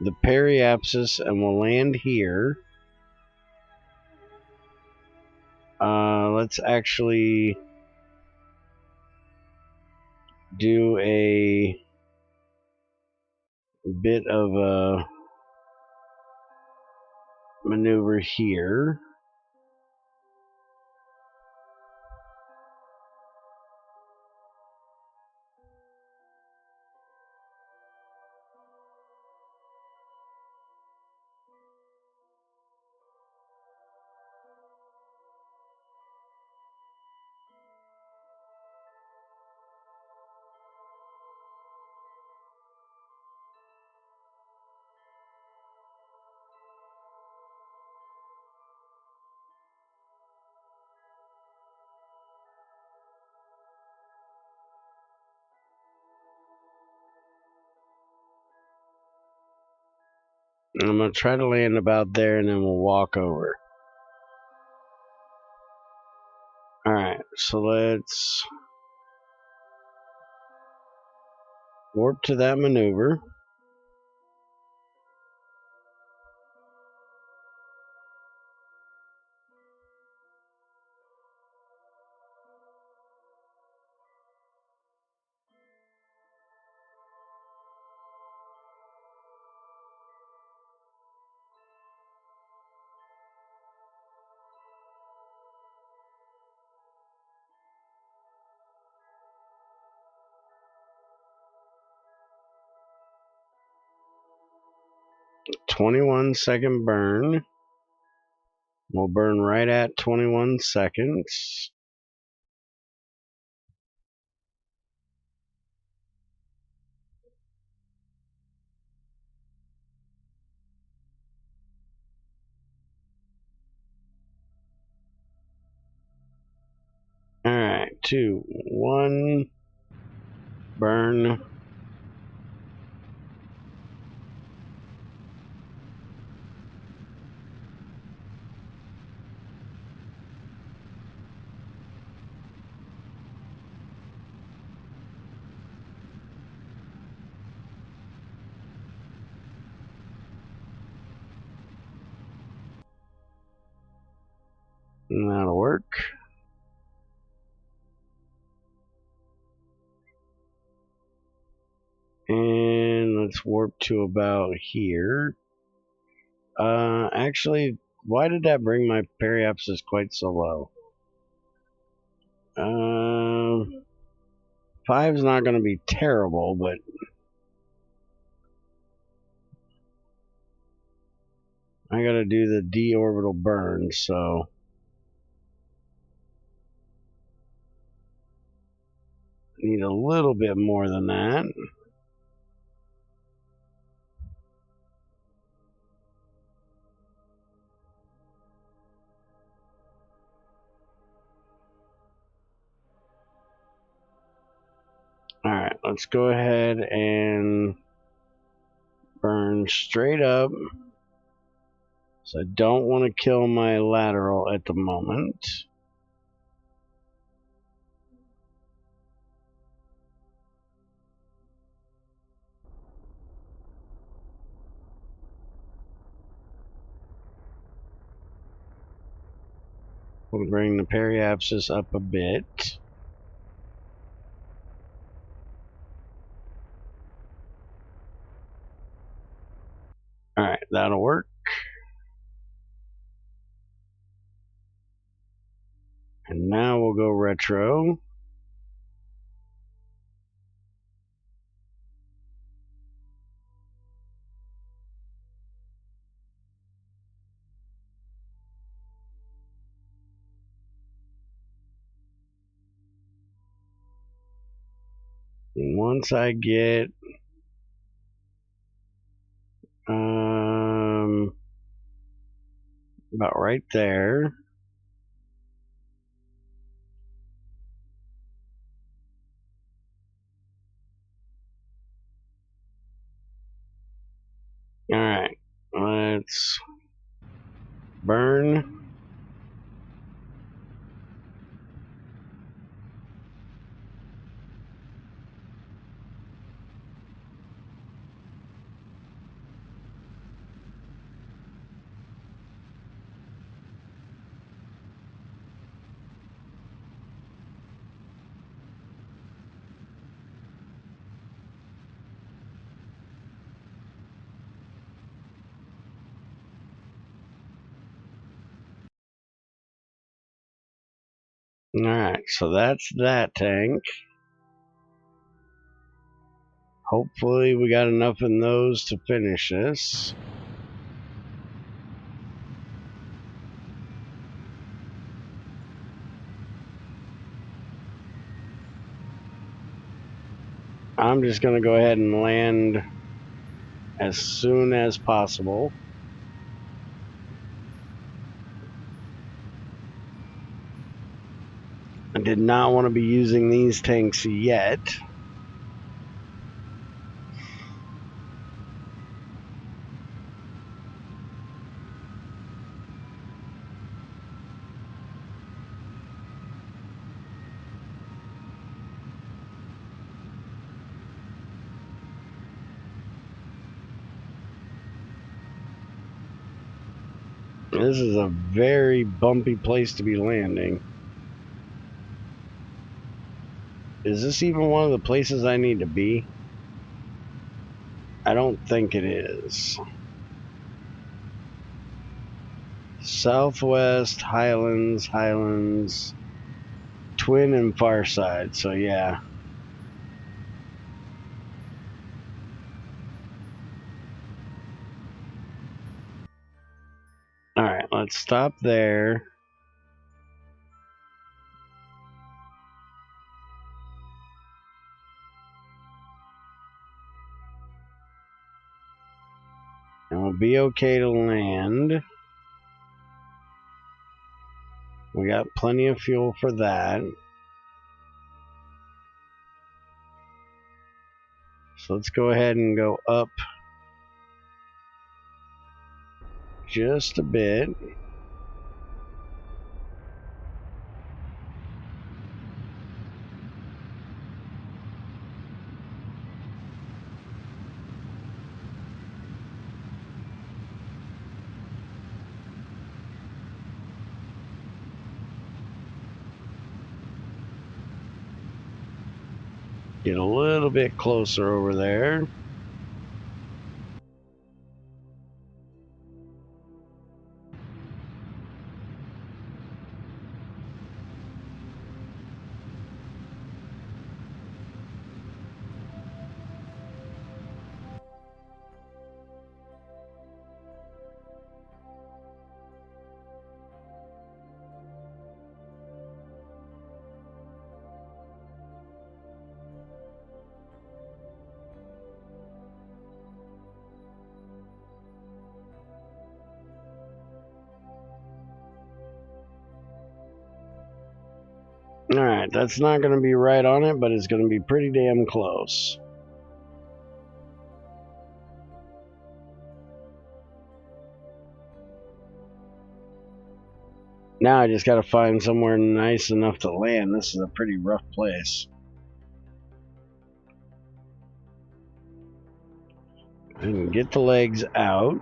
[SPEAKER 1] the periapsis and we'll land here. Let's actually do a bit of a maneuver here. I'm going to try to land about there and then we'll walk over. Alright, so let's warp to that maneuver. "21-second burn." We'll burn right at 21 seconds. Alright, 2, 1, burn. And that'll work. And let's warp to about here. Actually, why did that bring my periapsis quite so low? 5's not going to be terrible, but I got to do the d-orbital burn, so need a little bit more than that. Alright, let's go ahead and burn straight up. So I don't want to kill my lateral at the moment. We'll bring the periapsis up a bit. Alright, that'll work. And now we'll go retro. And once I get About right there. Alright, let's burn. Alright, so that's that tank. Hopefully we got enough in those to finish this. I'm just going to go ahead and land as soon as possible. I did not want to be using these tanks yet. This is a very bumpy place to be landing. Is this even one of the places I need to be? I don't think it is. Southwest, Highlands, Twin, and Farside. So yeah. Alright, let's stop there. And we'll be okay to land. We got plenty of fuel for that. So let's go ahead and go up just a bit. Get a little bit closer over there. Alright, that's not going to be right on it, but it's going to be pretty damn close. Now I just got to find somewhere nice enough to land. This is a pretty rough place. And get the legs out.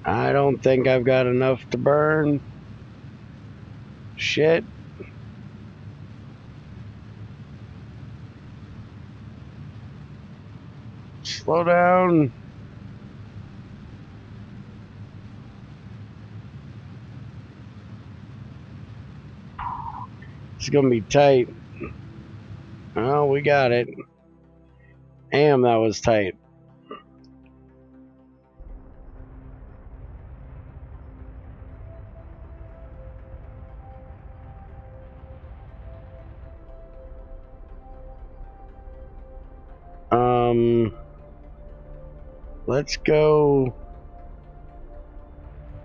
[SPEAKER 1] I don't think I've got enough to burn. Shit. Slow down. It's gonna be tight. Oh, we got it. Damn, that was tight. Let's go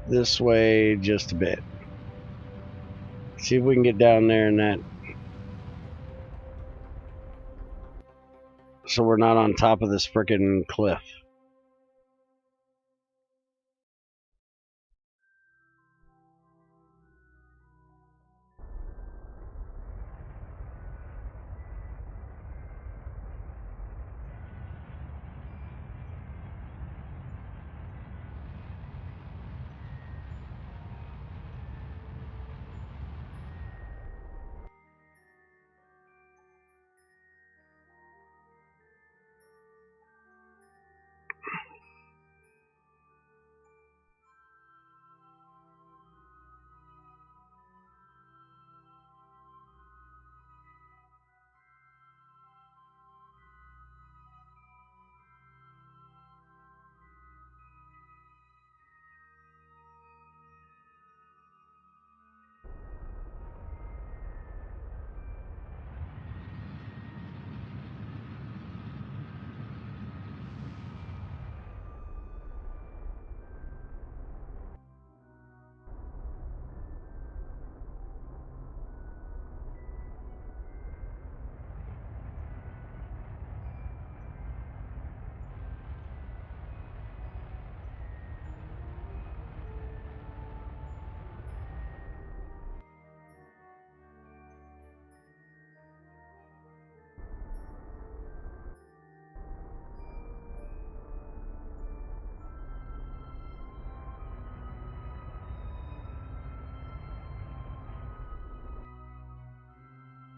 [SPEAKER 1] this way just a bit. See if we can get down there in that. So we're not on top of this frickin' cliff.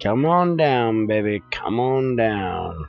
[SPEAKER 1] Come on down, baby. Come on down.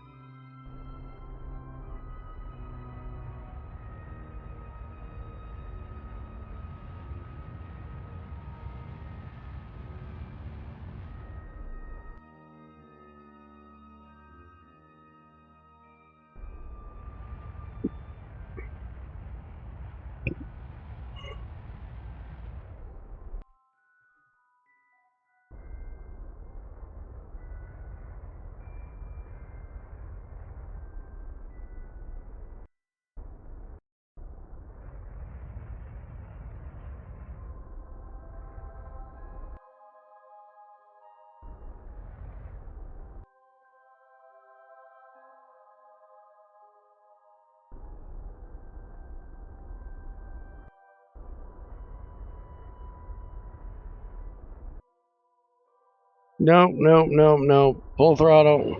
[SPEAKER 1] Nope, nope, nope, nope. Full throttle.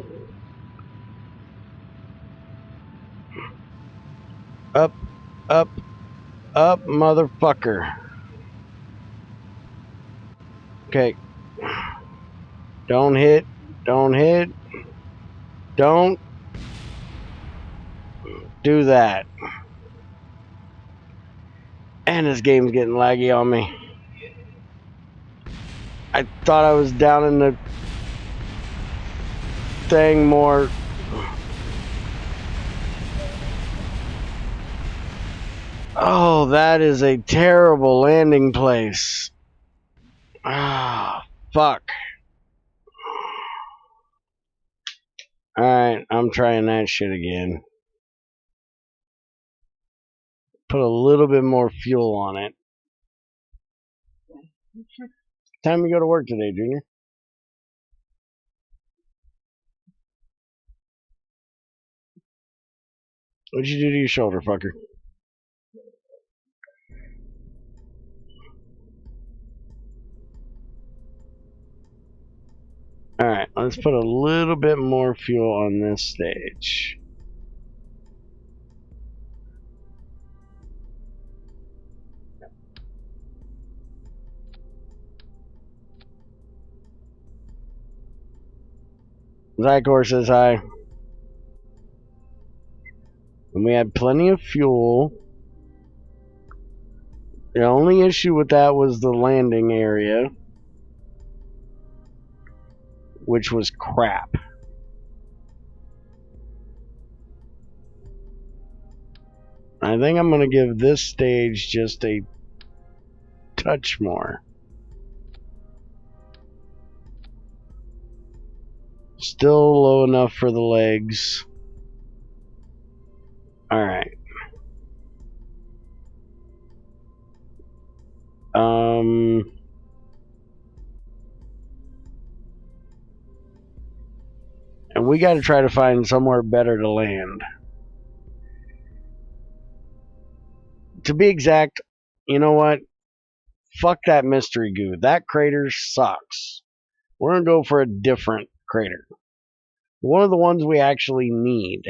[SPEAKER 1] Up, up, up, motherfucker. Okay. Don't hit. Don't hit. Don't do that. And this game's getting laggy on me. I thought I was down in the thing more. Oh, that is a terrible landing place. Ah, fuck. Alright, I'm trying that shit again. Put a little bit more fuel on it. Time to go to work today, Junior. What'd you do to your shoulder, fucker? Alright, let's put a little bit more fuel on this stage. Zycor says hi. And we had plenty of fuel. The only issue with that was the landing area. which was crap. I think I'm going to give this stage just a touch more. Still low enough for the legs. Alright. And we got to try to find somewhere better to land. To be exact, you know what? Fuck that mystery goo. That crater sucks. We're going to go for a different crater. One of the ones we actually need.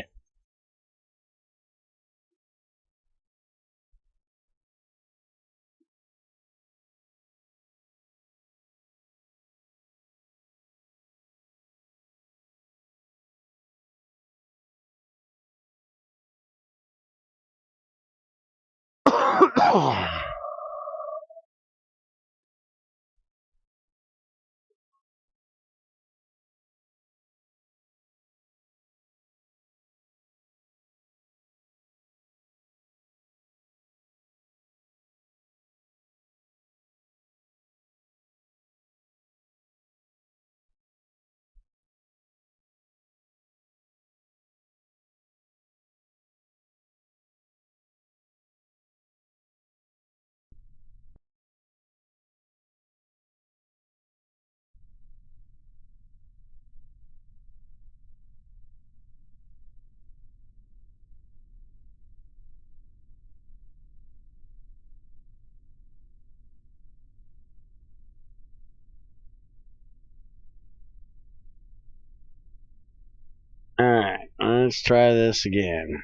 [SPEAKER 1] Alright, let's try this again.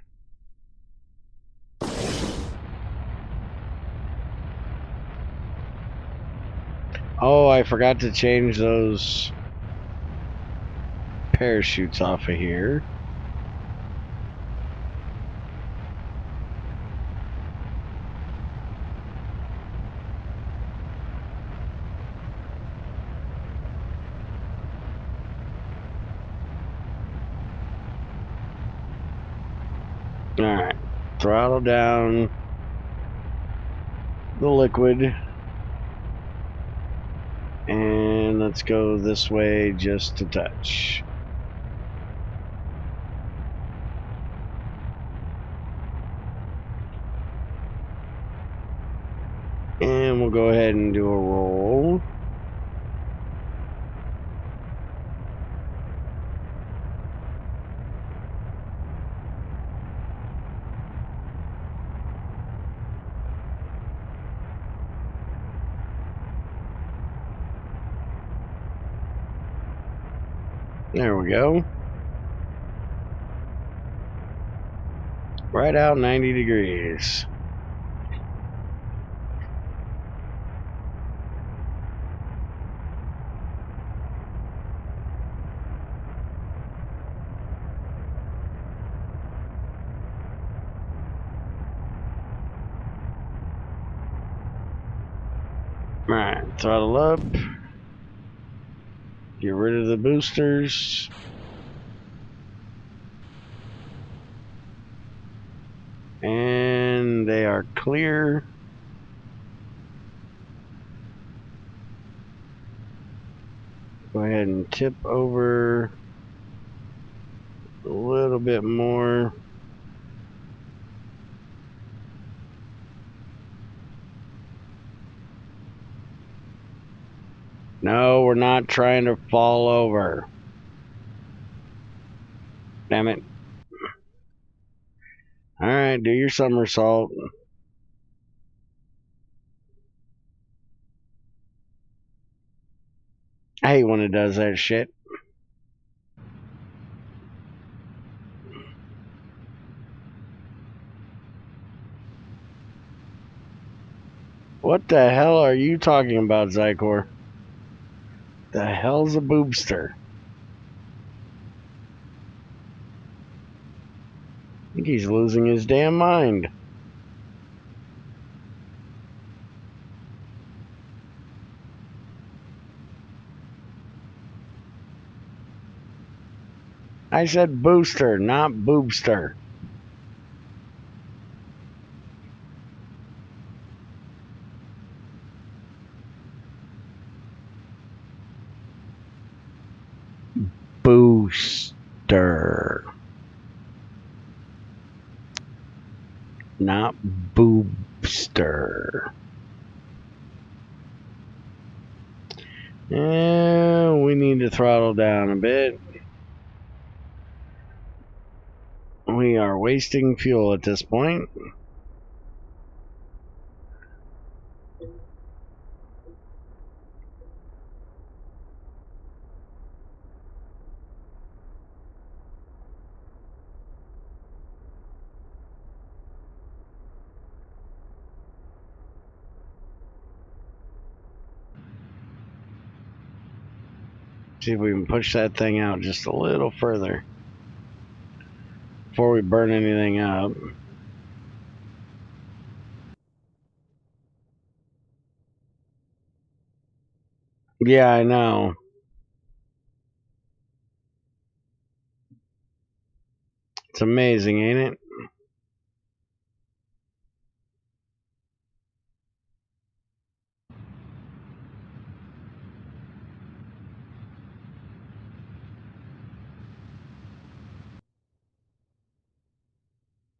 [SPEAKER 1] Oh, I forgot to change those parachutes off of here. Alright, throttle down the liquid. And let's go this way just a touch. And we'll go ahead and do a roll. There we go. Right out 90 degrees. Right, throttle up. Get rid of the boosters. And they are clear. Go ahead and tip over a little bit more. No, we're not trying to fall over. Damn it. Alright, do your somersault. I hate when it does that shit. What the hell are you talking about, Zykor? The hell's a boobster? I think he's losing his damn mind. I said booster, not boobster. Booster, not boobster. Yeah, we need to throttle down a bit. We are wasting fuel at this point. See if we can push that thing out just a little further before we burn anything up. Yeah, I know. It's amazing, ain't it?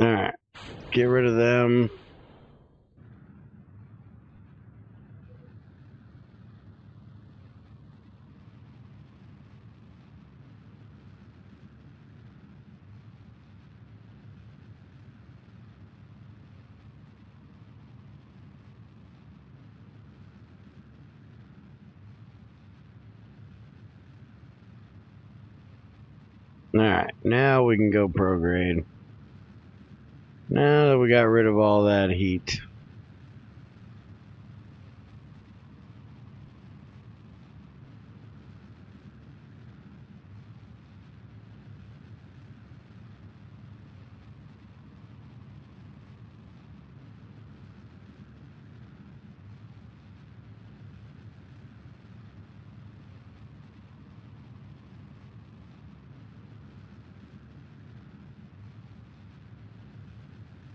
[SPEAKER 1] Alright, get rid of them. Alright, now we can go prograde. Now that we got rid of all that heat.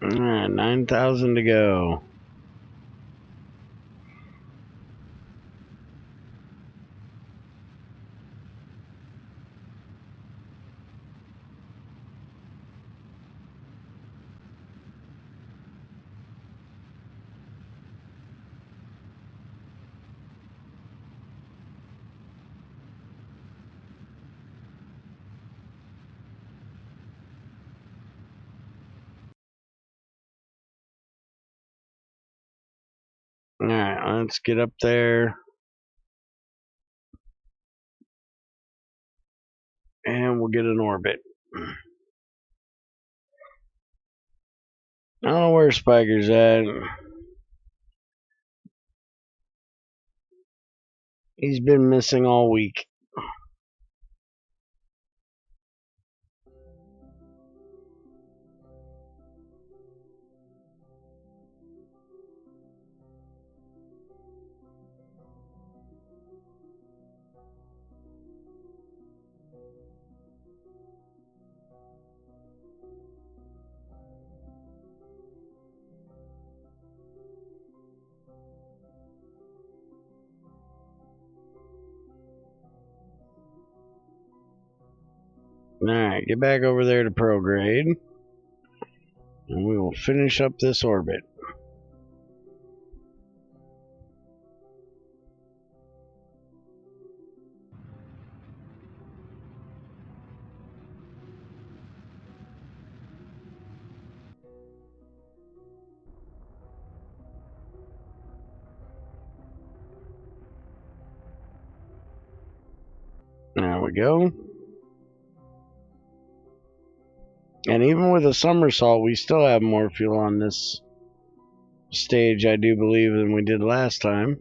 [SPEAKER 1] Alright, 9,000 to go. Alright, let's get up there. And we'll get an orbit. I don't know where Spiker's at. He's been missing all week. Alright, get back over there to prograde. And we will finish up this orbit. There we go. And even with a somersault, we still have more fuel on this stage, I do believe, than we did last time.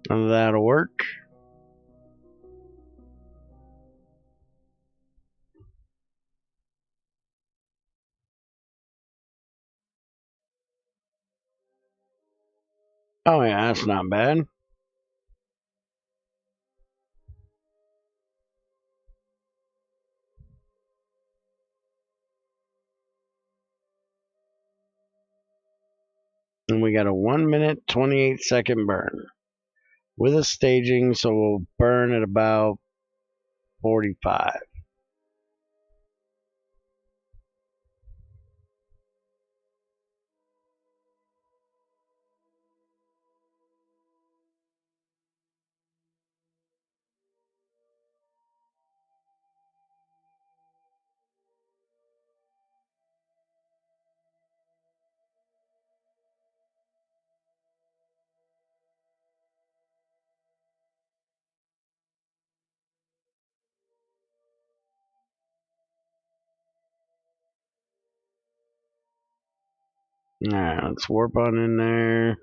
[SPEAKER 1] That'll work. Oh yeah, that's not bad. And we got a 1 minute 28-second burn with a staging, so we'll burn at about 45. Alright, let's warp on in there.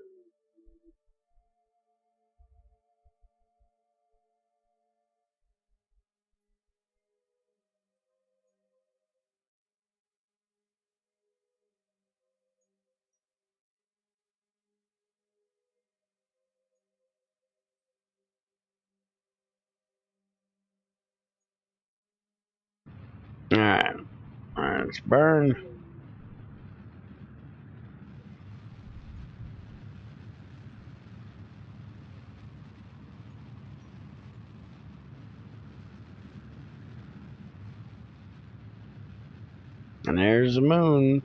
[SPEAKER 1] Alright, let's burn. And there's the moon.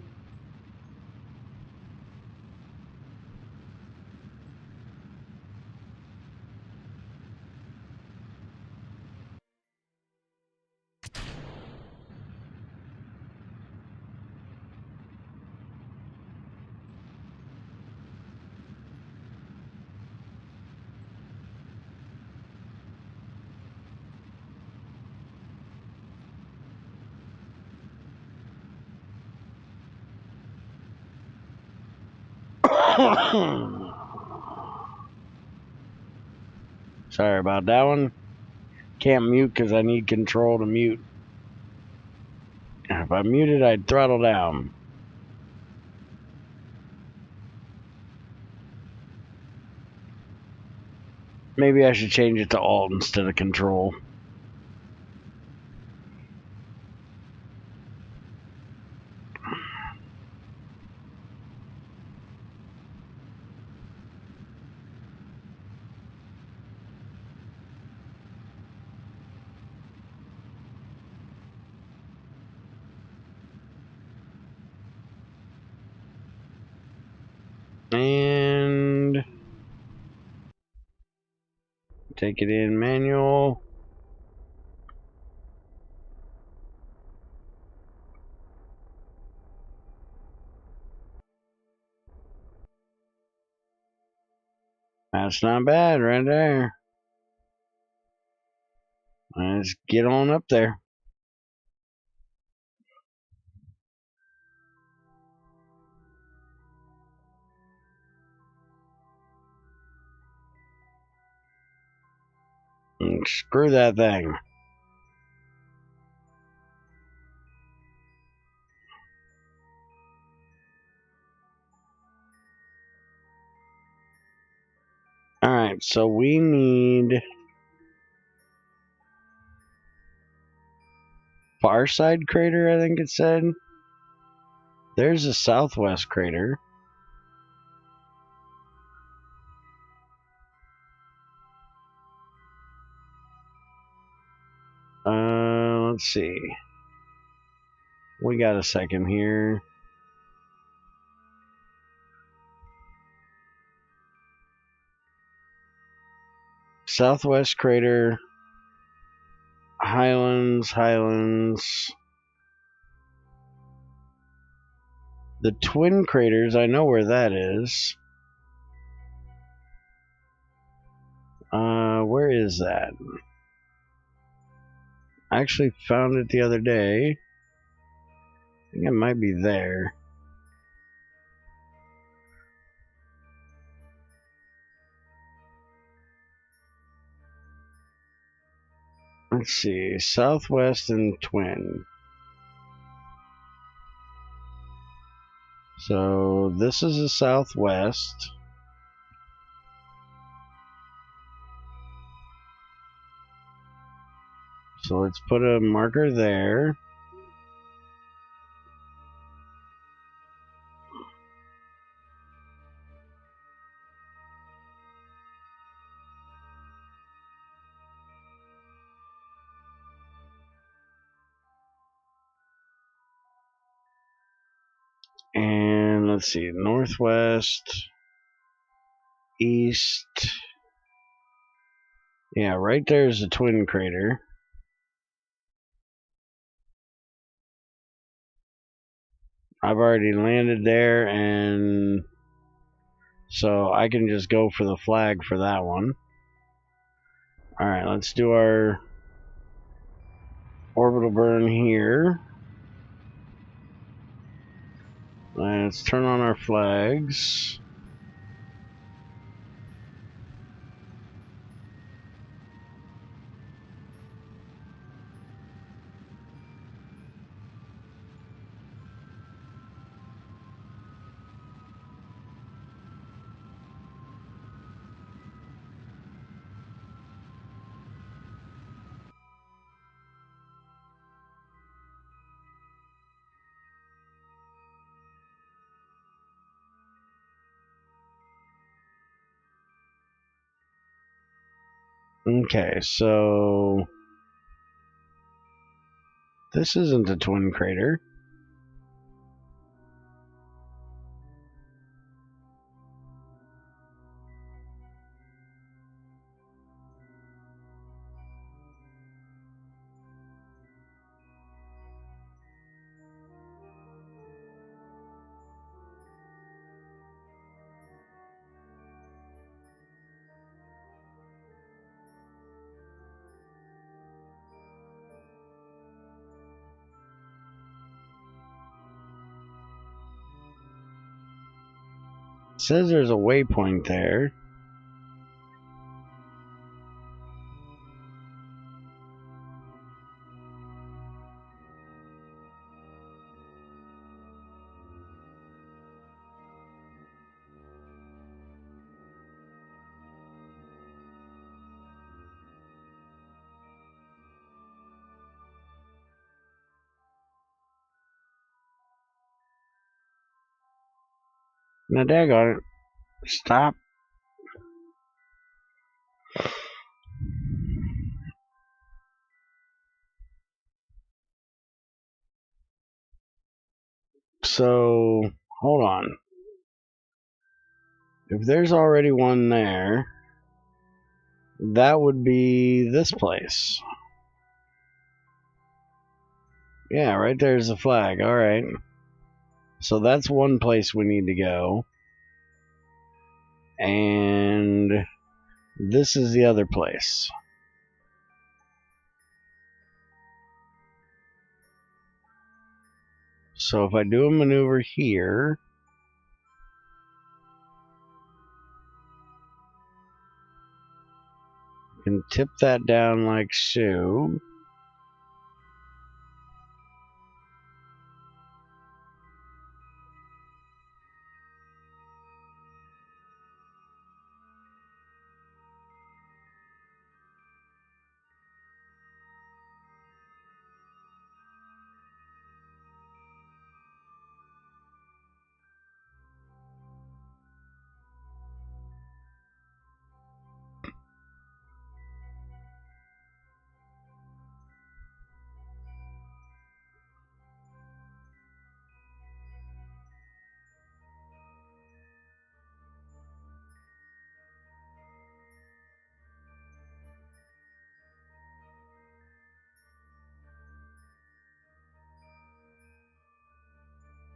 [SPEAKER 1] Sorry about that one. Can't mute because I need control to mute. If I muted, I'd throttle down. Maybe I should change it to Alt instead of Control. And take it in manual. That's not bad right there. Let's get on up there. And screw that thing. Alright, so we need far side crater, I think it said. There's a southwest crater. Let's see. We got a second here. Southwest crater. Highlands. The twin craters, I know where that is. Where is that? I actually found it the other day. I think it might be there. Let's see, southwest and twin. So this is the southwest. So let's put a marker there. And let's see, northwest, east. Yeah, right there's a twin crater. I've already landed there, and so I can just go for the flag for that one. Alright, let's do our orbital burn here. Let's turn on our flags. Okay, so this isn't a twin crater. It says there's a waypoint there. Now, daggone it. Stop. So, hold on. If there's already one there, that would be this place. Yeah, right there's the flag. Alright. So that's one place we need to go. And this is the other place. So if I do a maneuver here, I can tip that down like so.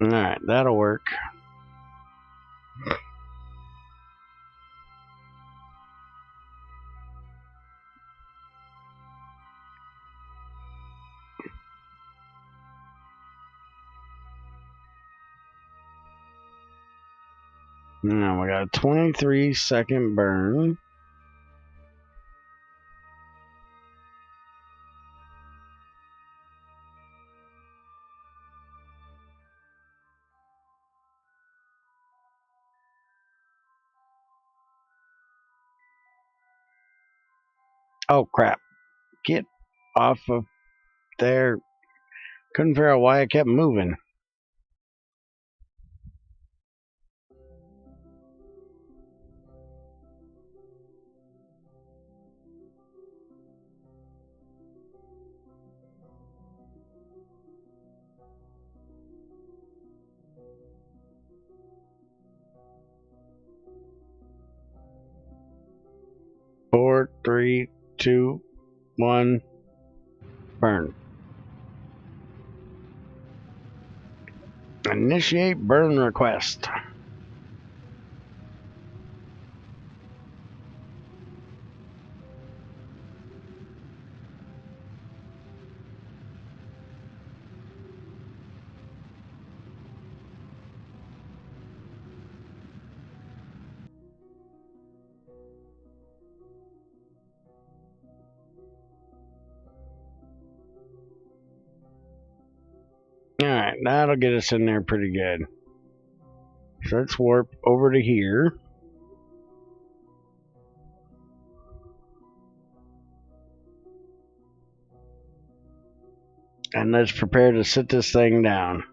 [SPEAKER 1] Alright, that'll work. Now we got a 23-second burn. Oh, crap. Get off of there. Couldn't figure out why I kept moving. Four, three, two, one, burn. Initiate burn request. Alright, that'll get us in there pretty good. So let's warp over to here. And let's prepare to sit this thing down.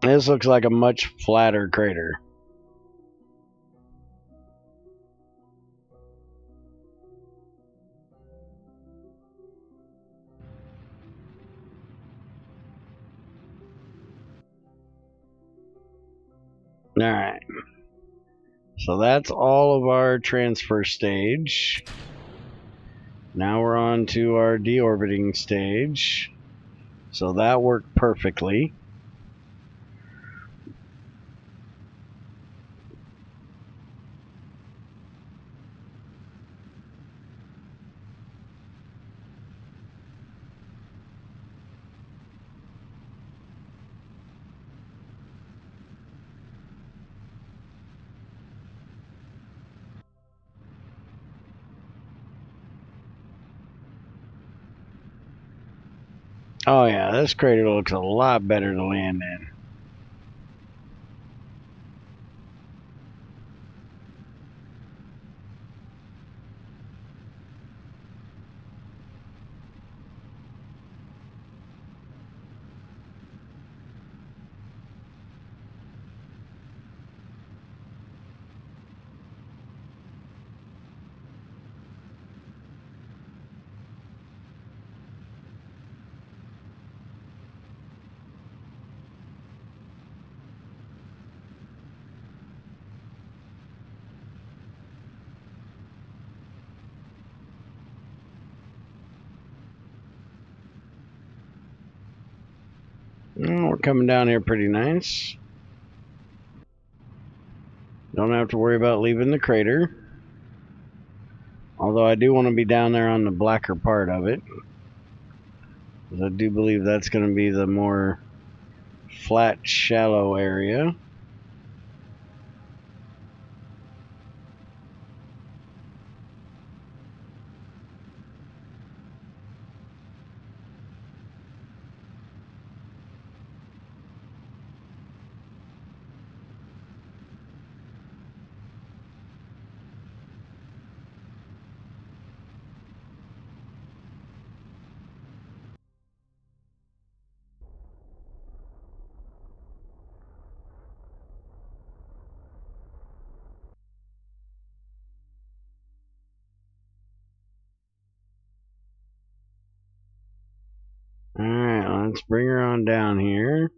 [SPEAKER 1] This looks like a much flatter crater. Alright. So that's all of our transfer stage. Now we're on to our deorbiting stage. So that worked perfectly. Oh yeah, this crater looks a lot better to land in. We're coming down here pretty nice. Don't have to worry about leaving the crater. Although I do want to be down there on the blacker part of it. Because I do believe that's going to be the more flat, shallow area. Alright, let's bring her on down here.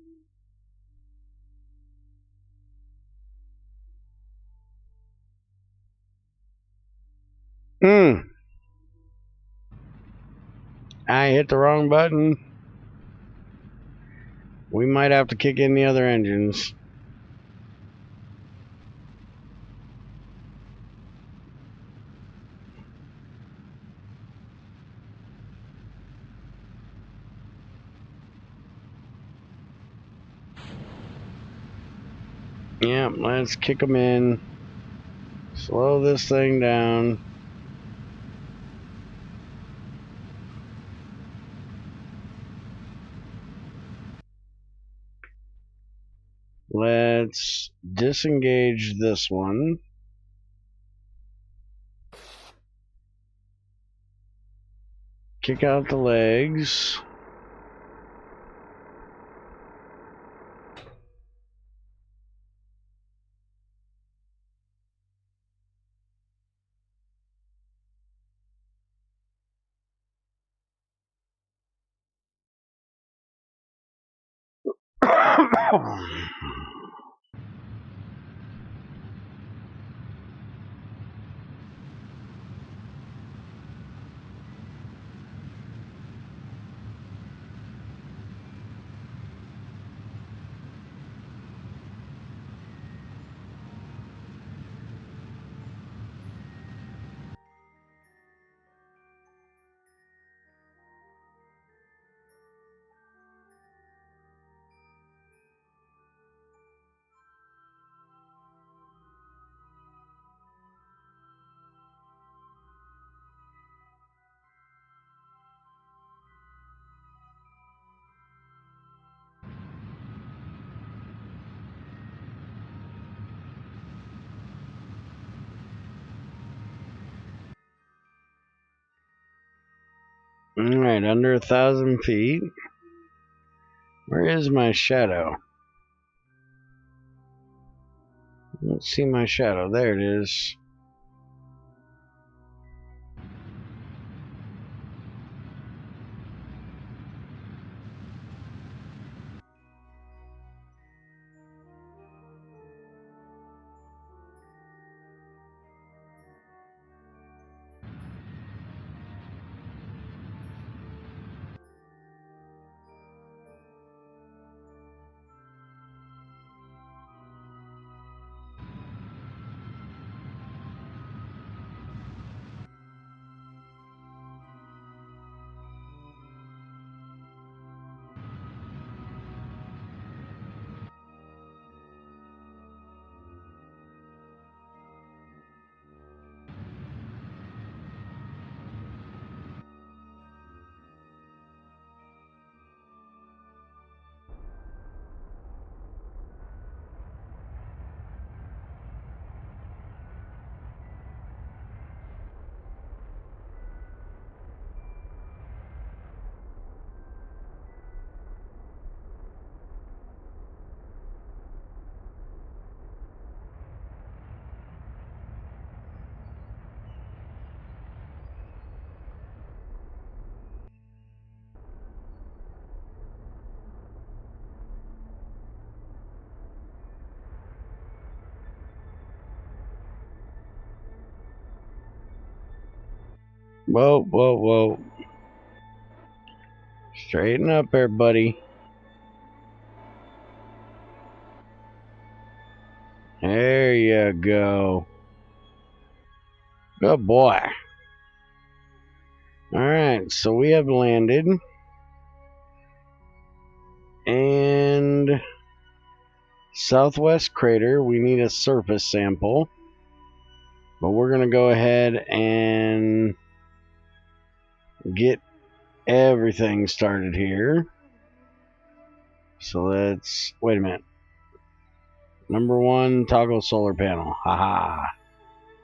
[SPEAKER 1] I hit the wrong button. We might have to kick in the other engines. Yeah, let's kick them in. Slow this thing down. Let's disengage this one. Kick out the legs. Alright, under 1,000 feet. Where is my shadow? Let's see my shadow. There it is. Whoa, whoa, whoa. Straighten up there, buddy. There you go. Good boy. Alright, so we have landed. And southwest crater, we need a surface sample. But we're going to go ahead and get everything started here. So let's, wait a minute. Number 1, toggle solar panel. Haha.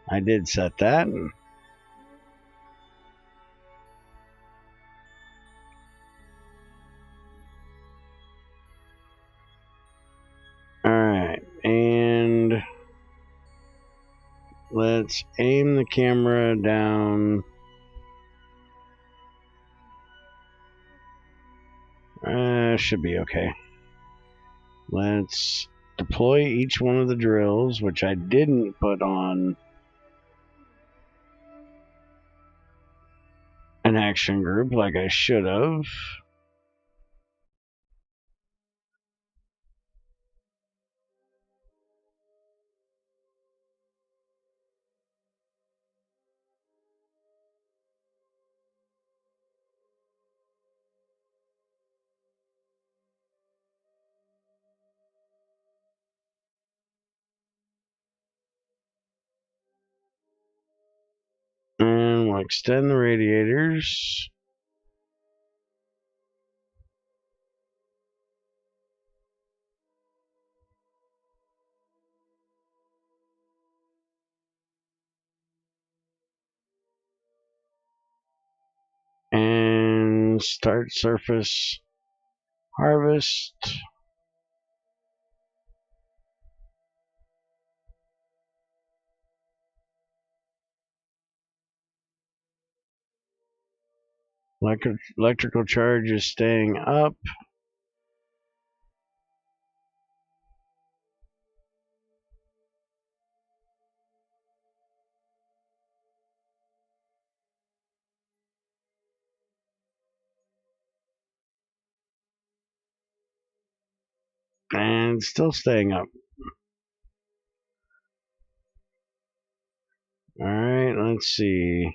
[SPEAKER 1] I did set that. Alright, and let's aim the camera down. Should be okay. Let's deploy each one of the drills, which I didn't put on an action group like I should have. we'll extend the radiators. And start surface harvest. Electrical charge is staying up. And still staying up. Alright, let's see.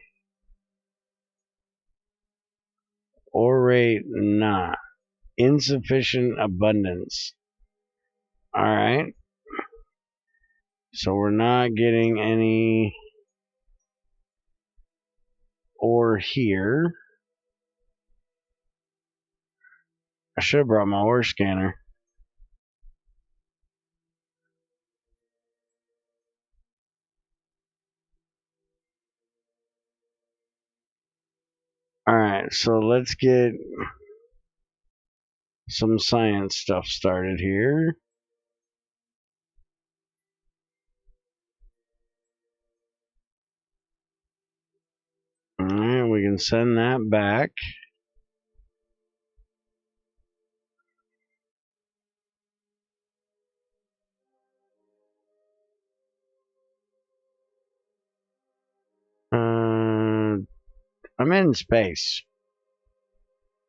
[SPEAKER 1] Ore rate, not. Insufficient abundance. Alright. So we're not getting any ore here. I should have brought my ore scanner. Alright, so let's get some science stuff started here. Alright, we can send that back. I'm in space.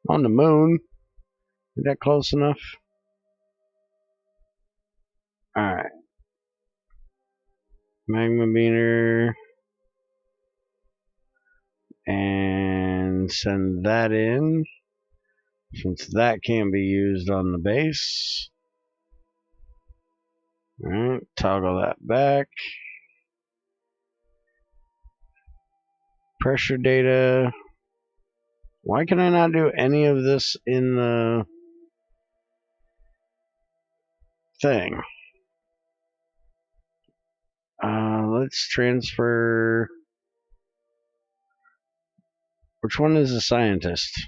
[SPEAKER 1] On the moon. Is that close enough? Alright. Magma meter. And send that in. Since that can't be used on the base. Alright, toggle that back. Pressure data. Why can I not do any of this in the thing? Let's transfer. Which one is the scientist?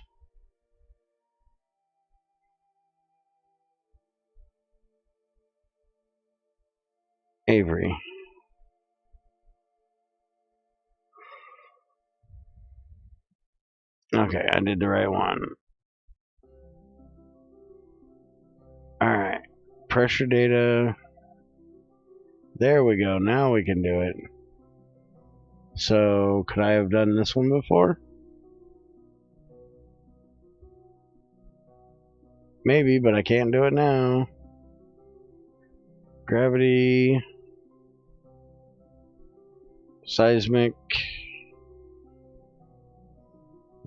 [SPEAKER 1] Avery. Okay, I did the right one. Alright. Pressure data. There we go. Now we can do it. So, could I have done this one before? Maybe, but I can't do it now. Gravity. Seismic.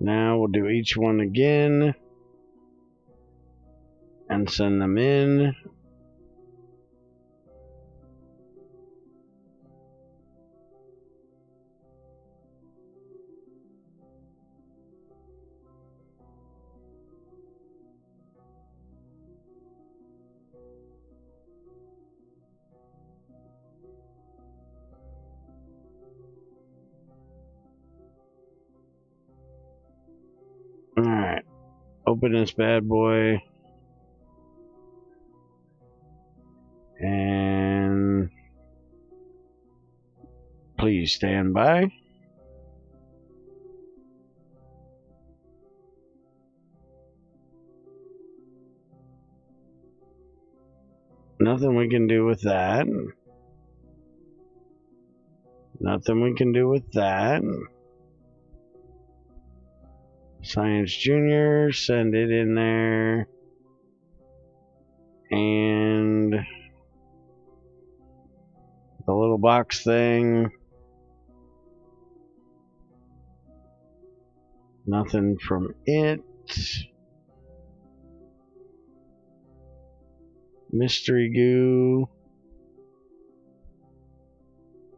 [SPEAKER 1] Now we'll do each one again. And send them in. Alright. Open this bad boy. And please stand by. Nothing we can do with that. Nothing we can do with that. Science Junior, send it in there. And the little box thing. Nothing from it. Mystery goo.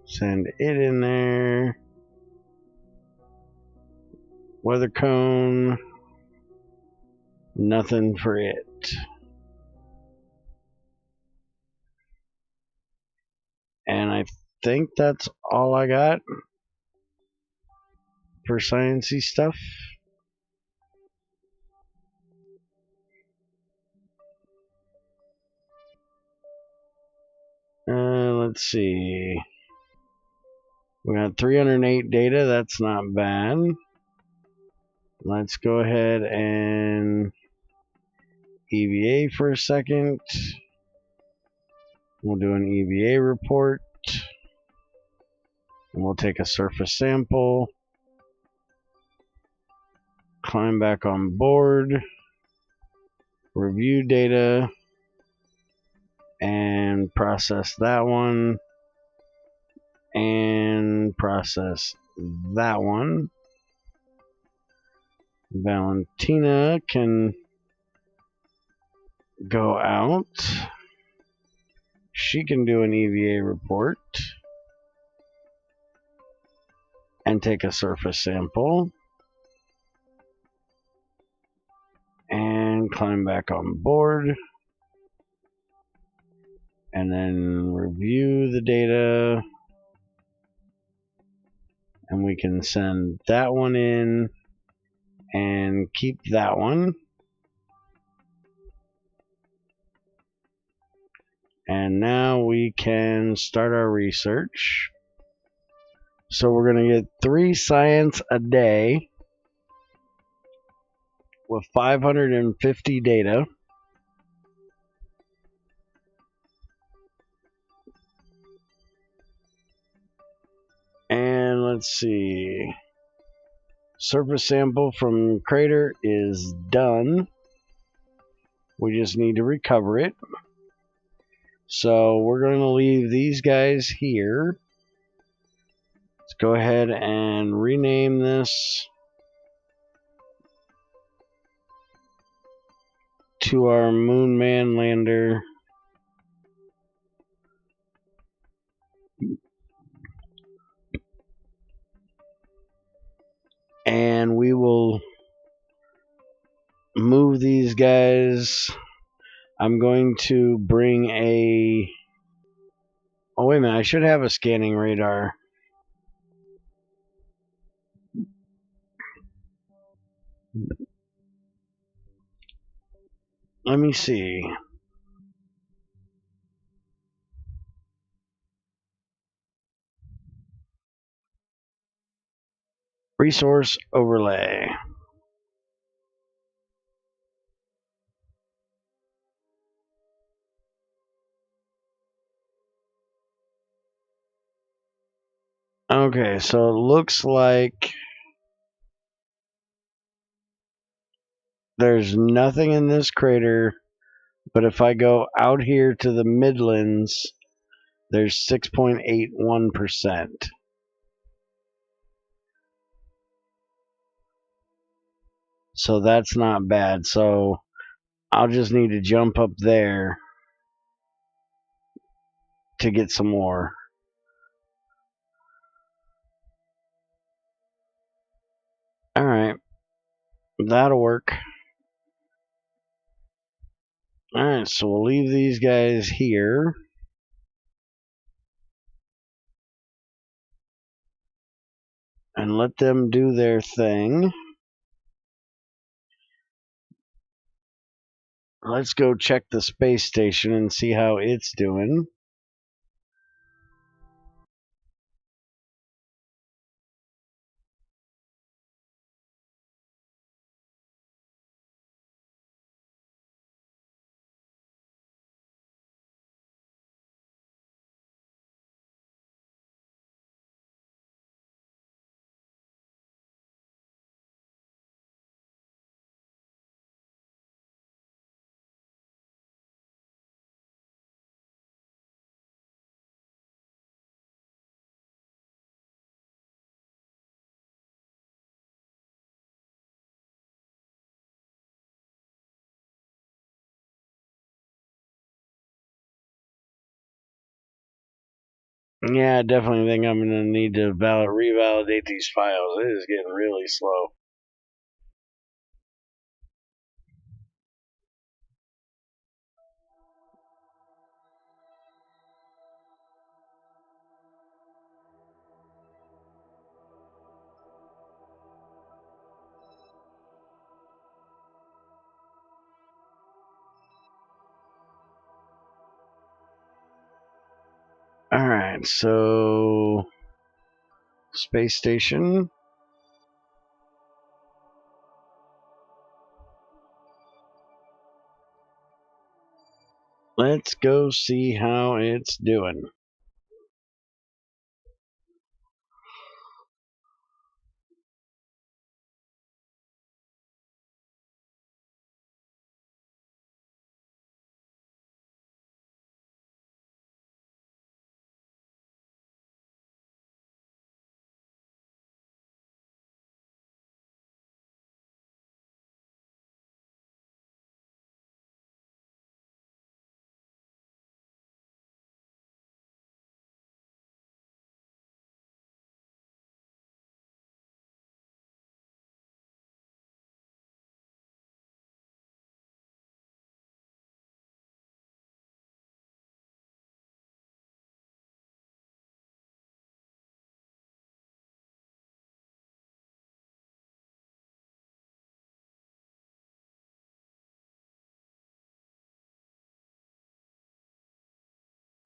[SPEAKER 1] Send it in there. Weather cone, nothing for it. And I think that's all I got for sciencey stuff. Let's see. We got 308 data. That's not bad. Let's go ahead and EVA for a second. We'll do an EVA report. And we'll take a surface sample. Climb back on board. Review data. And process that one. And process that one. Valentina can go out. She can do an EVA report and take a surface sample and climb back on board and then review the data, and we can send that one in and keep that one. And now we can start our research. So we're going to get 3 science a day with 550 data. And let's see. Surface sample from crater is done. We just need to recover it. So we're going to leave these guys here. Let's go ahead and rename this to our Moon Man lander. And we will move these guys. I'm going to bring a... Oh, wait a minute. I should have a scanning radar. Let me see. Resource overlay. Okay, so it looks like there's nothing in this crater, but if I go out here to the Midlands, there's 6.81%. So that's not bad. So I'll just need to jump up there to get some more. Alright. That'll work. Alright, so we'll leave these guys here. And let them do their thing. Let's go check the space station and see how it's doing. Yeah, I definitely think I'm going to need to revalidate these files. It is getting really slow. Alright, so space station. Let's go see how it's doing.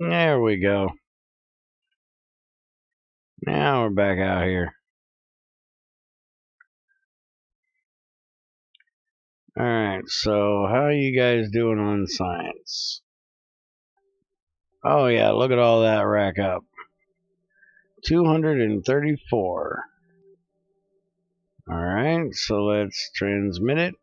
[SPEAKER 1] There we go. Now we're back out here. Alright, so how are you guys doing on science? Oh yeah, look at all that rack up. 234. Alright, so let's transmit it.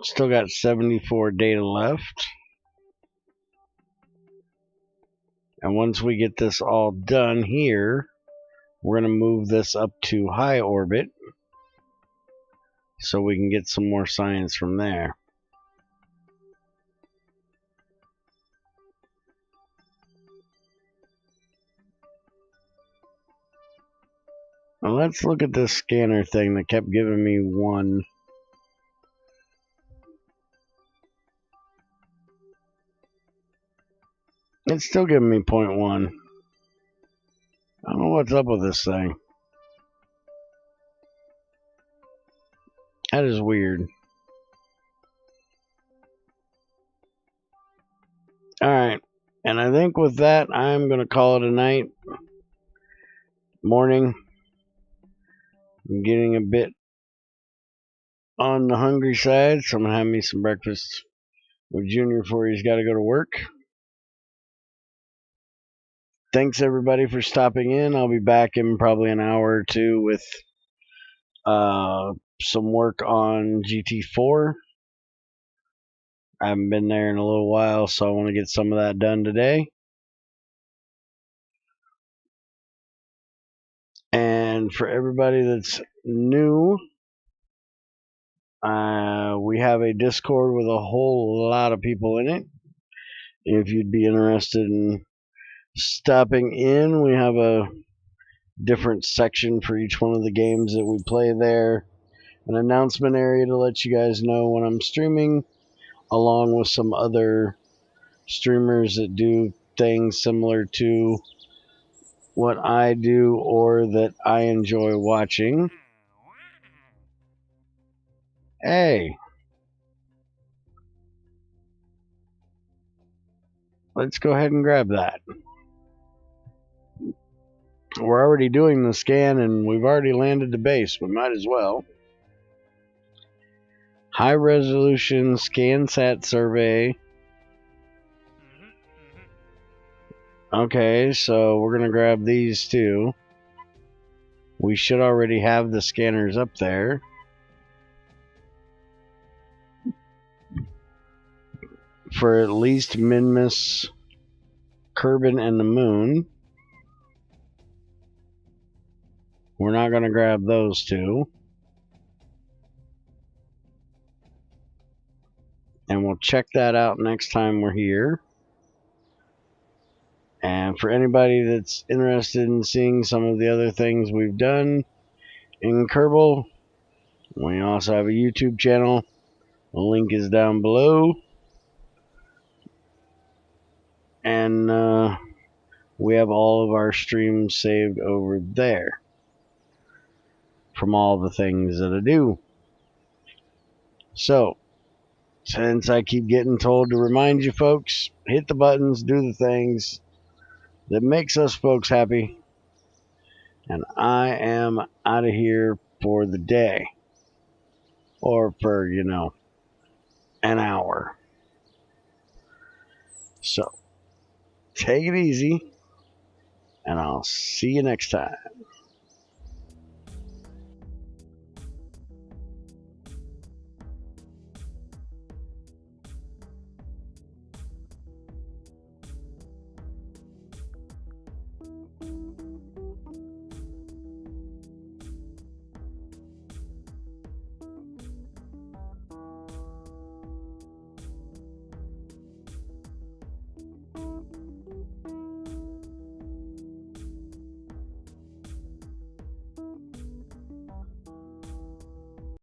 [SPEAKER 1] Still got 74 data left. And once we get this all done here, we're going to move this up to high orbit so we can get some more science from there. Now let's look at this scanner thing that kept giving me 1. It's still giving me 0.1. I don't know what's up with this thing. That is weird. Alright, and I think with that, I'm going to call it a night. Morning. I'm getting a bit on the hungry side, so I'm going to have me some breakfast with Junior before he's got to go to work. Thanks everybody for stopping in. I'll be back in probably an hour or two with some work on GT4. I haven't been there in a little while, so I want to get some of that done today. And for everybody that's new, we have a Discord with a whole lot of people in it. If you'd be interested in stopping in, we have a different section for each one of the games that we play there. An announcement area to let you guys know when I'm streaming, along with some other streamers that do things similar to what I do or that I enjoy watching. Hey, let's go ahead and grab that. We're already doing the scan and we've already landed the base. We might as well. High resolution ScanSat survey. Okay, so we're going to grab these two. We should already have the scanners up there. For at least Minmus, Kerbin, and the Moon. We're not going to grab those two. And we'll check that out next time we're here. And for anybody that's interested in seeing some of the other things we've done in Kerbal, we also have a YouTube channel. The link is down below. And we have all of our streams saved over there from all the things that I do. So, since I keep getting told to remind you folks, hit the buttons, do the things that makes us folks happy. And I am out of here for the day. Or for, an hour. So, take it easy, and I'll see you next time.